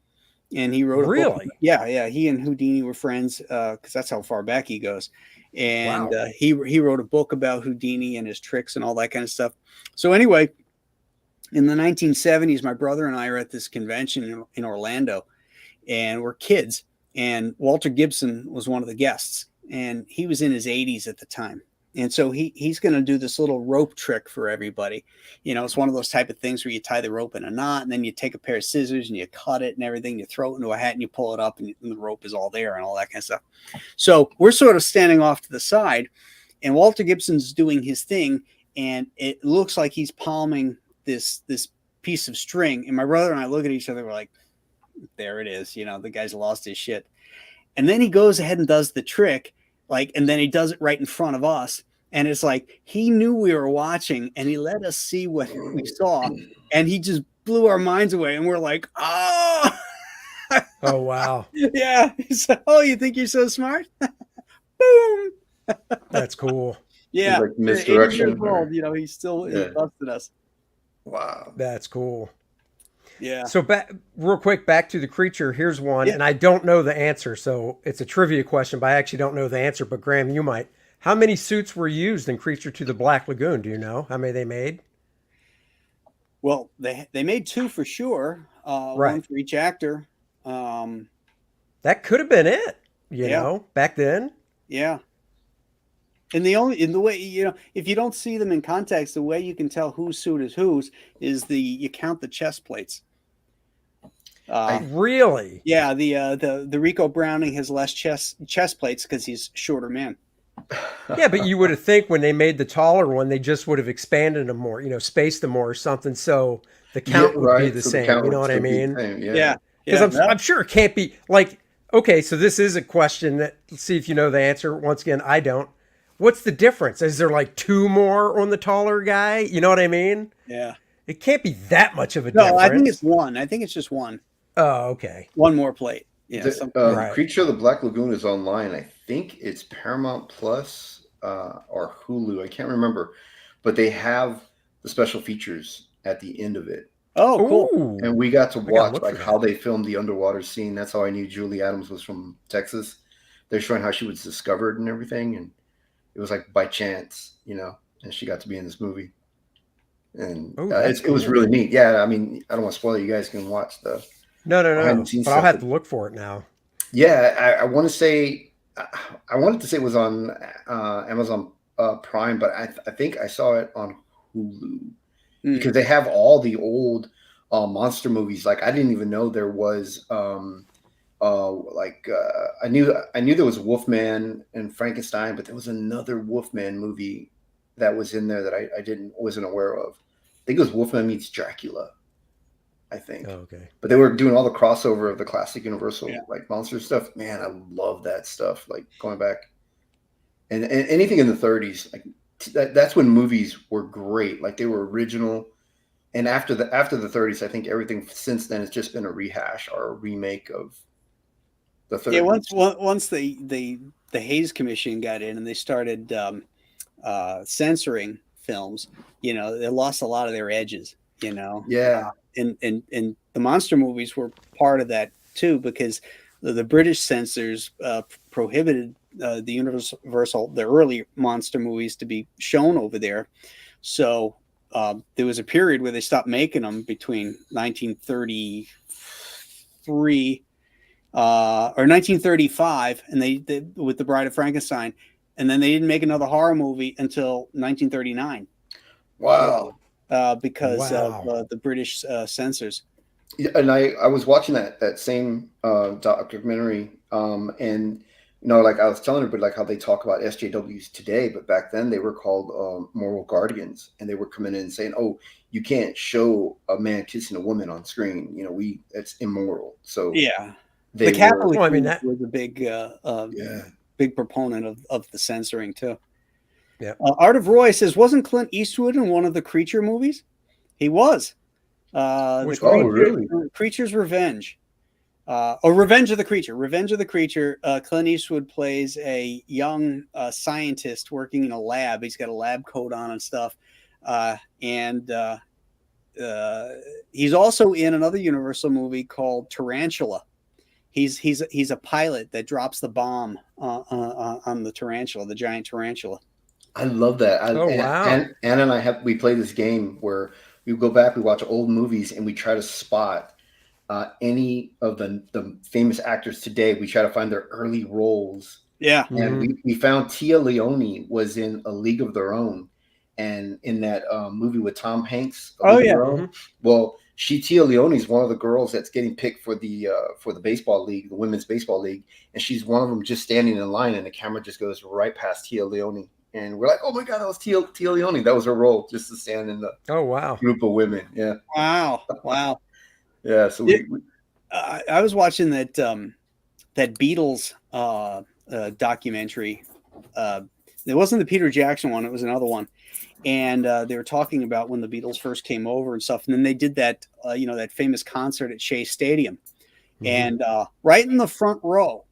and he wrote a book. Yeah. He and Houdini were friends because that's how far back he goes. And he wrote a book about Houdini and his tricks and all that kind of stuff. So anyway, in the 1970s, my brother and I are at this convention in Orlando, and we're kids. And Walter Gibson was one of the guests, and he was in his 80s at the time. And so he's going to do this little rope trick for everybody. It's one of those type of things where you tie the rope in a knot, and then you take a pair of scissors and you cut it and everything. You throw it into a hat and you pull it up, and the rope is all there and all that kind of stuff. So we're sort of standing off to the side, and Walter Gibson's doing his thing, and it looks like he's palming this piece of string. And my brother and I look at each other, we're like, there it is. You know, the guy's lost his shit. And then he goes ahead and does the trick, like, and then he does it right in front of us. And it's like he knew we were watching, and he let us see what we saw, and he just blew our minds away. And we're like, oh, Oh, wow. yeah. So, oh, you think you're so smart? Boom. That's cool. Yeah. Like 80 misdirection, years old, or- you know, he busted us. Wow. That's cool. Yeah. So real quick, back to the creature. Here's one, Yeah. and I don't know the answer, so it's a trivia question, but I actually don't know the answer. But Graham, you might. How many suits were used in Creature to the Black Lagoon? Do you know how many they made? Well, they made 2 for sure. Right. One for each actor. That could have been it. You Yeah. know, back then. Yeah. And in the way, you know, if you don't see them in context, the way you can tell whose suit is whose is you count the chest plates. Really? Yeah, the Rico Browning has less chest plates because he's a shorter man. Yeah, but you would have think when they made the taller one, they just would have expanded them more, you know, spaced them more or something. So the count would be the So same. count You know would what I still be the mean? same, yeah. Yeah. Because Yeah. I'm sure it can't be like, okay, so this is a question that, let's see if you know the answer. Once again, I don't. What's the difference? Is there like 2 more on the taller guy? You know what I mean? Yeah. It can't be that much of a No, difference. I think it's 1. I think it's just 1. Oh, okay. One more plate. Yeah. Right. Creature of the Black Lagoon is online. I think it's Paramount Plus or Hulu. I can't remember, but they have the special features at the end of it, Oh, cool. Ooh. and we got to gotta watch look like for how that. they filmed the underwater scene. That's how I knew Julie Adams was from Texas. They're showing how she was discovered and everything, and it was like by chance, you know, and she got to be in this movie, and Oh, that's it was cool. really neat. Yeah, I mean, I don't want to spoil it. You guys can watch the. No. I hadn't seen But I'll stuff have to look for it now. Yeah, I want to say I wanted to say it was on Amazon Prime, but I think I saw it on Hulu because they have all the old monster movies. Like I didn't even know there was I knew there was Wolfman and Frankenstein, but there was another Wolfman movie that was in there that I wasn't aware of. I think it was Wolfman meets Dracula. I think. Oh, okay. But they were doing all the crossover of the classic Universal like monster stuff. Man, I love that stuff. Like going back and anything in the 30s, like that's when movies were great. Like they were original. And after the 30s, I think everything since then has just been a rehash or a remake of the 30s. Yeah, once the Hayes Commission got in and they started censoring films, you know, they lost a lot of their edges. You know. Yeah. And the monster movies were part of that too, because the British censors prohibited the Universal, the early monster movies to be shown over there. So there was a period where they stopped making them between 1933 or 1935, and they with The Bride of Frankenstein, and then they didn't make another horror movie until 1939. Wow. Because of the British censors. Yeah, and I was watching that same documentary, and you know, like I was telling everybody, like how they talk about SJWs today, but back then they were called moral guardians, and they were coming in and saying, "Oh, you can't show a man kissing a woman on screen. You know, it's immoral." So yeah, the Catholic was a big big proponent of the censoring too. Yeah. Art of Roy says, wasn't Clint Eastwood in one of the Creature movies? He was. Really? Creature's Revenge. Revenge of the Creature. Revenge of the Creature. Clint Eastwood plays a young scientist working in a lab. He's got a lab coat on and stuff. And he's also in another Universal movie called Tarantula. He's a pilot that drops the bomb on the tarantula, the giant tarantula. I love that. Wow. Anna and I we play this game where we go back, we watch old movies, and we try to spot any of the famous actors today. We try to find their early roles. Yeah. And we found Tia Leone was in A League of Their Own, and in that movie with Tom Hanks. Well, Tia Leone is one of the girls that's getting picked for the baseball league, the women's baseball league, and she's one of them just standing in line, and the camera just goes right past Tia Leone and we're like, oh my god, that was Tia Leone. That was her role, just to stand in the Oh wow. group of women. Yeah, Wow. yeah. So I was watching that that Beatles documentary. It wasn't the Peter Jackson one; it was another one. And they were talking about when the Beatles first came over and stuff. And then they did that, that famous concert at Shea Stadium, and right in the front row,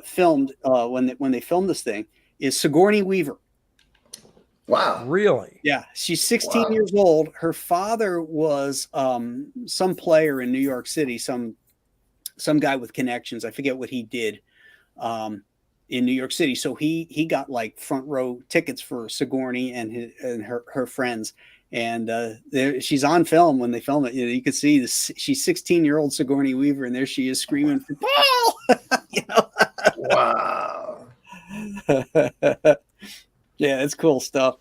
filmed when they filmed this thing is Sigourney Weaver. wow, Really? Yeah, she's 16 Wow. years old. Her father was some player in New York City, some guy with connections. I forget what he did in New York City. So he got like front row tickets for Sigourney and her friends. And she's on film when they film it. You can see this. She's 16-year-old Sigourney Weaver, and there she is screaming for Paul. Wow. Yeah, it's cool stuff.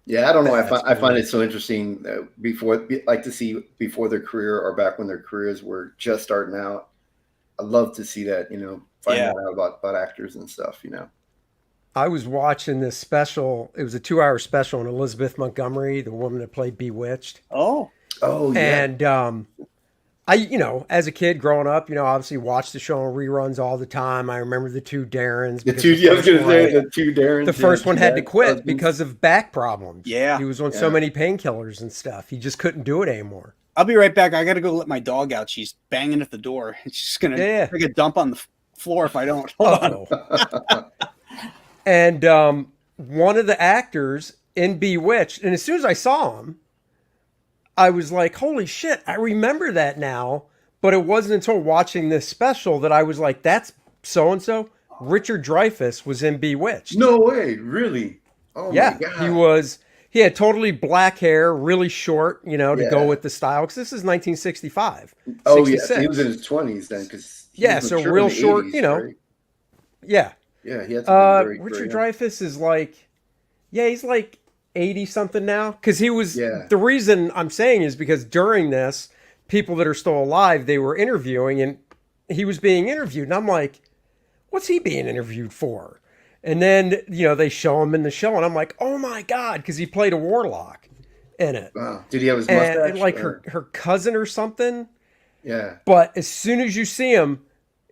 Yeah, I don't know. That's I find it so interesting before their career or back when their careers were just starting out. I love to see that, find out about actors and stuff, I was watching this special. It was a 2-hour special on Elizabeth Montgomery, the woman that played Bewitched. Oh, yeah. And I, as a kid growing up, obviously watched the show on reruns all the time. I remember the two Darrens. The two Darrens. The first one had to quit husbands. because of back problems. Yeah. He was on so many painkillers and stuff. He just couldn't do it anymore. I'll be right back. I got to go let my dog out. She's banging at the door. She's going to take a dump on the floor if I don't. Hold on. And one of the actors in Bewitched, and as soon as I saw him, I was like, holy shit, I remember that now. But it wasn't until watching this special that I was like, that's so-and-so. Richard Dreyfuss was in Bewitched. No way, really? Oh yeah, my God. He had totally black hair, really short, to go with the style. Because this is 1965. Oh, 66. yeah. He was in his 20s then. So real short, 80s, right? Yeah. Yeah, he had some very Richard Dreyfuss is like, he's like 80 something now. Because he was, the reason I'm saying is because during this, people that are still alive, they were interviewing and he was being interviewed. And I'm like, what's he being interviewed for? And then, they show him in the show and I'm like, oh my God, because he played a warlock in it. Wow. Did he have his mustache? And like her cousin or something. Yeah. But as soon as you see him,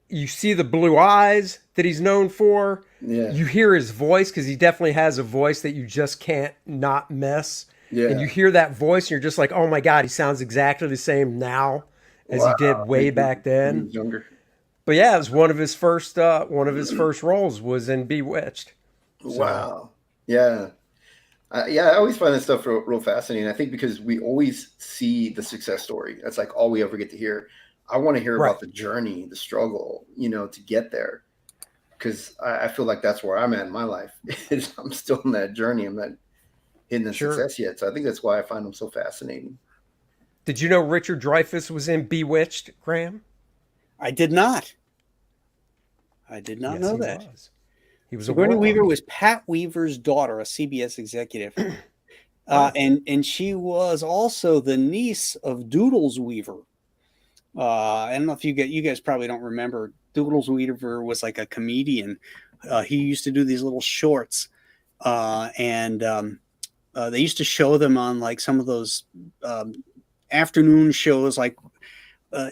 you see the blue eyes that he's known for. Yeah. You hear his voice because he definitely has a voice that you just can't not miss. Yeah. And you hear that voice and you're just like, oh my God, he sounds exactly the same now as he did way back then. He was younger. But yeah, it was one of his first roles was in Bewitched. So. Wow. Yeah. I always find that stuff real fascinating. I think because we always see the success story. That's like all we ever get to hear. I want to hear about the journey, the struggle, to get there. Because I feel like that's where I'm at in my life. I'm still in that journey. I'm not hitting the success yet. So I think that's why I find them so fascinating. Did you know Richard Dreyfuss was in Bewitched, Graham? I did not. I did not know that. He was Sigourney Weaver was Pat Weaver's daughter, a CBS executive. And she was also the niece of Doodles Weaver. I don't know if you guys probably don't remember. Doodles Weaver was like a comedian. He used to do these little shorts. And they used to show them on like some of those afternoon shows, like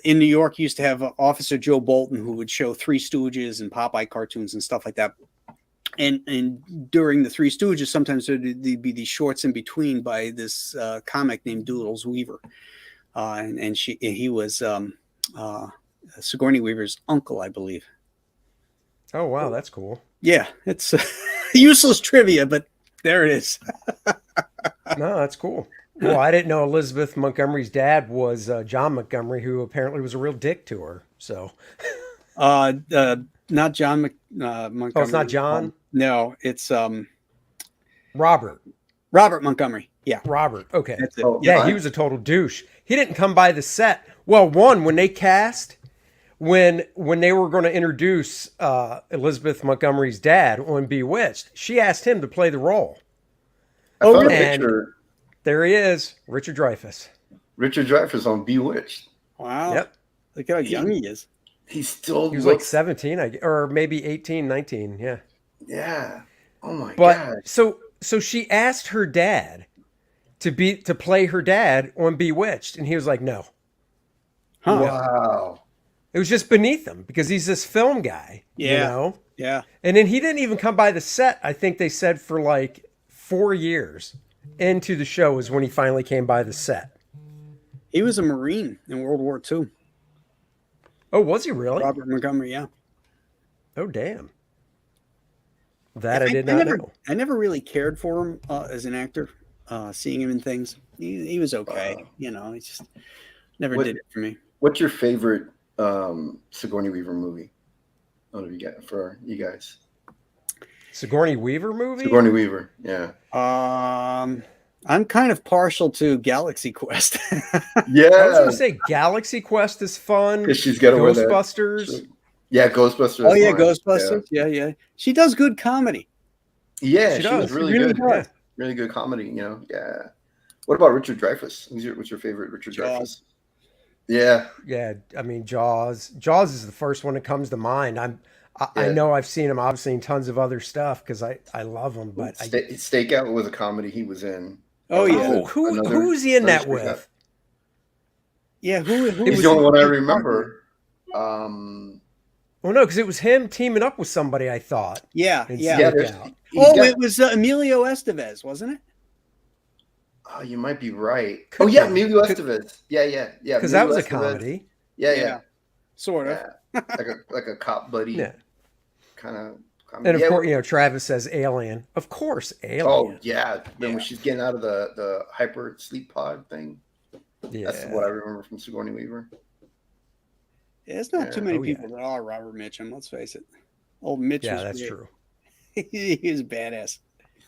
in New York, used to have Officer Joe Bolton, who would show Three Stooges and Popeye cartoons and stuff like that. And during the Three Stooges, sometimes there'd be these shorts in between by this comic named Doodles Weaver, and he was Sigourney Weaver's uncle, I believe. Oh wow, that's cool. Yeah, it's useless trivia, but there it is. No, that's cool. Well, I didn't know Elizabeth Montgomery's dad was John Montgomery, who apparently was a real dick to her. So, not John Montgomery. Oh, it's not John? No, it's Robert Montgomery. Yeah, Robert. Okay. That's it. Yeah, he was a total douche. He didn't come by the set. Well, when they cast, when they were going to introduce Elizabeth Montgomery's dad on Bewitched, she asked him to play the role. I found a picture. There he is, Richard Dreyfuss. Richard Dreyfuss on Bewitched. Wow. Yep. Look how young he is. He still He was like 17, or maybe 18, 19. Yeah. Yeah. Oh my But god! so she asked her dad to play her dad on Bewitched, and he was like, no. Huh. Wow. It was just beneath him because he's this film guy, you Yeah. know? Yeah. And then he didn't even come by the set, I think they said, for like 4 years into the show is when he finally came by the set. He was a Marine in World War II. Oh, was he really? Robert Montgomery, yeah. Oh, damn. That I did not know. I never really cared for him as an actor. Seeing him in things, he was okay. You know, he just never did it for me. What's your favorite Sigourney Weaver movie? What have you got for you guys? Sigourney Weaver movie? Sigourney Weaver, yeah. I'm kind of partial to Galaxy Quest. Yeah. I was going to say Galaxy Quest is fun. Because she's got to wear that. Ghostbusters. Yeah, Ghostbusters. Oh yeah, Ghostbusters. Yeah. She does good comedy. Yeah, She she was does. really Really good. does. Yeah. Really good comedy, you know. Yeah. What about Richard Dreyfuss? What's your favorite Richard Dreyfuss? Yeah. Yeah, I mean Jaws. Jaws is the first one that comes to mind. I Yeah. know I've seen him obviously in tons of other stuff because I love him. But Stakeout was a comedy he was in. Oh yeah. Who's he in that with? Yeah, who He's the only one I remember. Well, no, because it was him teaming up with somebody. I thought. Yeah. in Yeah, Stakeout. It was Emilio Estevez, wasn't it? Oh, you might be right. Could Yeah, be. Emilio Estevez. Yeah. Because that Emilio was a Estevez. comedy. Yeah. Sort of. Yeah. like a cop buddy. Yeah. Kind of. And of course, Travis says Alien. Of course, Alien. Oh yeah. Then when she's getting out of the hyper sleep pod thing. Yeah. That's what I remember from Sigourney Weaver. Yeah, there's not too many Oh, yeah. people that are Robert Mitchum. Let's face it. Old Mitch. Yeah, was that's great. true. He was badass.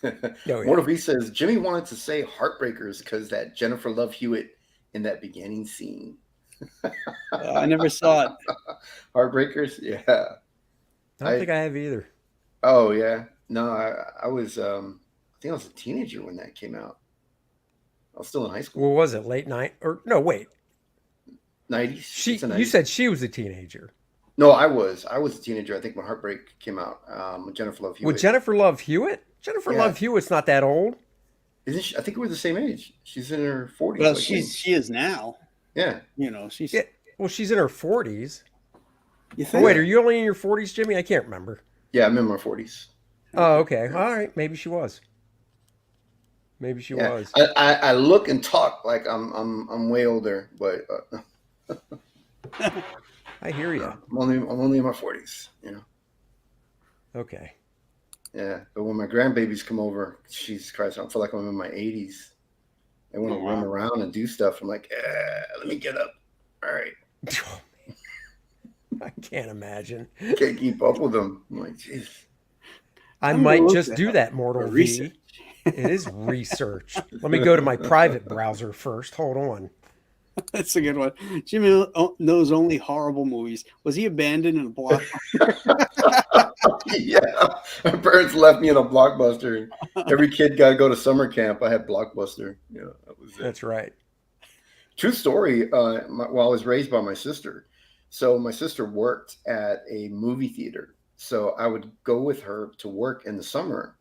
Oh, yeah. Mortal V says Jimmy wanted to say Heartbreakers because that Jennifer Love Hewitt in that beginning scene. I never saw it. Heartbreakers, yeah. I don't think I have either. Oh yeah, no, I was. I think I was a teenager when that came out. I was still in high school. What was it? Late night? Or no? Wait. 90s. You said she was a teenager. No, I was a teenager. I think when Heartbreak came out. With Jennifer Love Hewitt. With Jennifer Love Hewitt? Jennifer Love Hewitt's not that old. Isn't she? I think we're the same age. She's in her 40s. Well, like she is now. Yeah. You know, she's. Yeah. Well, she's in her 40s. You Oh, think? wait, are you only in your 40s, Jimmy? I can't remember. Yeah, I'm in my 40s. Oh, okay. All right. Maybe she was. Maybe she was. I look and talk like I'm way older, but I hear you. I'm only in my 40s, you know. Okay. Yeah, but when my grandbabies come over, Jesus Christ, I feel like I'm in my 80s. They want to run around and do stuff. I'm like, let me get up. All right. I can't imagine. Can't keep up with them. I'm like, jeez. I might just do that, Mortal V. It is research. Let me go to my private browser first. Hold on. That's a good one. Jimmy knows only horrible movies. Was he abandoned in a block? Yeah, my parents left me in a Blockbuster. Every kid got to go to summer camp. I had Blockbuster. Yeah, that was it. That's right. True story. Well, I was raised by my sister. So my sister worked at a movie theater. So I would go with her to work in the summer.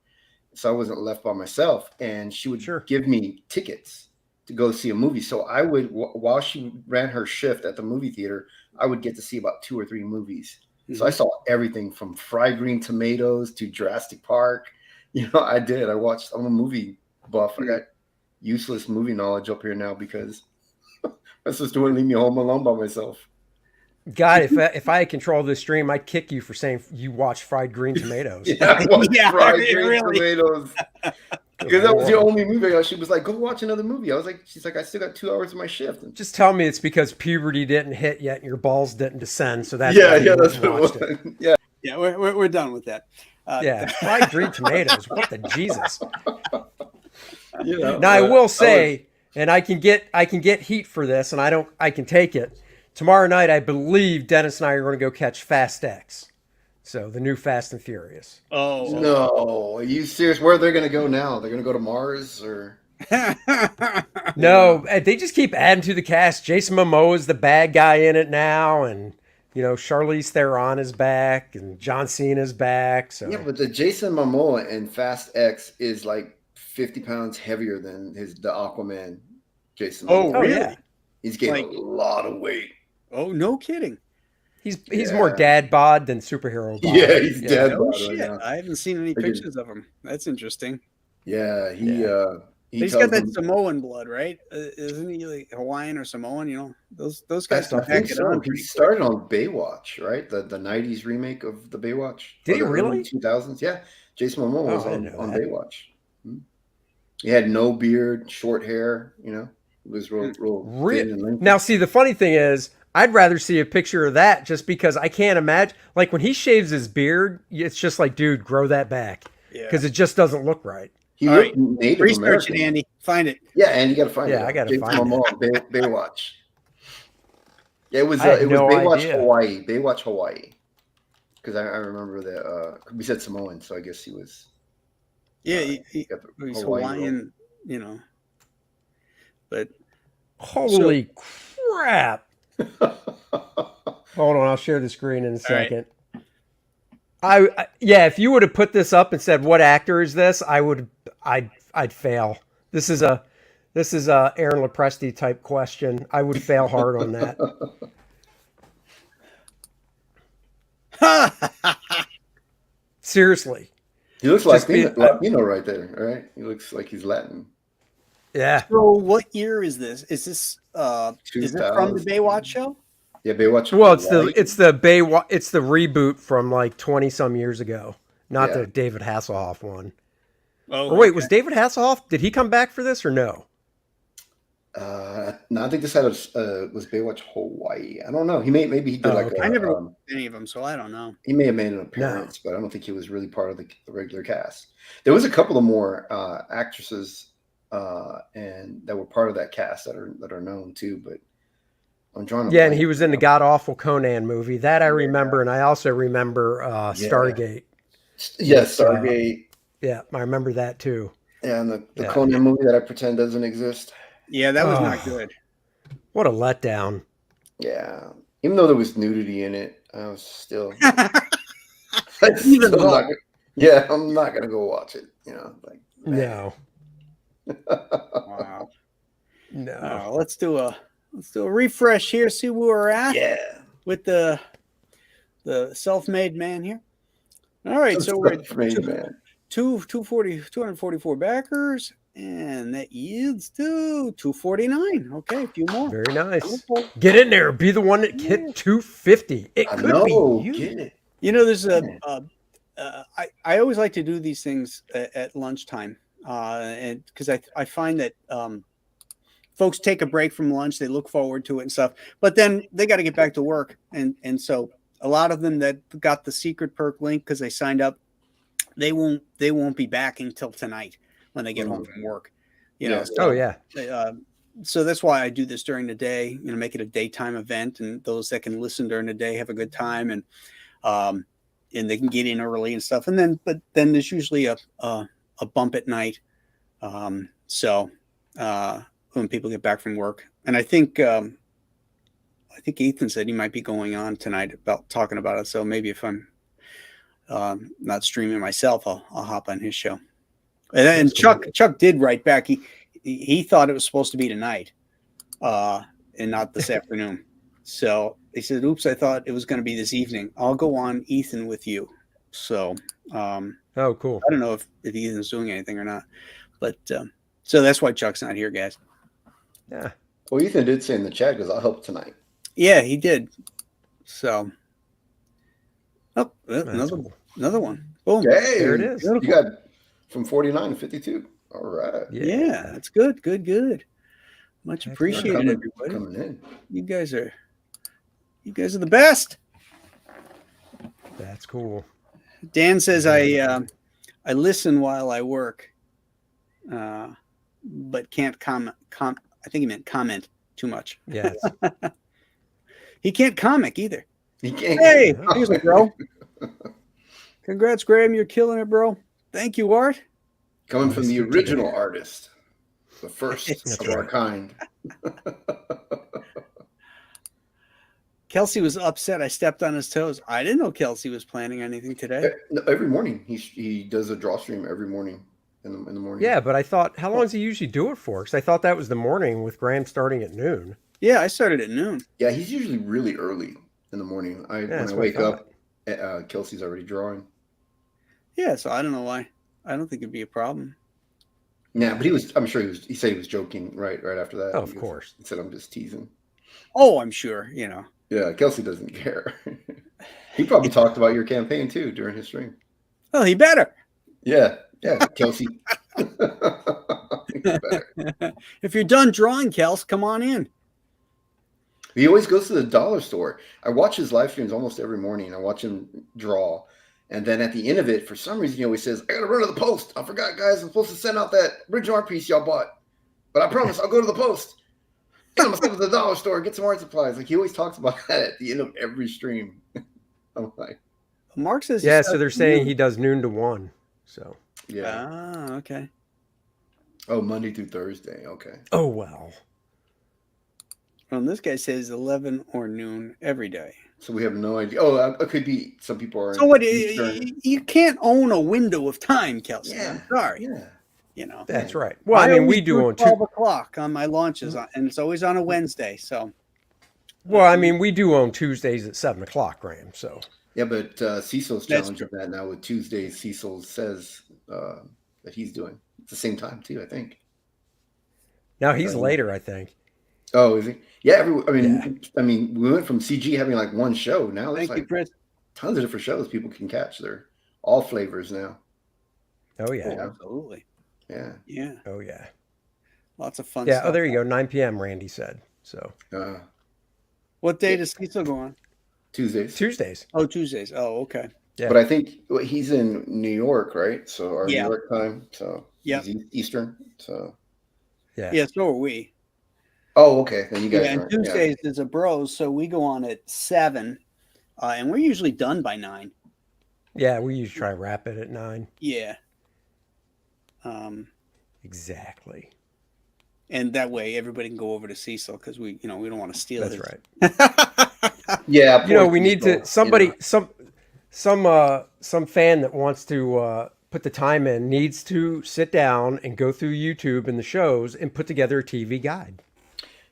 So I wasn't left by myself. And she would give me tickets to go see a movie. So I would, while she ran her shift at the movie theater, I would get to see about 2 or 3 movies. Mm-hmm. So I saw everything from Fried Green Tomatoes to Jurassic Park. You know, I did. I'm a movie buff. I got useless movie knowledge up here now because my sister wouldn't leave me home alone by myself. God, if I had control of this stream, I'd kick you for saying you watched Fried Green Tomatoes. Fried Green Tomatoes. Because that was the only movie. She was like, "Go watch another movie." I was like, "She's like, I still got 2 hours of my shift." Just tell me it's because puberty didn't hit yet and your balls didn't descend. So that's that's what it was. Yeah, we're done with that. Fried Green Tomatoes. What the Jesus? Now I will say, and I can get heat for this, and I can take it. Tomorrow night, I believe Dennis and I are going to go catch Fast X. So the new Fast and Furious. Oh no! Are you serious? Where are they going to go now? They're going to go to Mars or? No, they just keep adding to the cast. Jason Momoa is the bad guy in it now, and Charlize Theron is back and John Cena's back. So Yeah, but the Jason Momoa in Fast X is like 50 pounds heavier than the Aquaman Jason Oh, Momoa. oh really? yeah, He's gained Like- a lot of weight. Oh, no kidding. he's more dad bod than superhero bod. Yeah, he's Yeah. dead. No bod right shit. now. I haven't seen any Friggin- pictures of him. That's interesting. Yeah, Yeah. He's tells got that them- Samoan blood, right? Isn't he like Hawaiian or Samoan? Those guys I can think pack it so. on. He pretty started on Baywatch, right? The 90s remake of the Baywatch. Did Or he the early really? 2000s. Yeah. Jason Momoa was I didn't know on that. Baywatch. He had no beard, short hair, It was real thin and lengthy. Now, see, the funny thing is, I'd rather see a picture of that just because I can't imagine. Like when he shaves his beard, it's just like, dude, grow that back Yeah. because it just doesn't look right. He All looked right. Native Research American. it, Andy. Find it. Yeah, and you got to find it. Yeah, I gotta Jason find it. Momoa on Baywatch. Yeah, it was I had no Baywatch idea. Hawaii. Baywatch Hawaii. Because I remember that we said Samoan, so I guess he was. Yeah, he got the he's Hawaii Hawaiian, But Holy crap. role. Hold on, I'll share the screen in a right. second. If you would have put this up and said what actor is this, I'd fail. This is a Aaron Lopresti type question. I would fail hard on that. Seriously. He looks like Just be- Latino right there, right? He looks like he's Latin. Yeah. so what year is this? Is this is it from the 2000. Baywatch show? Yeah, Baywatch. Well, it's Hawaii. the reboot from like 20 some years ago, not Yeah. the David Hasselhoff one. Oh, Or wait, was David Hasselhoff? Did he come back for this or no? No, I think this was Baywatch Hawaii. I don't know. Maybe he did Oh, like okay. I never looked at any of them, so I don't know. he may have made an appearance, but I don't think he was really part of the regular cast. There was a couple of more actresses and that were part of that cast that are known too, but I'm drawing a Yeah, and blank he was in the now. God Awful Conan movie. That I remember, and I also remember Stargate. Yeah, Stargate. Yeah, I remember that too. Yeah, and the Yeah. Conan movie that I pretend doesn't exist. Yeah, that was Oh. not good. What a letdown. Yeah. Even though there was nudity in it, I was still Even though. I'm not gonna go watch it. Like man. No, Wow. no. Let's do a refresh here. See where we're at Yeah. with the self-made man here. All right, so we're Made, man. 244 backers, and that yields to 249. Okay, a few more. Very nice. Get in there. Be the one that hit 250. It I could know. be you. Get it. There's Yeah. I always like to do these things at lunchtime, and because I find that folks take a break from lunch, they look forward to it and stuff, but then they got to get back to work, and so a lot of them that got the secret perk link because they signed up, they won't be back until tonight when they get home from work. Yeah. Oh, yeah. So that's why I do this during the day. Make it a daytime event, and those that can listen during the day have a good time, and they can get in early and stuff. But then there's usually a bump at night. So when people get back from work, and I think Ethan said he might be going on tonight about talking about it. So maybe if I'm not streaming myself, I'll hop on his show. And Chuck did write back. He thought it was supposed to be tonight, and not this afternoon. So he said, "Oops, I thought it was going to be this evening. I'll go on Ethan with you." So Oh, cool. I don't know if Ethan's doing anything or not, but so that's why Chuck's not here, guys. Yeah. Well, Ethan did say in the chat because I'll help tonight. Yeah, he did. So, That's another cool. one. Boom. Hey, There it is. You got from 49 to 52. All right. Yeah, that's good. Much Heck, appreciated, Coming- everybody. Coming in. You guys are the best. That's cool. Dan says I listen while I work, but can't comment. I think he meant comment too much. Yes. He can't comic either. He can't. Hey, here's a bro. Congrats, Graham. You're killing it, bro. Thank you, Art. Coming from the original artist, the first That's of our kind. Kelsey was upset. I stepped on his toes. I didn't know Kelsey was planning anything today. No, every morning he does a draw stream every morning in the morning. Yeah, but I thought, how long does he usually do it for? Because I thought that was the morning with Graham starting at noon. Yeah, I started at noon. Yeah, he's usually really early in the morning. When I wake up, Kelsey's already drawing. Yeah, so I don't know why. I don't think it'd be a problem. Yeah, but I'm sure he said he was joking right after that. Oh, of course. He said, I'm just teasing. Oh, I'm sure, Yeah, Kelsey doesn't care. He probably talked about your campaign too during his stream. Well, he better. Yeah, Kelsey. If you're done drawing, Kels, come on in. He always goes to the dollar store. I watch his live streams almost every morning. I watch him draw. And then at the end of it, for some reason, he always says, I got to run to the post. I forgot, guys. I'm supposed to send out that original art piece y'all bought. But I promise I'll go to the post. And I'm going to stop at the dollar store, get some art supplies. Like, he always talks about that at the end of every stream. I'm like, Mark says, yeah, so they're saying he does noon to 1. So, yeah. Ah, okay. Oh, Monday through Thursday. Okay. oh, well. Well, this guy says 11 or noon every day. So we have no idea. Oh, it could be some people are. So what? You can't own a window of time, Kelsey. Yeah. I'm sorry. Yeah. That's right. Well, I mean, we do on 12 o'clock on my launches, and it's always on a Wednesday. So. Well, I mean, we do own Tuesdays at 7 o'clock, Graham. So. Yeah, but Cecil's challenging that now with Tuesdays. Cecil says that he's doing it's the same time too. I think. Now he's later, I think. Oh, is he? Yeah. I mean, we went from CG having like one show. Now there's like tons of different shows people can catch. They're all flavors now. Oh yeah, absolutely. Yeah. Yeah. Oh yeah. Lots of fun. Yeah. Stuff. Oh, there you go. 9 p.m. Randy said. So. What day does Cecil go on? Tuesdays. Oh, Tuesdays. Oh, okay. Yeah. But I think he's in New York, right? So our New York time. So yeah, Eastern. So. Yeah. Yeah. So are we. Oh, okay. Then you guys. Yeah, and Tuesdays is a bros, so we go on at 7, and we're usually done by 9. Yeah, we usually try to wrap it at 9. Yeah. Exactly. And that way, everybody can go over to Cecil because we don't want to steal it. That's right. Yeah. We need to some fan that wants to put the time in needs to sit down and go through YouTube and the shows and put together a TV guide.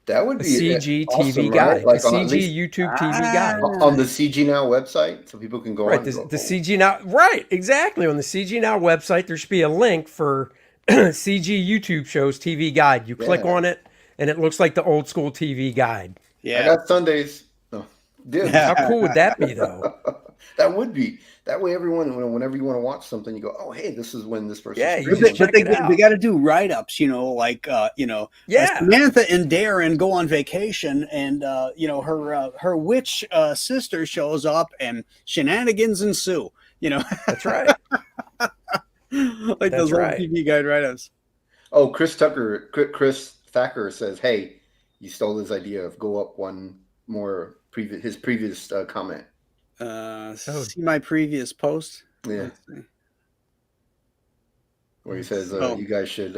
That would be a CG awesome, TV right? guide, Like a CG YouTube TV guide on the CG Now website, so people can go right. on. The CG Now, right? Exactly. On the CG Now website, there should be a link for CG YouTube shows TV guide. You click on it, and it looks like the old school TV guide. Yeah, I got Sundays. Oh, dude. How cool would that be, though? That would be. That way, everyone, whenever you want to watch something, you go, "Oh, hey, this is when this person." Yeah, they got to do write-ups, like Samantha and Darren go on vacation, and her witch sister shows up, and shenanigans ensue. That's right. Like those old TV guide write-ups. Oh, Chris Thacker says, "Hey, you stole his idea of go up one more his previous comment." See my previous post. Yeah. Where he says you guys should.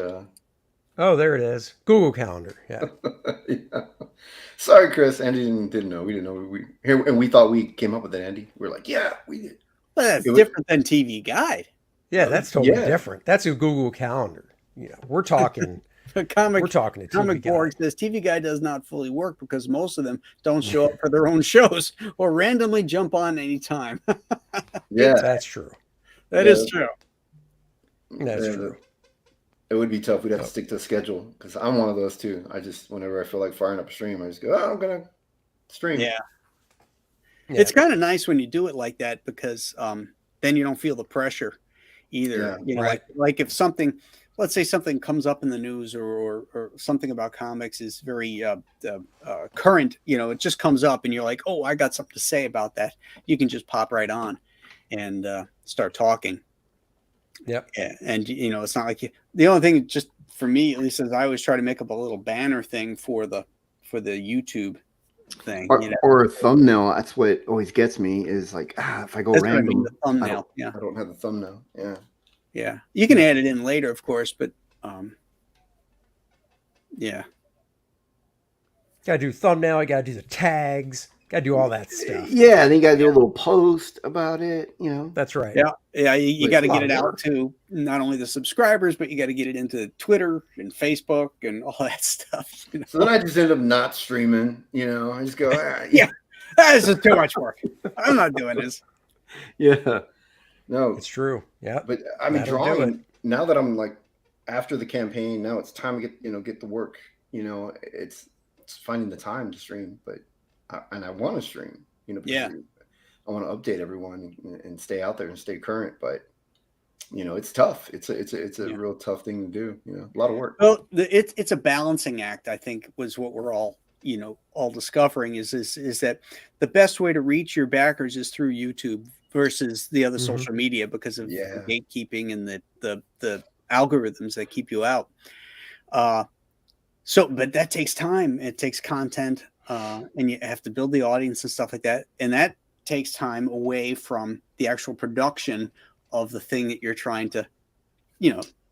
Oh, there it is. Google Calendar. Yeah. Yeah. Sorry, Chris. Andy didn't know. We didn't know and we thought we came up with it. Andy, we're like, yeah, we did. Well, that's different than TV Guide. Yeah, that's totally different. That's a Google Calendar. We're talking. We're talking to Comic Borg says TV Guide does not fully work because most of them don't show up for their own shows or randomly jump on anytime. Yeah, that's true. That is true. That's true. It would be tough. We'd have to stick to the schedule because I'm one of those too. I just, whenever I feel like firing up a stream, I just go, I'm going to stream. Yeah. It's kind of nice when you do it like that because then you don't feel the pressure either. Like if something, let's say something comes up in the news or something about comics is very current, it just comes up and you're like, oh, I got something to say about that. You can just pop right on and start talking. Yep. Yeah. And, it's not like the only thing just for me, at least, is I always try to make up a little banner thing for the YouTube thing. Or a thumbnail. That's what always gets me is like, if I go random. The thumbnail. I don't have the thumbnail. Yeah. Yeah. You can add it in later, of course, but yeah. Gotta do thumbnail. I gotta do the tags. Gotta do all that stuff. Yeah, and then you got to do a little post about it. That's right. Yeah. You But got to it's a lot get it of out work. to not only the subscribers, but you got to get it into Twitter and Facebook and all that stuff. So then I just end up not streaming. I just go, Yeah. This is too much work. I'm not doing this. yeah. No, It's true. Yeah. but I mean, That'll do drawing. Now that I'm like after the campaign, now it's time to get the work. It's finding the time to stream, but I want to stream. Because Yeah. I want to update everyone and stay out there and stay current. But it's tough. It's a real tough thing to do. A lot of work. Well, it's a balancing act, I think, was what we're all discovering is that the best way to reach your backers is through YouTube versus the other social media because of the gatekeeping and the algorithms that keep you out. But that takes time. It takes content, and you have to build the audience and stuff like that. And that takes time away from the actual production of the thing that you're trying to,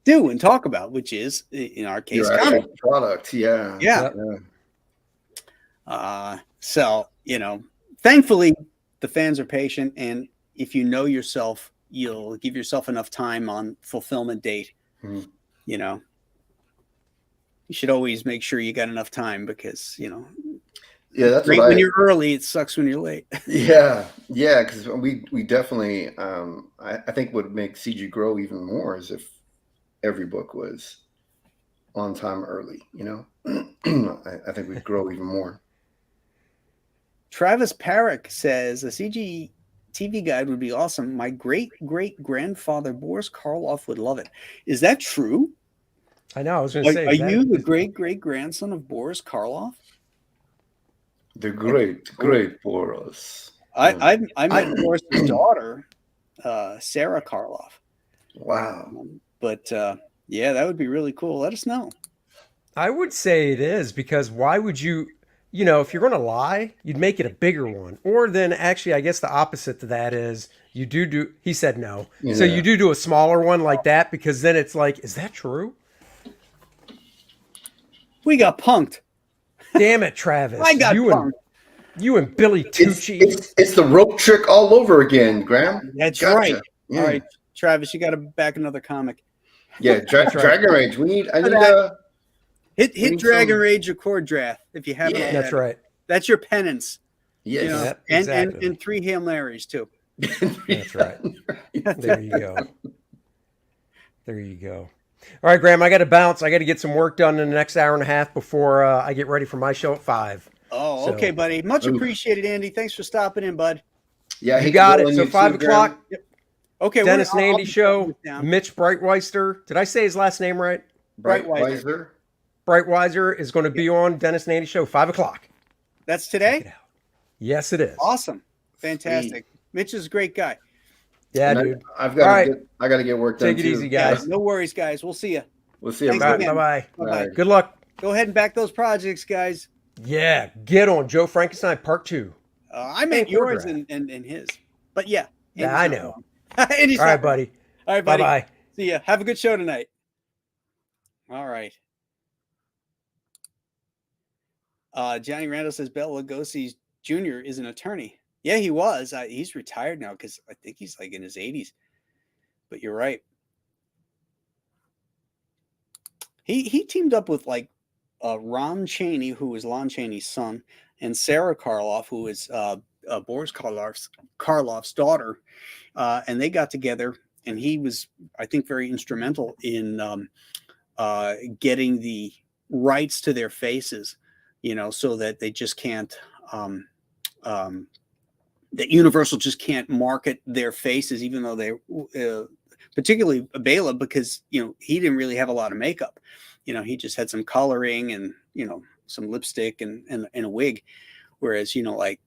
do and talk about, which is, in our case, Your comic actual product. Yeah. Yeah. Yeah. So, thankfully the fans are patient, and if you know yourself, you'll give yourself enough time on fulfillment date. You should always make sure you got enough time because, Yeah, that's great what when you're early, it sucks when you're late. Yeah, because we definitely I think what would make CG grow even more is if every book was on time early. I think we'd grow even more. Travis Parrick says a CG TV guide would be awesome. My great-great-grandfather Boris Karloff would love it. Is that true? I know. I was going to say. Are you the great-great-grandson of Boris Karloff? The great Boris. I met Boris's daughter, Sarah Karloff. Wow. But yeah, that would be really cool. Let us know. I would say it is because why would you, if you're going to lie, you'd make it a bigger one. Or then actually, I guess the opposite to that is you do, he said no. Yeah. So you do a smaller one like that because then it's like, is that true? We got punked. Damn it, Travis. I got punked. You and Billy Tucci. It's the rope trick all over again, Graham. That's Gotcha. right. Yeah. All right, Travis, you got to back another comic. Yeah, Dragon Rage. Hit Dragon Rage record draft if you haven't. Yeah. That's right. That's your penance. Yes. Yep, exactly. and 3 Hail Marys too. That's right. There you go. There you go. All right, Graham, I got to bounce. I got to get some work done in the next hour and a half before I get ready for my show at 5. Oh, So- okay, buddy. Much appreciated, Andy. Thanks for stopping in, bud. Yeah, You got it. So 5 o'clock, Okay, Dennis I'll Nandy be show, writing this down. Mitch Breitweister. Did I say his last name right? Breitweiser. Breitweiser is going to be on Dennis Nandy show, 5 o'clock. That's Check it today. out. Yes, it is. Awesome, fantastic. Mitch is a great guy. Yeah, And dude. I All right. got to get work done. Take it too. easy, guys. No worries, guys. We'll see you. We'll see you. Thanks All right, again. bye-bye. Bye-bye. right. Good luck. Go ahead and back those projects, guys. Yeah, get on Joe Frankenstein Part 2. I meant And yours Cordra. and his. But yeah. Yeah, Andy's I not know. wrong. Andy's All not right, wrong. buddy. All right, buddy. Bye-bye. See ya. Have a good show tonight. All right. Johnny Randall says Bela Lugosi Jr. is an attorney. Yeah, he was. He's retired now because I think he's like in his 80s. But you're right. He teamed up with like Ron Chaney, who was Lon Chaney's son, and Sarah Karloff, who is Boris Karloff's daughter, and they got together. And he was, I think, very instrumental in getting the rights to their faces, so that they just can't, that Universal just can't market their faces, even though they, particularly Bela, because, he didn't really have a lot of makeup. He just had some coloring and, some lipstick and a wig. Whereas, like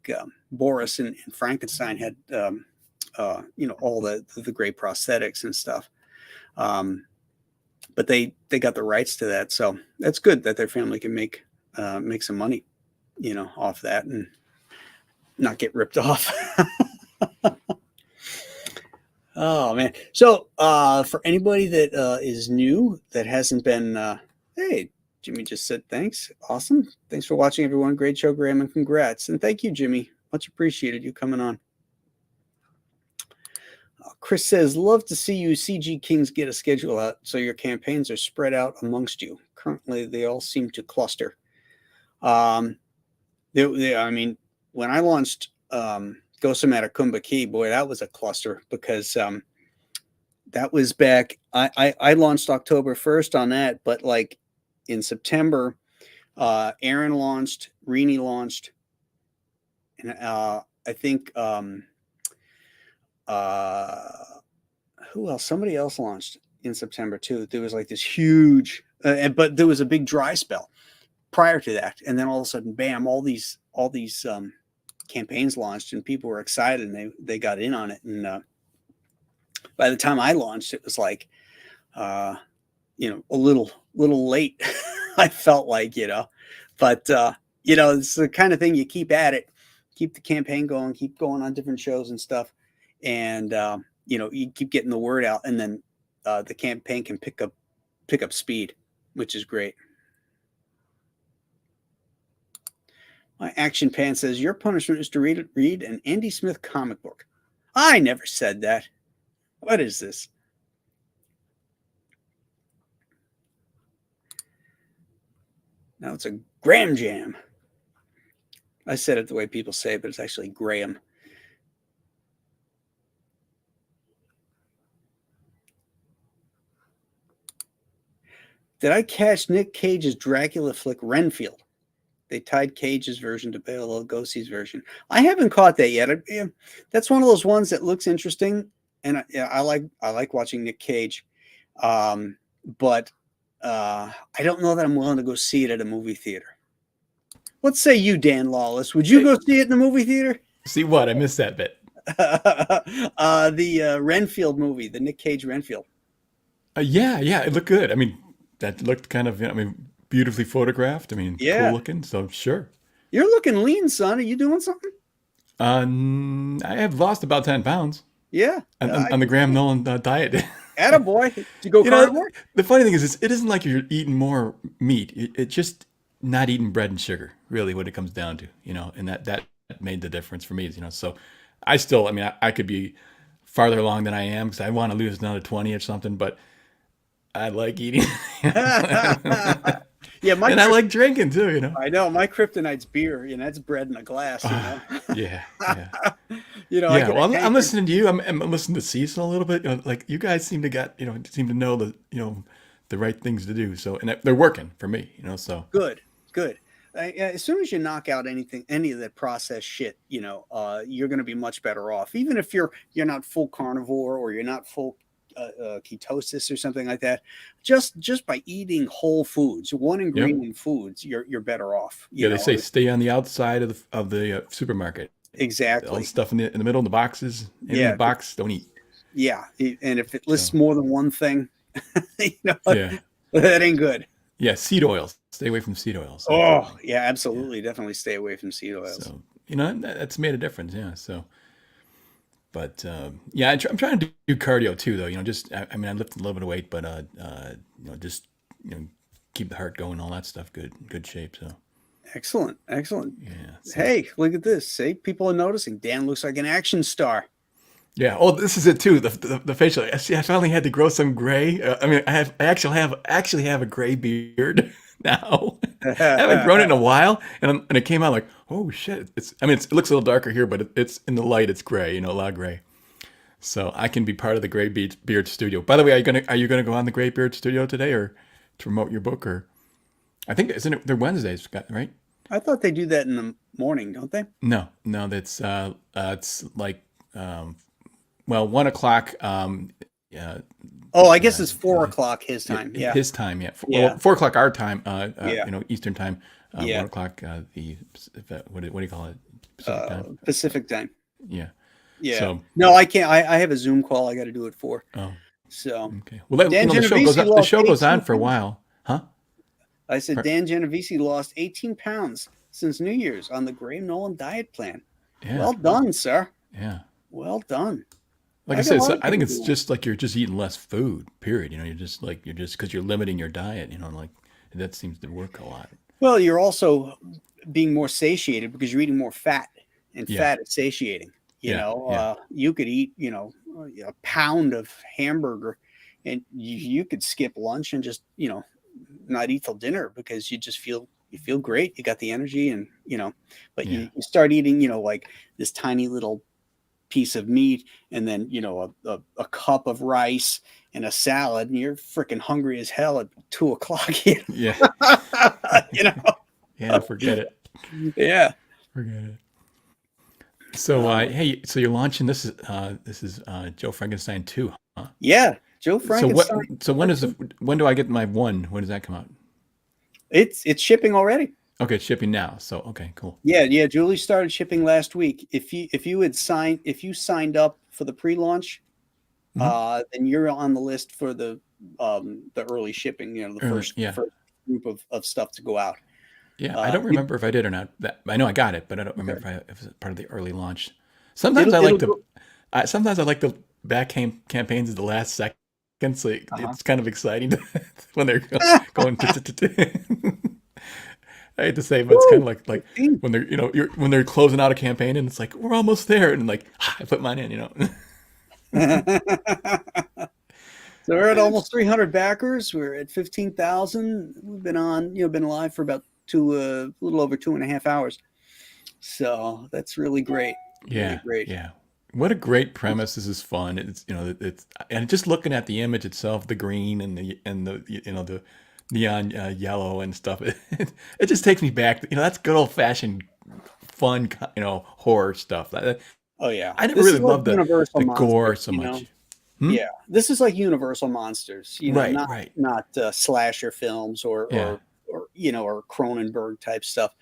Boris and Frankenstein had, all the great prosthetics and stuff. But they got the rights to that. So that's good that their family can make some money, off that and not get ripped off. Oh man. So for anybody that is new, that hasn't been, hey, Jimmy just said thanks. Awesome. Thanks for watching, everyone. Great show, Graham, and congrats. And thank you, Jimmy. Much appreciated you coming on. Chris says, love to see you CG Kings get a schedule out so your campaigns are spread out amongst you. Currently, they all seem to cluster. I mean, when I launched Ghost of Matakumbaki, boy, that was a cluster because that was back. I launched October 1st on that, but like in September, Aaron launched, Rini launched, and I think who else? Somebody else launched in September too. There was like this huge, but there was a big dry spell prior to that, and then all of a sudden, bam! All these campaigns launched, and people were excited, and they got in on it. And by the time I launched, it was like, a little late. I felt like, but it's the kind of thing you keep at it, keep the campaign going, keep going on different shows and stuff. And, you keep getting the word out, and then the campaign can pick up speed, which is great. My Action Pan says, your punishment is to read an Andy Smith comic book. I never said that. What is this? Now it's a Graham Jam. I said it the way people say it, but it's actually Graham. Did I catch Nick Cage's Dracula flick Renfield? They tied Cage's version to Bela Lugosi's version. I haven't caught that yet. That's one of those ones that looks interesting, and I like watching Nick Cage, but I don't know that I'm willing to go see it at a movie theater. What say you, Dan Lawless? Would you go see it in a movie theater? See what? I missed that bit. The Renfield movie, the Nick Cage Renfield. Yeah, it looked good. I mean, that looked kind of, beautifully photographed. I mean, cool looking. So sure. You're looking lean, son. Are you doing something? I have lost about 10 pounds. Yeah. On the Graham Nolan diet. Attaboy. Did you go carnivore? The funny thing is, it isn't like you're eating more meat. It's just not eating bread and sugar, really, what it comes down to, and that made the difference for me, So I still, I could be farther along than I am because I want to lose another 20 or something, but I like eating. Yeah, I like drinking too, I know my kryptonite's beer, that's bread in a glass, Yeah. Well, I'm listening to you. I'm listening to Cecil a little bit. Like you guys seem to know the right things to do. So, and they're working for me, So good. As soon as you knock out any of that processed shit, you're going to be much better off. Even if you're not full carnivore or you're not full ketosis or something like that, just by eating whole foods, one ingredient foods, you're better off. They say stay on the outside of the supermarket. Exactly. All the stuff in the middle, in the boxes, the box, don't eat. Yeah, and if it lists more than one thing, that ain't good. Yeah, seed oils. Stay away from seed oils. Oh, yeah, absolutely. Definitely stay away from seed oils. So, that's made a difference. Yeah. So, but, I'm trying to do cardio too, though, I lifted a little bit of weight, but, just, keep the heart going, all that stuff. Good shape. So. Excellent. Yeah. So. Hey, look at this. See, people are noticing. Dan looks like an action star. Yeah. Oh, this is it too. The facial. See, I finally had to grow some gray. I actually have a gray beard now. I haven't grown it in a while, and it came out like, oh shit. It looks a little darker here, but it's in the light. It's gray. A lot of gray. So I can be part of the Gray Beard Studio. By the way, are you gonna go on the Gray Beard Studio today, or to promote your book, or I think they're Wednesdays, right? I thought they do that in the morning, don't they? No, that's it's like 1 o'clock. I guess it's 4 o'clock his time. Yeah, his time. Yeah, 4 o'clock our time. Eastern time. 1 o'clock. What do you call it? Pacific time. Pacific time. Yeah. Yeah. So, no, I can't. I have a Zoom call I got to do it for. Oh. So okay. Well, the show goes on for a while, huh? I said Dan Genovese lost 18 pounds since New Year's on the Graham Nolan diet plan. Yeah. Well done, sir. Yeah. Well done. Like I said, I think it's just like you're just eating less food, period. You're just because you're limiting your diet, that seems to work a lot. Well, you're also being more satiated because you're eating more fat. and Yeah. fat is satiating. You could eat, a pound of hamburger, and you could skip lunch and just, not eat till dinner because you feel great. You got the energy, and but Yeah. you start eating, like this tiny little piece of meat, and then a cup of rice and a salad, and you're freaking hungry as hell at 2 o'clock. Yeah. You know? Yeah. Forget it. Yeah. Forget it. So, hey, so you're launching this is Joe Frankenstein 2, huh? Yeah, Joe So Frankenstein. what? So when do I get my 1? When does that come out? It's shipping already. Okay, it's shipping now. So okay, cool. Yeah. Julie started shipping last week. If you signed up for the pre-launch, then you're on the list for the early shipping. The first group of stuff to go out. Yeah, I don't remember if I did or not. I know I got it, but I don't remember if it was part of the early launch. Sometimes I like the back campaigns at the last second. So it's kind of exciting when they're going. I hate to say, but it's kind of like when they're when they're closing out a campaign and it's like we're almost there, and like I put mine in. So we're at almost 300 backers. We're at 15,000. We've been live for about a little over 2.5 hours. So that's really great. Yeah, really great. Yeah. What a great premise! This is fun. It's and just looking at the image itself, the green and the neon yellow and stuff. It just takes me back. That's good old fashioned fun. Horror stuff. Oh yeah, I never really loved the gore so much. Yeah, this is like Universal monsters. Right. Not slasher films or Cronenberg type stuff.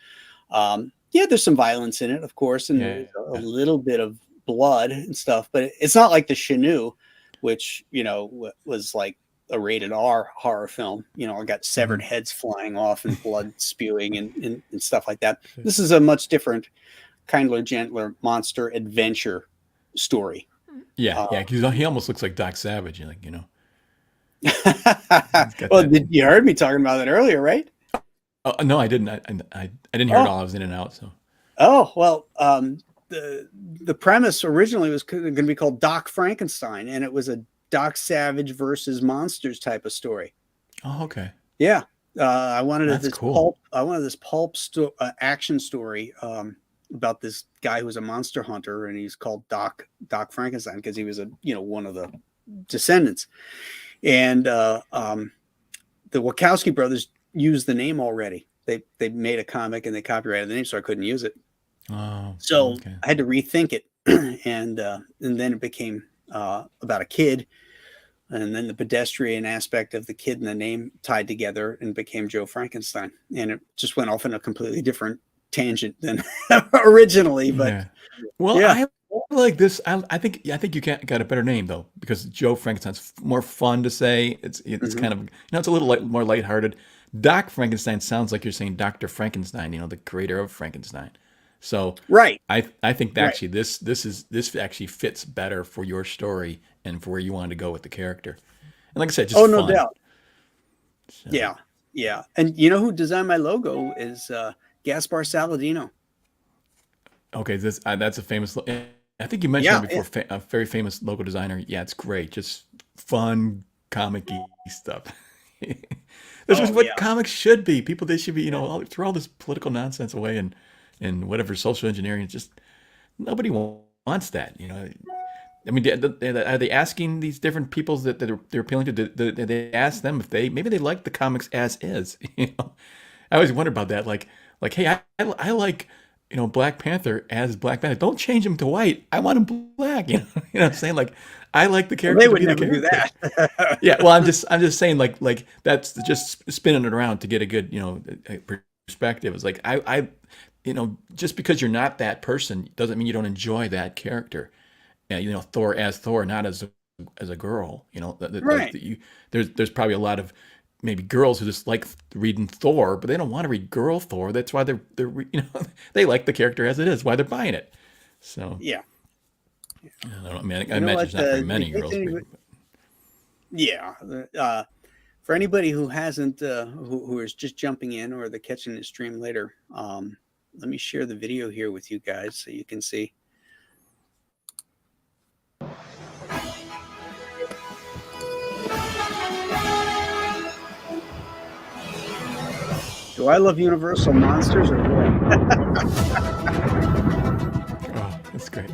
There's some violence in it, of course, and there's a little bit of blood and stuff, but it's not like the Chenoo, which was like a rated R horror film. I got severed heads flying off and blood spewing and stuff like that. This is a much different, kinder, gentler monster adventure story. Yeah, because he almost looks like Doc Savage, Well, you heard me talking about it earlier, right? No, I didn't. I didn't hear it all. I was in and out. So. Oh well, the premise originally was going to be called Doc Frankenstein, and it was a Doc Savage versus monsters type of story. Oh, okay. Yeah, I wanted this cool. pulp action story about this guy who's a monster hunter, and he's called Doc Frankenstein because he was one of the descendants. And the Wachowski brothers used the name already. They made a comic and they copyrighted the name, so I couldn't use it. Oh, so okay. I had to rethink it, and then it became about a kid, and then the pedestrian aspect of the kid and the name tied together and became Joe Frankenstein, and it just went off in a completely different tangent than originally. But I like this. I think you got a better name though, because Joe Frankenstein's more fun to say. It's kind of it's a little more lighthearted. Doc Frankenstein sounds like you're saying Dr. Frankenstein, the creator of Frankenstein. So right, I think that actually this actually fits better for your story and for where you wanted to go with the character. And like I said, just fun. No doubt. So. Yeah. And you know who designed my logo is Gaspar Saladino. Okay, that's a famous. I think you mentioned it before. A very famous logo designer. Yeah, it's great. Just fun, comic-y stuff. This is what comics should be. They should be. Throw all this political nonsense away and whatever social engineering. It's just nobody wants that. I mean, are they asking these different peoples that they're appealing to? Did they ask them if maybe they like the comics as is? I always wonder about that. Like, hey, I like. Black Panther as Black Panther. Don't change him to white. I want him black. You know what I'm saying? Like, I like the character. They would to be never the do that. Yeah. Well, I'm just saying like that's just spinning it around to get a good perspective. It's like I just because you're not that person doesn't mean you don't enjoy that character. And Thor as Thor, not as a girl. Right. There's probably a lot of maybe girls who just like reading Thor, but they don't want to read girl Thor. That's why they're they like the character as it is. Why they're buying it. So yeah. I imagine it's not very many girls. Yeah. For anybody who hasn't, who is just jumping in or they're catching the stream later, let me share the video here with you guys so you can see. Do I love Universal Monsters or what? Oh, that's great.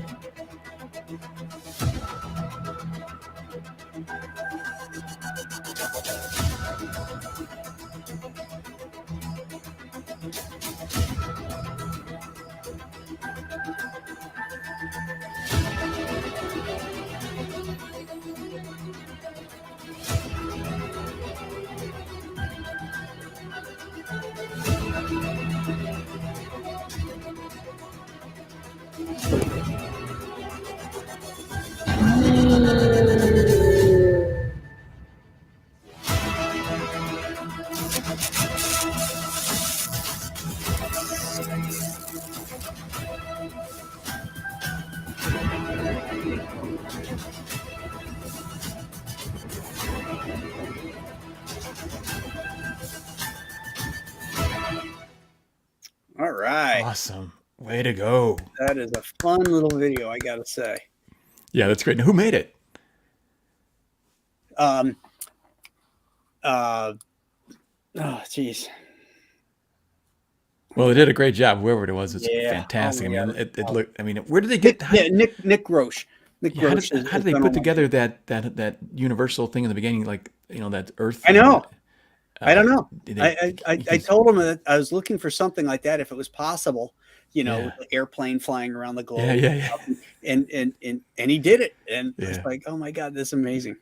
All right. Awesome. Way to go. That is a fun little video, I got to say. Yeah, that's great. Now, who made it? Oh, geez. Well, they did a great job. Whoever it was, it's Yeah. fantastic. Oh, I mean, yeah. it looked. I mean, where did they get? Yeah, Nick Roche. Nick How Roche. did they put together that universal thing in the beginning, like that Earth? I thing? know. I don't know. Did they- I because- told him that I was looking for something like that if it was possible, Yeah. with the airplane flying around the globe. Yeah. And he did it. And Yeah. it's like, oh my God, this is amazing.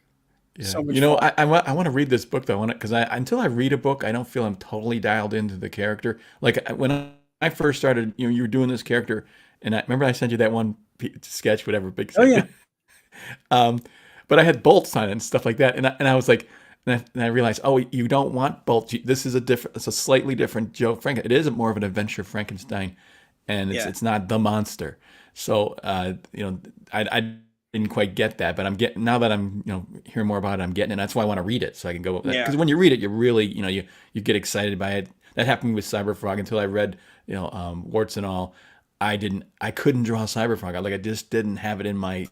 Yeah. So much I fun. want to read this book though. Because until I read a book, I don't feel I'm totally dialed into the character. Like when I first started, you were doing this character, and I remember I sent you that one sketch, whatever, big. Oh, yeah. But I had bolts on it and stuff like that, and I was like, and I realized, oh, you don't want bolts. This is it's a slightly different Joe Frankenstein. It is more of an adventure Frankenstein, and it's not the monster. So I didn't quite get that, but I'm getting now that I'm hearing more about it, I'm getting it. That's why I want to read it so I can go. Yeah. Because when you read it, you really you get excited by it. That happened with Cyberfrog until I read Warts and All. I couldn't draw Cyberfrog. I just didn't have it in my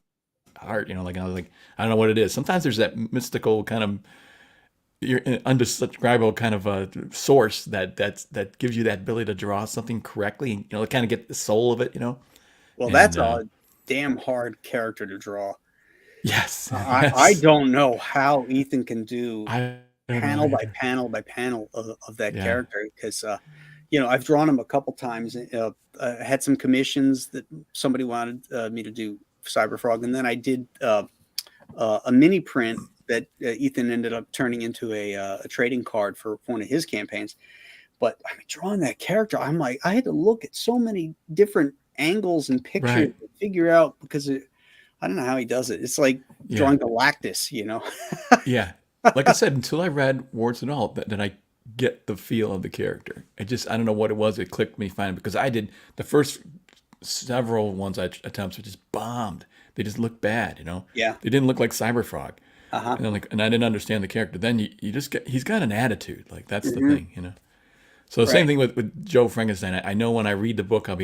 heart. I was like, I don't know what it is. Sometimes there's that mystical kind of undescribable kind of a source that gives you that ability to draw something correctly. To kind of get the soul of it. Well, that's a damn hard character to draw. Yes. I don't know how Ethan can do panel by either. panel by panel of that character because I've drawn him a couple times. I had some commissions that somebody wanted me to do Cyberfrog, and then I did a mini print that Ethan ended up turning into a trading card for one of his campaigns. But I mean, drawing that character, I'm like, I had to look at so many different angles and pictures to figure out because I don't know how he does it. It's like drawing Galactus, Yeah. Like I said, until I read Warts and All, that I get the feel of the character. I don't know what it was. It clicked me fine because I did the first several ones I attempted just bombed. They just looked bad, Yeah. They didn't look like Cyberfrog. Uh-huh. And I didn't understand the character. Then you just he's got an attitude. Like that's the thing, So the same thing with Joe Frankenstein. I know when I read the book, I'll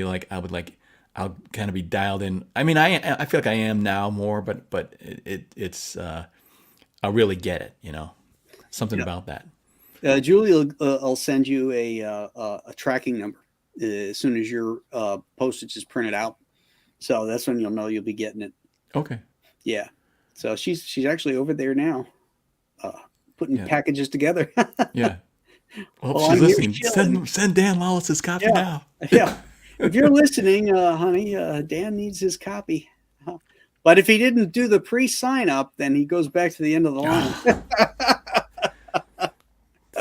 kind of be dialed in. I mean, I feel like I am now more, but it's I'll really get it, something about that. Julie will send you a tracking number as soon as your postage is printed out. So that's when you'll know you'll be getting it. Okay. Yeah. So she's actually over there now, putting packages together. Yeah. Well, Well, she's I'm here listening. Send Dan Lawless his copy now. Yeah. If you're listening, honey, Dan needs his copy. But if he didn't do the pre-sign up, then he goes back to the end of the line.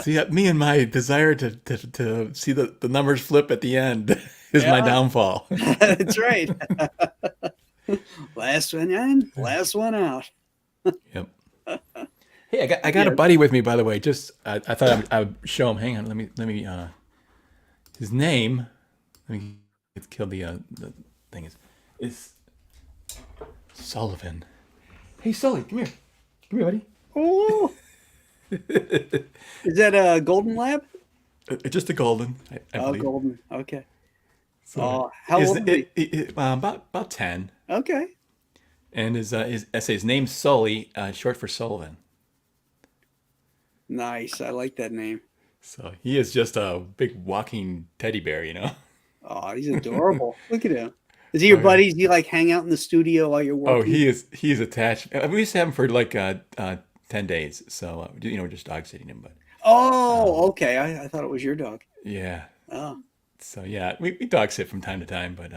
See, me and my desire to see the numbers flip at the end is my downfall. That's right. Last one in, last one out. Yep. Hey, I got a buddy with me, by the way. Just I thought I would show him. Hang on, let me. His name. Let me kill the thing. Is Sullivan. Hey, Sully, come here, buddy. Oh, is that a golden lab? Just a golden. I Oh, believe. golden. Okay. So how is old? about 10, Okay. and his name's Sully, short for Sullivan. Nice. I like that name. So he is just a big walking teddy bear, Oh, he's adorable. Look at him. Is he Oh your yeah. buddy? Do you like hang out in the studio while you're Oh, working? he's attached. We used to have him for like 10 days, so we're just dog sitting him. But Oh, okay. I thought it was your dog. yeah, Oh, so yeah, we dog sit from time to time, but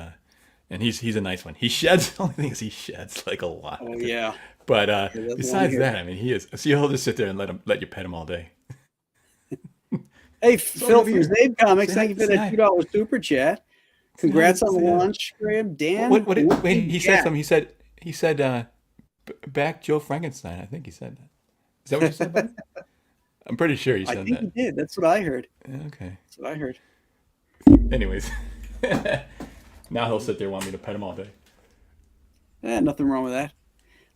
and he's a nice one. He sheds. The only thing is he sheds like a lot. oh yeah. But He doesn't want to besides hear that, that. I mean, he is. So he'll just sit there and let you pet him all day. Hey, So Phil over from here, Zabe Comics, say thank hi, you for say that hi, $2 super chat. say hi, Congrats on the say hi. launch, Graham. Dan, Wait, Wookie he said Jack. something. He said back Joe Frankenstein. I think he said that. Is that what you said, buddy? I'm pretty sure you I said think he that. did. That's what I heard. Okay. That's what I heard. Anyways, now he'll sit there and want me to pet him all day. Nothing wrong with that.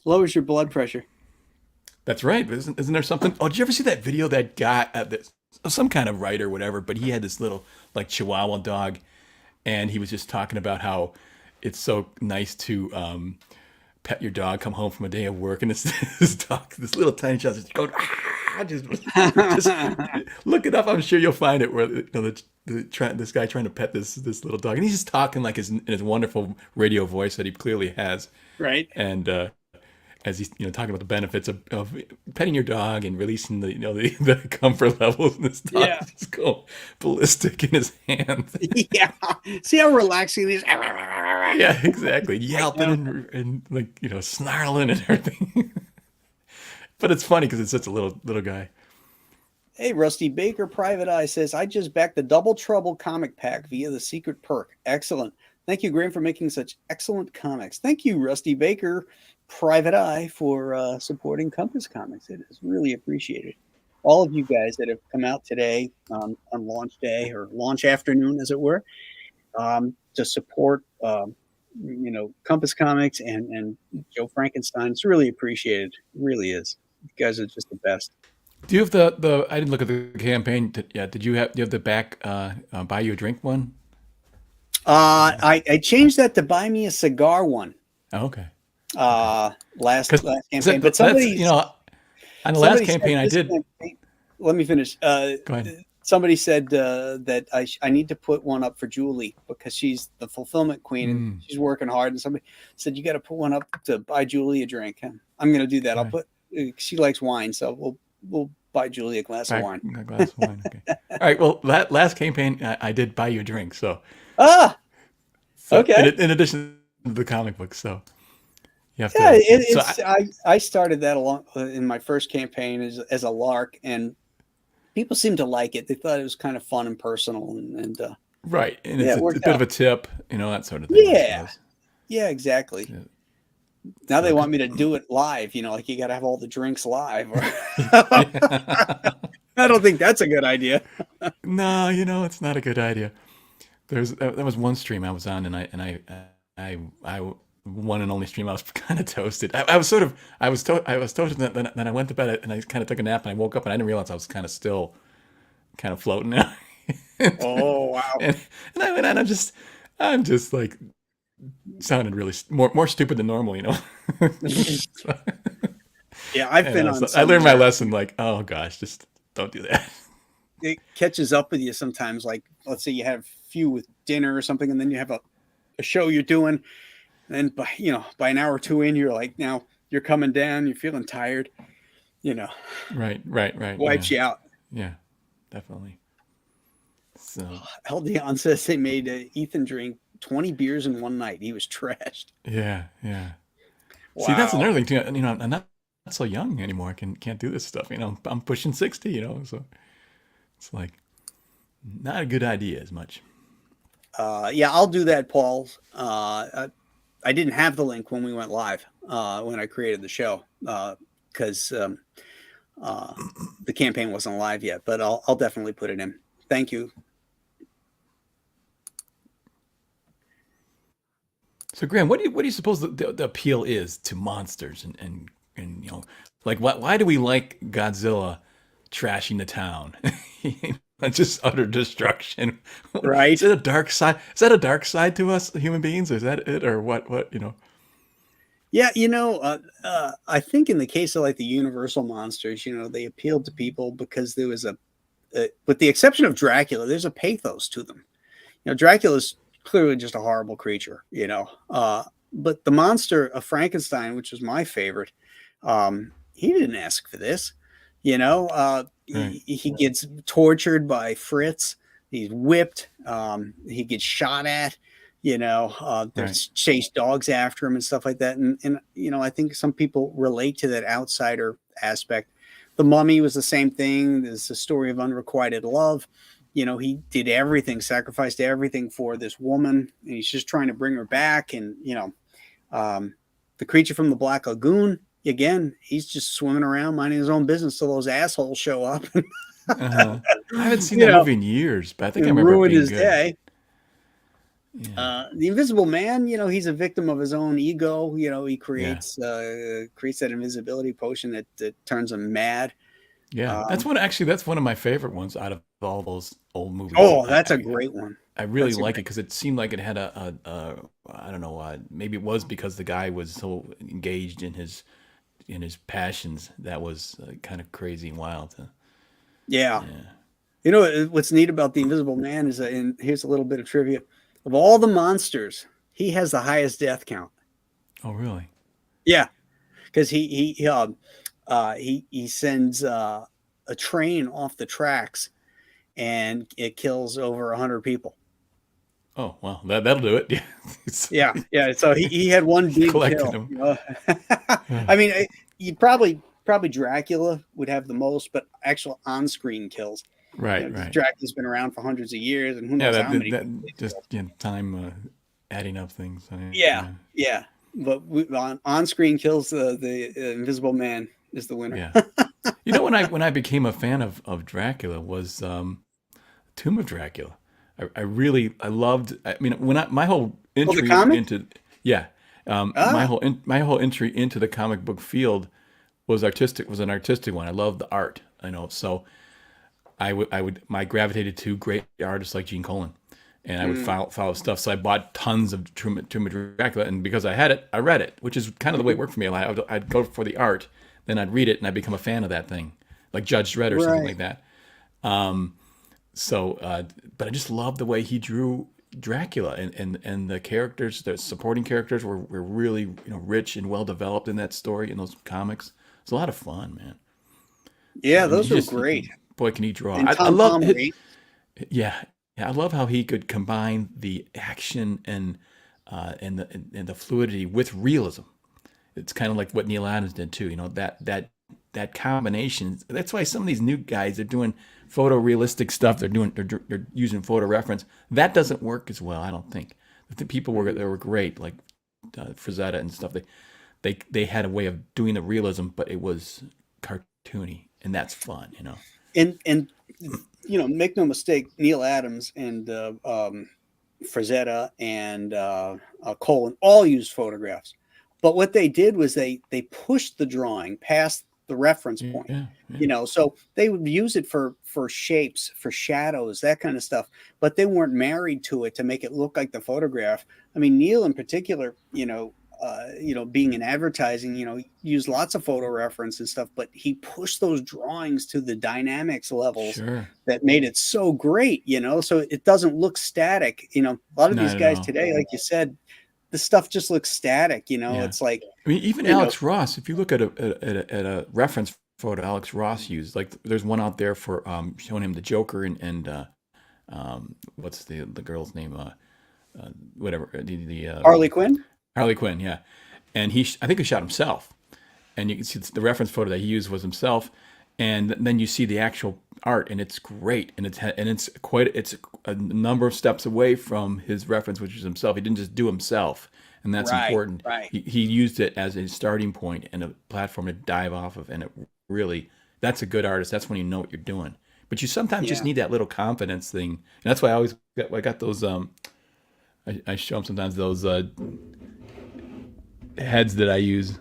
Lowers your blood pressure. That's right. But isn't there something? Oh, did you ever see that video that guy, some kind of writer, or whatever? But he had this little like Chihuahua dog, and he was just talking about how it's so nice to pet your dog, come home from a day of work, and it's this dog, this little tiny child, just going, just look it up. I'm sure you'll find it where this guy trying to pet this little dog, and he's just talking like in his wonderful radio voice that he clearly has, Right? and as he's talking about the benefits of petting your dog and releasing the comfort levels, and this dog Yeah. just go ballistic in his hands. Yeah. See how relaxing it is? Yeah, exactly. Yelping and like snarling and everything. But it's funny because it's such a little guy. Hey, Rusty Baker, Private Eye says, I just backed the Double Trouble comic pack via the secret perk. Excellent. Thank you, Graham, for making such excellent comics. Thank you, Rusty Baker, Private Eye, for supporting Compass Comics. It is really appreciated. All of you guys that have come out today on launch day or launch afternoon, as it were, to support, Compass Comics and Joe Frankenstein. It's really apprecited. It really is. You guys are just the best. Do you have the? I didn't look at the campaign yet. Do you have the back buy you a drink one? I changed that to buy me a cigar one. Oh, okay. Last 'Cause campaign, but that's somebody on the last somebody said campaign I this did. campaign- let me finish. Go ahead. Somebody said that I need to put one up for Julie because she's the fulfillment queen and she's working hard. And somebody said you got to put one up to buy Julie a drink. I'm going to do that. I'll Right. put. She likes wine, so we'll buy Julie a glass of wine. A glass of wine. Okay. All right. Well, that last campaign I did buy you a drink. So Okay. In addition to the comic book, so you have Yeah, to. it's I started that along in my first campaign as a lark, and people seemed to like it. They thought it was kind of fun and personal, and right, and yeah, it's it a worked bit out. of a tip, that sort of thing. I suppose. Yeah, exactly. Yeah. Now they want me to do it live. Like you got to have all the drinks live. I don't think that's a good idea. No, it's not a good idea. That was one stream I was on, and I one and only stream I was kind of toasted. I was toasted. Then I went to bed and I kind of took a nap, and I woke up and I didn't realize I was kind of still, kind of floating out. Oh wow! And I went on. I'm just like sounded really more stupid than normal, So, Yeah, I've been on. I learned my lesson. Like, oh gosh, just don't do that. It catches up with you sometimes. Like, let's say you have a few with dinner or something, and then you have a show you're doing, and by an hour or two in, you're like, now you're coming down, you're feeling tired, Right. wipes you out. Yeah, definitely. So LDon says they made Ethan drink 20 beers in one night. He was trashed. yeah. Wow. See, that's another thing too. I'm not so young anymore. I can't do this stuff. I'm pushing 60. So it's like not a good idea as much. Yeah, I'll do that, Paul. I didn't have the link when we went live when I created the show because the campaign wasn't live yet. But I'll definitely put it in. Thank you. So, Graham, what do you suppose the appeal is to monsters and like why do we like Godzilla trashing the town? That's just utter destruction. Right. Is it a dark side? Is that a dark side to us human beings? Is that it, or what? What, you know? Yeah, I think in the case of like the Universal monsters, they appealed to people because there was with the exception of Dracula, there's a pathos to them. Dracula's clearly just a horrible creature, but the monster of Frankenstein, which was my favorite, he didn't ask for this. Right. He gets tortured by Fritz. He's whipped. He gets shot at. There's Right. chase dogs after him and stuff like that. And I think some people relate to that outsider aspect. The Mummy was the same thing. There's a story of unrequited love. He did everything, sacrificed everything for this woman, and he's just trying to bring her back. And the creature from the Black Lagoon, again, he's just swimming around minding his own business till those assholes show up I haven't seen that movie in years, but I think I and remember it ruin being his good. day. Yeah. The Invisible Man, he's a victim of his own ego. He Yeah. creates that invisibility potion that turns him mad. Yeah. That's one of my favorite ones out of all those old movies. Oh, that's a great one. I really That's a like it great. because it seemed like it had I don't know, maybe it was because the guy was so engaged in his passions that was kind of crazy and wild. Yeah. Yeah. What's neat about the Invisible Man is that, and here's a little bit of trivia, of all the monsters, he has the highest death count. Oh, really? Yeah, because he sends a train off the tracks, and it kills over 100 people. Oh, well, that'll do it. Yeah. Yeah. So he had one big Collected kill. them. I mean, you probably Dracula would have the most, but actual on-screen kills. Right. Dracula's been around for hundreds of years, and who Yeah, knows how many. that just time adding up things. Yeah. But on-screen kills, the Invisible Man is the winner. Yeah. When I became a fan of Dracula was Tomb of Dracula. I loved. I mean, my whole entry comic? into my whole entry into the comic book field was an artistic one. I loved the art. So I gravitated to great artists like Gene Colan, and I would follow stuff. So I bought tons of Tomb of Dracula, and because I had it, I read it, which is kind of the way it worked for me. I'd go for the art, then I'd read it, and I'd become a fan of that thing, like Judge Dredd or something like that. But I just loved the way he drew Dracula, and the characters, the supporting characters were really rich and well developed in that story, in those comics. It's a lot of fun, man. Yeah, I mean, those were great. Boy, can he draw! And I love Tom it. Waits. Yeah, I love how he could combine the action and the fluidity with realism. It's kind of like what Neil Adams did too. That combination. That's why some of these new guys are doing photorealistic stuff. They're using photo reference. That doesn't work as well, I don't think. The people were great, like Frazetta and stuff. They had a way of doing the realism, but it was cartoony, and that's fun. And make no mistake, Neil Adams and Frazetta and Colin all used photographs. But what they did was they pushed the drawing past the reference point. Yeah. So they would use it for shapes, for shadows, that kind of stuff. But they weren't married to it to make it look like the photograph. I mean, Neil in particular, being in advertising, used lots of photo reference and stuff, but he pushed those drawings to the dynamics levels that made it so great, so it doesn't look static. A lot of these guys today, like you said, the stuff just looks static, it's like, I mean, even Alex Ross, if you look at a reference photo Alex Ross used, like there's one out there for showing him the Joker and what's the girl's name? Whatever. Harley Quinn? Harley Quinn, yeah. And I think he shot himself. And you can see the reference photo that he used was himself. And then you see the actual art, and it's great. And it's a number of steps away from his reference, which is himself. He didn't just do himself, and that's important. Right. He used it as a starting point and a platform to dive off of, and it really, that's a good artist. That's when you know what you're doing. But you sometimes just need that little confidence thing, and that's why I got those. I show them sometimes those heads that I use.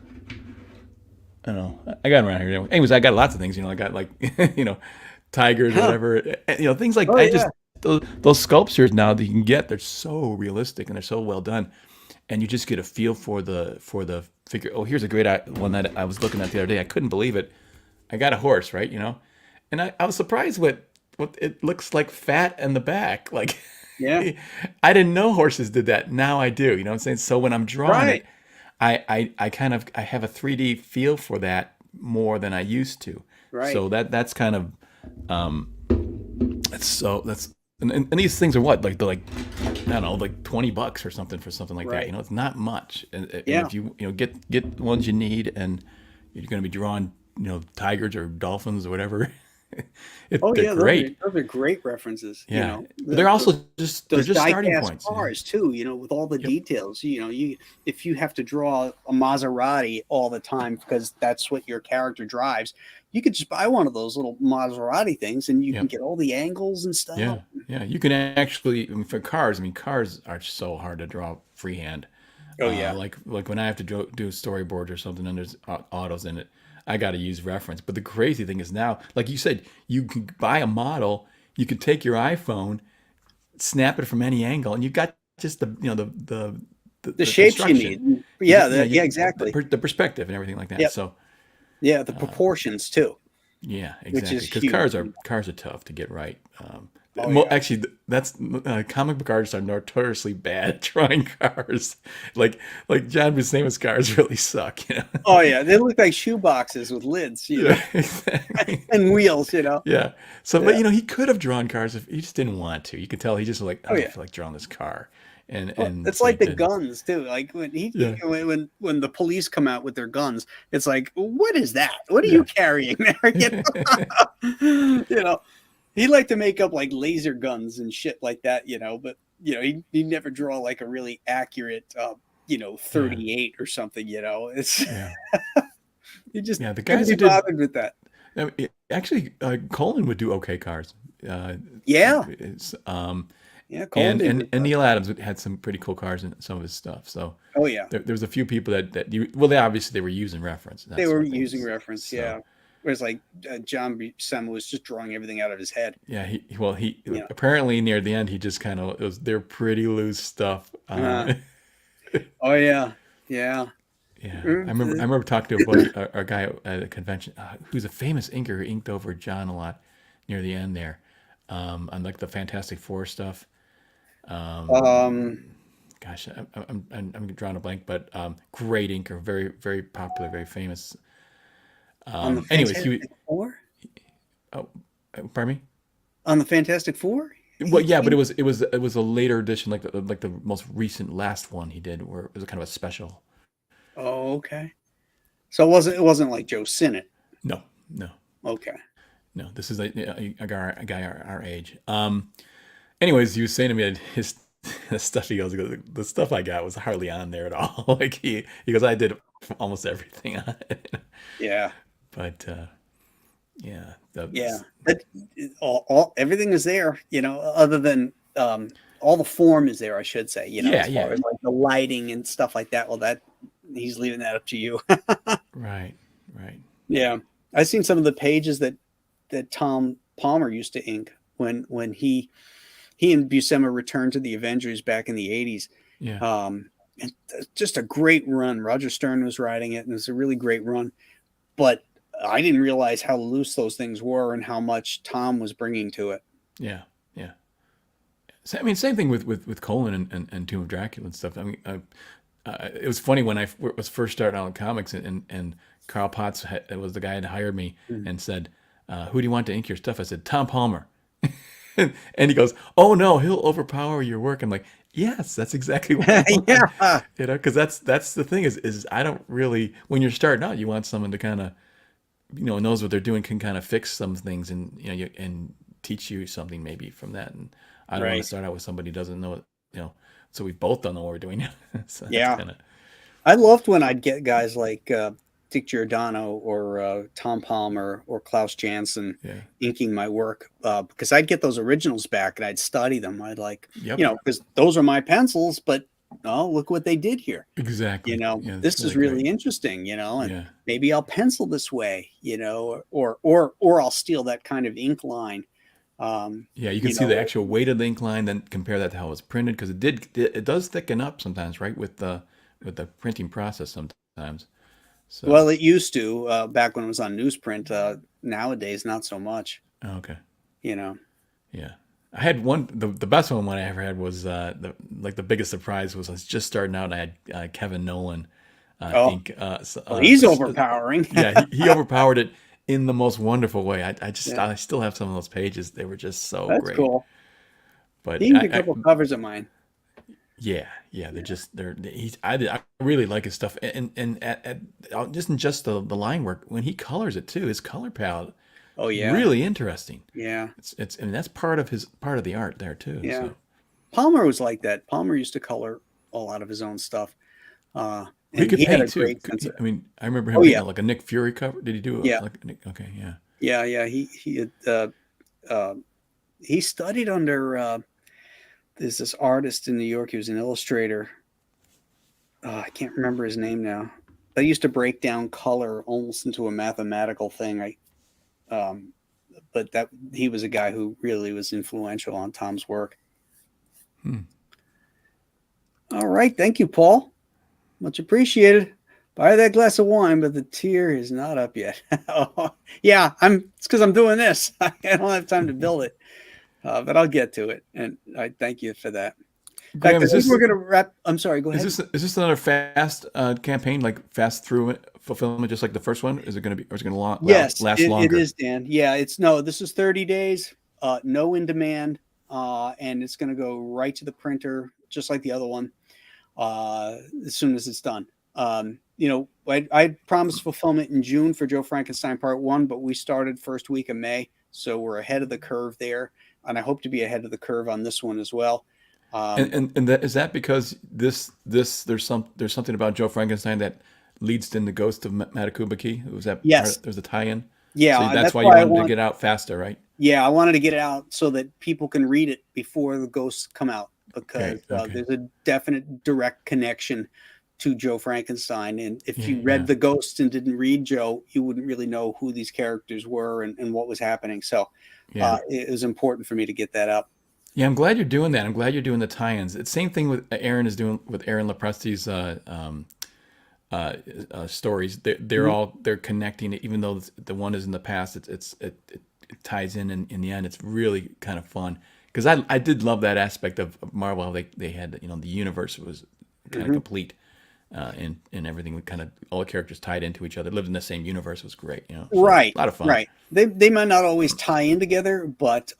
I don't know. I got them around here. Anyways, I got lots of things. I got like tigers, whatever. Things like Oh, I yeah. just those sculptures now that you can get, they're so realistic and they're so well done, and you just get a feel for the figure. Oh, here's a great one that I was looking at the other day. I couldn't believe it. I got a horse, right? And I was surprised what it looks like fat in the back. Like, Yeah. I didn't know horses did that. Now I do. You know what I'm saying? So when I'm drawing Right. it, I have a 3D feel for that more than I used to. Right. So that's kind of and these things are what, like I don't know, like $20 or something for something like Right. that. It's not much. And Yeah. if you get the ones you need, and you're going to be drawing tigers or dolphins or whatever. Oh, They're yeah. great. Those are great references. Yeah, The- they're also just those starting die-cast points. cars too, with all the details. If you have to draw a Maserati all the time because that's what your character drives, you could just buy one of those little Maserati things, and you can get all the angles and stuff. Yeah. You can actually, for cars. Cars are so hard to draw freehand. Oh, yeah. Like when I have to do storyboards or something, and there's autos in it, I got to use reference. But the crazy thing is now, like you said, you can buy a model. You can take your iPhone, snap it from any angle, and you've got just the shapes you construction. need. Yeah, exactly. The perspective and everything like that. Yep. So Yeah, the proportions too. yeah, Which exactly. is Because huge. cars are tough to get right. Yeah. Actually, that's comic book artists are notoriously bad at drawing cars. Like John Buscema's cars really suck. Oh yeah, they look like shoe boxes with lids, Yeah, exactly. and wheels. Yeah. So, Yeah. but he could have drawn cars if he just didn't want to. You could tell he just like, I yeah. feel like drawing this car, and It's so like he the did. guns too. Like when Yeah. when the police come out with their guns, it's like, what is that? What are you carrying there? He'd like to make up like laser guns and shit like that, but he'd never draw like a really accurate 38 or something, it's Yeah. he just Yeah, the couldn't guys be who did- bothered with that. Actually, Colin would do okay cars. Yeah. It's, Yeah, Colin did and good stuff. Neil Adams had some pretty cool cars in some of his stuff. So Oh yeah, there was a few people they were using reference. they were using reference. So, Yeah, whereas like John Buscema was just drawing everything out of his head. Yeah, he Yeah. apparently near the end he just kind of they're pretty loose stuff. Oh yeah, yeah. Yeah, I remember talking to a guy at a convention who's a famous inker who inked over John a lot near the end there, on like the Fantastic Four stuff. Gosh, I'm drawing a blank, but great inker, very very popular, very famous. On the Anyways, Fantastic Four. pardon me. On the Fantastic Four. Well, yeah, but it was a later edition, like the most recent last one he did, where it was kind of a special. Oh, okay. So it wasn't like Joe Sinnott. No. Okay. No, this is a guy our age. Anyways, he was saying to me that his stuff. He goes, the stuff I got was hardly on there at all. Like he goes, I did almost everything on it. Yeah. But yeah, But all everything is there. Other than all the form is there, I should say. As far as like the lighting and stuff like that. Well, that he's leaving that up to you. Right. Yeah, I've seen some of the pages that Tom Palmer used to ink when he and Buscema returned to the Avengers back in the 80s. Yeah. And just a great run. Roger Stern was writing it, and it was a really great run. But I didn't realize how loose those things were and how much Tom was bringing to it. Yeah. So, same thing with Colin and Tomb of Dracula and stuff. It was funny when I was first starting out in comics, and Carl Potts was the guy that hired me and said, "Who do you want to ink your stuff?" I said, "Tom Palmer." And he goes, "Oh no, he'll overpower your work." I'm like, "Yes, that's exactly what I want." Yeah. Because that's the thing is I don't really, when you're starting out, you want someone to kind of knows what they're doing, can kind of fix some things, and and teach you something maybe from that. And I don't want to start out with somebody who doesn't know it, so we both don't know what we're doing. So Yeah. I loved when I'd get guys like Dick Giordano or Tom Palmer or Klaus Janson inking my work, because I'd get those originals back and I'd study them. I'd like, because those are my pencils, but oh, look what they did here. Exactly. Yeah, it's This is really great. interesting, and Yeah. maybe I'll pencil this way, or I'll steal that kind of ink line. Yeah, you can You see the know, actual weight of the ink line, then compare that to how it's printed because it does thicken up sometimes, right? With the printing process sometimes. So well, it used to back when it was on newsprint. Nowadays, not so much. okay. You know. Yeah. I had one the best one I ever had was the biggest surprise was I was just starting out and I had Kevin Nolan Oh, ink well, he's overpowering. yeah, he overpowered it in the most wonderful way. Yeah, I still have some of those pages. They were just so that's great. cool. But He inked a couple covers of mine. yeah, I really like his stuff and just the line work when he colors it too. His color palette Oh yeah, really interesting. yeah, It's and that's part of the art there too. yeah. So Palmer was like that. Palmer used to color a lot of his own stuff, he and could he had a paint too. great sense of. I mean, I remember him Oh painting yeah, like a Nick Fury cover. Did he do yeah, like a Nick? Okay, yeah. yeah. He studied under there's this artist in New York. He was an illustrator. I can't remember his name now. They used to break down color almost into a mathematical thing. But that he was a guy who really was influential on Tom's work. Hmm. All right, thank you, Paul. Much appreciated. Buy that glass of wine, but the tier is not up yet. Yeah, it's because I'm doing this. I don't have time to build it, but I'll get to it, and I thank you for that. In fact, Graham, I think we're going to wrap. I'm sorry. Go ahead. is this another fast campaign, like fast through fulfillment, just like the first one? Is it going to be, or is it going to Yes, last it longer? is, Dan. Yeah, this is 30 days, no in demand, and it's going to go right to the printer, just like the other one, as soon as it's done. I promised fulfillment in June for Joe Frankenstein Part 1, but we started first week of May, so we're ahead of the curve there, and I hope to be ahead of the curve on this one as well. And is that because there's something about Joe Frankenstein that leads in the Ghost of Matakumbaki? Was that Yes. there's a tie-in? Yeah, So and that's that's why you why I wanted to want. get out faster, right? Yeah, I wanted to get it out so that people can read it before the ghosts come out, because Okay. there's a definite direct connection to Joe Frankenstein. And if you read Yeah. the ghosts and didn't read Joe, you wouldn't really know who these characters were and what was happening. So Yeah. it was important for me to get that up. Yeah, I'm glad you're doing that. I'm glad you're doing the tie-ins. It's same thing with Aaron is doing with Aaron Lepresti's stories. They're connecting it, even though the one is in the past. It ties in the end. It's really kind of fun because I did love that aspect of Marvel. How they had the universe was kind of complete. And everything kind of all the characters tied into each other, lived in the same universe. It was great, So, Right. a lot of fun. Right. They might not always tie in together, but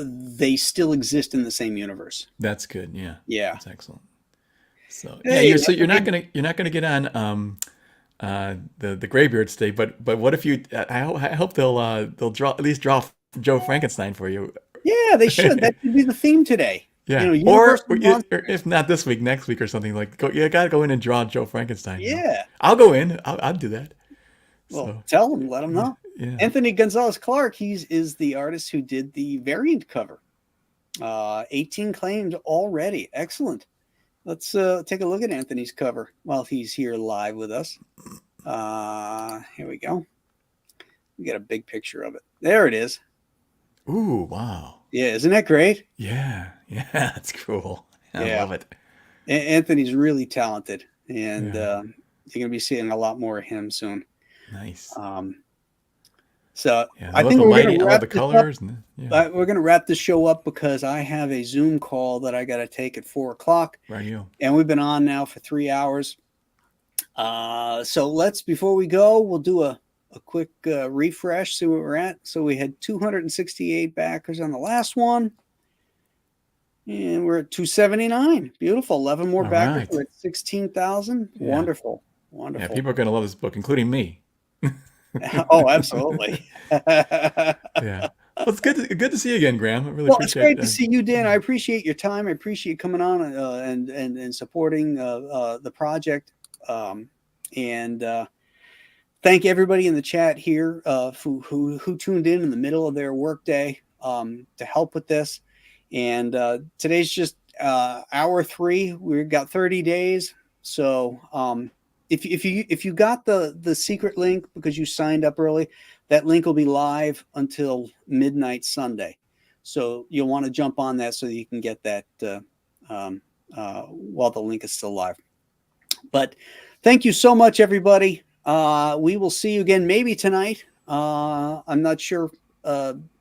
they still exist in the same universe. That's good. Yeah. Yeah. That's excellent. So Hey, you're not gonna get on the Graybeard today, but what if you? I hope they'll draw at least draw Joe Frankenstein for you. Yeah, they should. That should be the theme today. Yeah, or Universal Monsters. if not this week, next week or something like. You gotta go in and draw Joe Frankenstein. Yeah. I'll go in. I'll do that. Well, So tell them, let them know. yeah. Anthony Gonzalez Clark, is the artist who did the variant cover. 18 claimed already. Excellent. Let's take a look at Anthony's cover while he's here live with us. Here we go. We get a big picture of it. There it is. Ooh, wow. Yeah, isn't that great? Yeah, that's cool. I love it. Anthony's really talented, and Yeah. you're going to be seeing a lot more of him soon. Nice. So Yeah, I love think the we're going lighting, to I love wrap the this up. colors. And We're going to wrap this show up because I have a Zoom call that I got to take at 4:00, Radio. and we've been on now for 3 hours. So before we go, we'll do a quick refresh, see where we're at. So we had 268 backers on the last one, and we're at 279. Beautiful. 11 more All backers. right. We're at 16,000. Yeah. Wonderful. Yeah, people are gonna love this book, including me. Oh, absolutely. Yeah. Well, it's good to see you again, Graham. I really Well, it's appreciate great to see you, Dan. I appreciate your time. I appreciate coming on and supporting the project. And thank everybody in the chat here who tuned in the middle of their workday to help with this. And today's just hour 3, we've got 30 days. So if you got the secret link because you signed up early, that link will be live until midnight Sunday. So you'll want to jump on that so that you can get that while the link is still live. But thank you so much, everybody. We will see you again maybe tonight. I'm not sure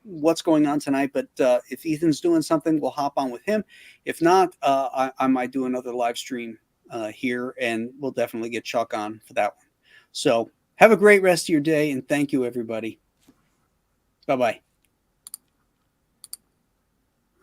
what's going on tonight, but if Ethan's doing something, we'll hop on with him. If not, I might do another live stream here, and we'll definitely get Chuck on for that one. So have a great rest of your day, and thank you, everybody. Bye-bye.